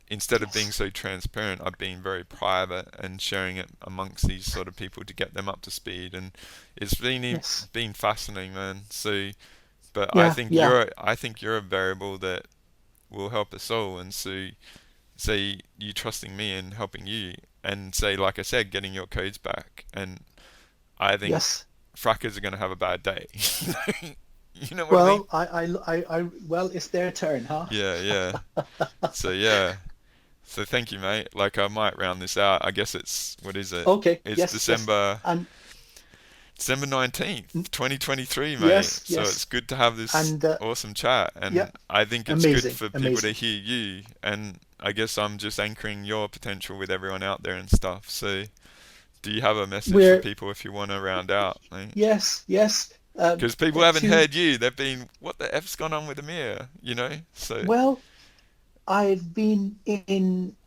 instead of being yes, so transparent, I've been very private and sharing it amongst these sort of people to get them up to speed. And it's yes, been fascinating, man. So, but yeah, yeah. I think you're a variable that will help us all. And so, say you trusting me and helping you, and say, like I said, getting your codes back. And I think Yes. frackers are going to have a bad day. You know what I mean? Well, well, it's their turn, huh? Yeah, yeah. So yeah. So thank you, mate. Like I might round this out. I guess it's what is it? Okay. It's Yes, yes. And December mm, 19th, 2023, mate. yes, So it's yes. good to have this And awesome chat, yeah, and I think it's good amazing, for people to amazing. hear you, and I guess I'm just anchoring your potential with everyone out there and stuff. So do you have a message for We're people if you want to round out, mate? yes, yes. Because people haven't To heard you. They've been, what the F's gone on with Amir, you know? So, Well, I've been in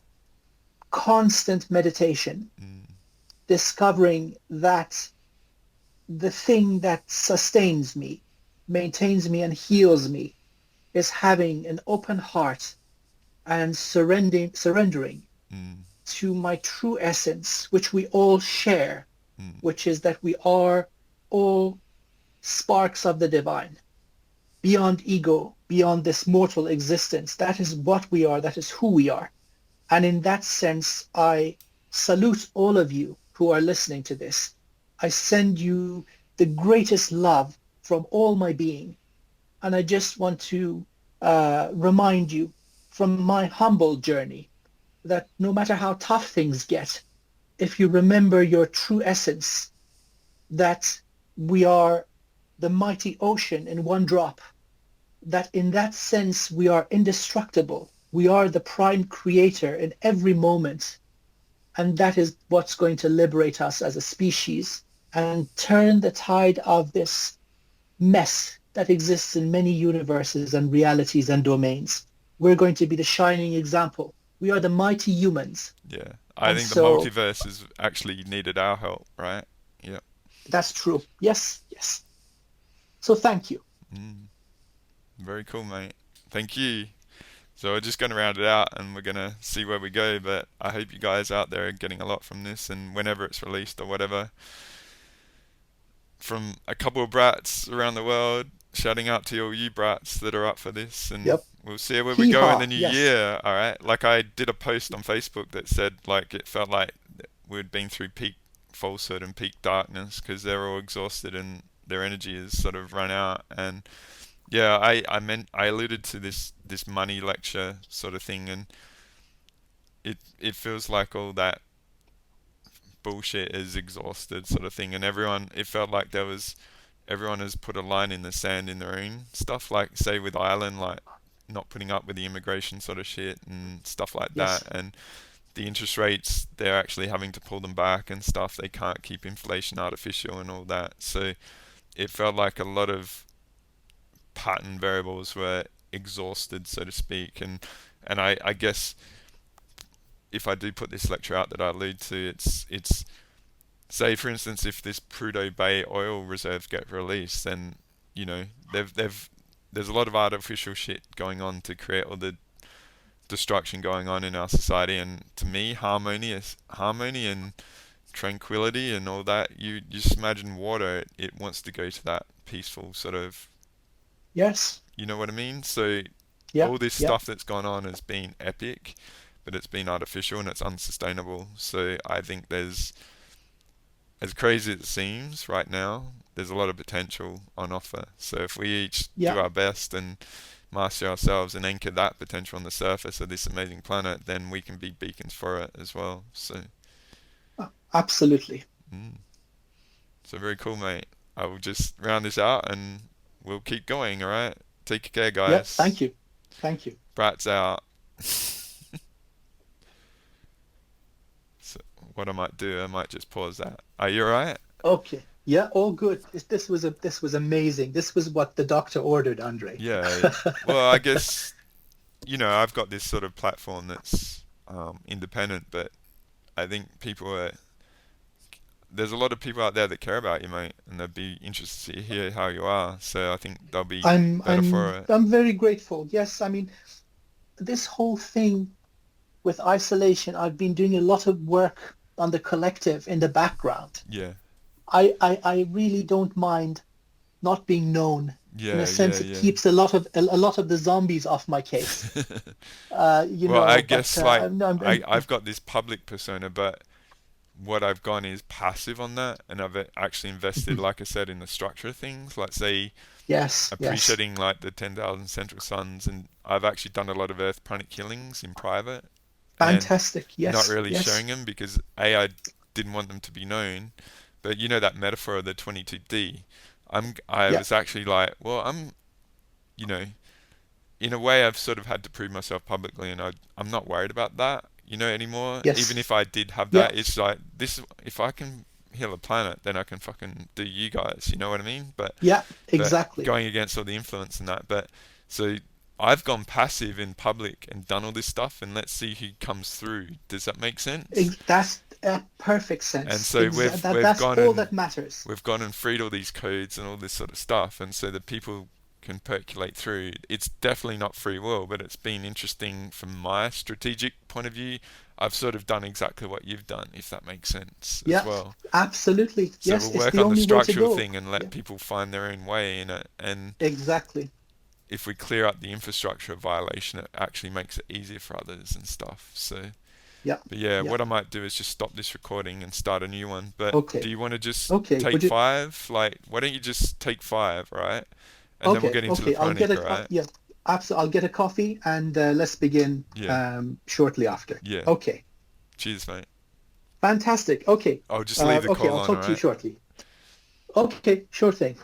constant meditation, mm, discovering that the thing that sustains me, maintains me, and heals me is having an open heart and surrendering mm, to my true essence, which we all share, mm, which is that we are all sparks of the divine, beyond ego, beyond this mortal existence. That is what we are, that is who we are. And in that sense, I salute all of you who are listening to this. I send you the greatest love from all my being. And I just want to remind you from my humble journey that no matter how tough things get, if you remember your true essence, that we are the mighty ocean in one drop, that in that sense we are indestructible. We are the prime creator in every moment. And that is what's going to liberate us as a species and turn the tide of this mess that exists in many universes and realities and domains. We're going to be the shining example. We are the mighty humans. yeah. I And think the so multiverse has actually needed our help, right? Yeah. that's true. Yes, yes. So thank you. Mm, very cool, mate. Thank you. So we're just going to round it out, and we're going to see where we go. But I hope you guys out there are getting a lot from this, and whenever it's released or whatever, from a couple of brats around the world, shouting out to all you brats that are up for this, and Yep. we'll see where we Hee go in the haw. new Yes. year. All right. Like I did a post on Facebook that said like it felt like we'd been through peak falsehood and peak darkness, because they're all exhausted and their energy is sort of run out. And yeah, I alluded to this money lecture sort of thing, and it feels like all that bullshit is exhausted sort of thing, and everyone, it felt like there was everyone has put a line in the sand in their own stuff, like say with Ireland, like not putting up with the immigration sort of shit and stuff like that, Yes. and the interest rates, they're actually having to pull them back and stuff. They can't keep inflation artificial and all that. So it felt like a lot of pattern variables were exhausted, so to speak. And I guess if I do put this lecture out that I allude to, it's say for instance if this Prudhoe Bay oil reserves get released, then you know they've there's a lot of artificial shit going on to create all the destruction going on in our society. And to me, harmony and tranquility and all that, you just imagine water, it wants to go to that peaceful sort of, Yes. you know what I mean? So Yeah. all this Yeah. stuff that's gone on has been epic, but it's been artificial and it's unsustainable. So I think there's, as crazy as it seems right now, there's a lot of potential on offer. So if we each do Yeah. our best and master ourselves and anchor that potential on the surface of this amazing planet, then we can be beacons for it as well. So, Absolutely. mm. So very cool, mate. I will just round this out and we'll keep going, alright? Take care, Yeah. guys. Thank you. Thank you. Brats out. So what I might do, I might just pause that. Are you alright? Okay. Yeah. All good. This was amazing. This was what the doctor ordered, Andre. Yeah. Well, I guess, you know, I've got this sort of platform that's independent, but I think there's a lot of people out there that care about you, mate, and they'd be interested to hear how you are. So I think they'll be I'm better for I'm it. I'm very grateful. Yes, I mean, this whole thing with isolation, I've been doing a lot of work on the collective in the background. Yeah. I really don't mind not being known. In Yeah, a sense, yeah, it yeah. keeps a lot of the zombies off my case. Well, I But guess like I'm I've got this public persona, but what I've gone is passive on that, and I've actually invested, like I said, in the structure of things. Like say yes, yes, appreciating like the 10,000 central suns, and I've actually done a lot of earth pranic healings in private, and fantastic. not Yes, really yes, showing them because I didn't want them to be known. But you know that metaphor of the 22D. I yeah, was actually like, well, you know, in a way I've sort of had to prove myself publicly, and I'm not worried about that, you know, anymore. Even yes, if I did have yeah, that, it's like this. If I can heal a planet, then I can fucking do you guys. You know what I mean? yeah, But exactly. going against all the influence and that. But so I've gone passive in public and done all this stuff, and let's see who comes through. Does that make sense? That's a perfect And sense. so we've That's gone all and that matters. we've gone and freed all these codes and all this sort of stuff, and so the people can percolate through. It's definitely not free will, but it's been interesting from my strategic point of view. I've sort of done exactly what you've done, if that makes sense as Yeah, well. absolutely. So Yes, we'll it's work the on the only way to structural go. thing and let Yeah, people find their own way in it. And exactly. if we clear up the infrastructure of violation, it actually makes it easier for others and stuff. So, Yeah, but yeah, yeah. what I might do is just stop this recording and start a new one. But do Okay, you want to just okay. take Would you? five? Like, why don't you just take five, right? And then we'll Okay, get into the okay. I'll get pranic, a right? yeah. Absolutely. I'll get a coffee and let's begin Yeah, shortly after. yeah. Okay, Cheers, mate. fantastic. Okay, I'll just leave the okay. call I'll on, talk to you alright? shortly. Okay, sure thing.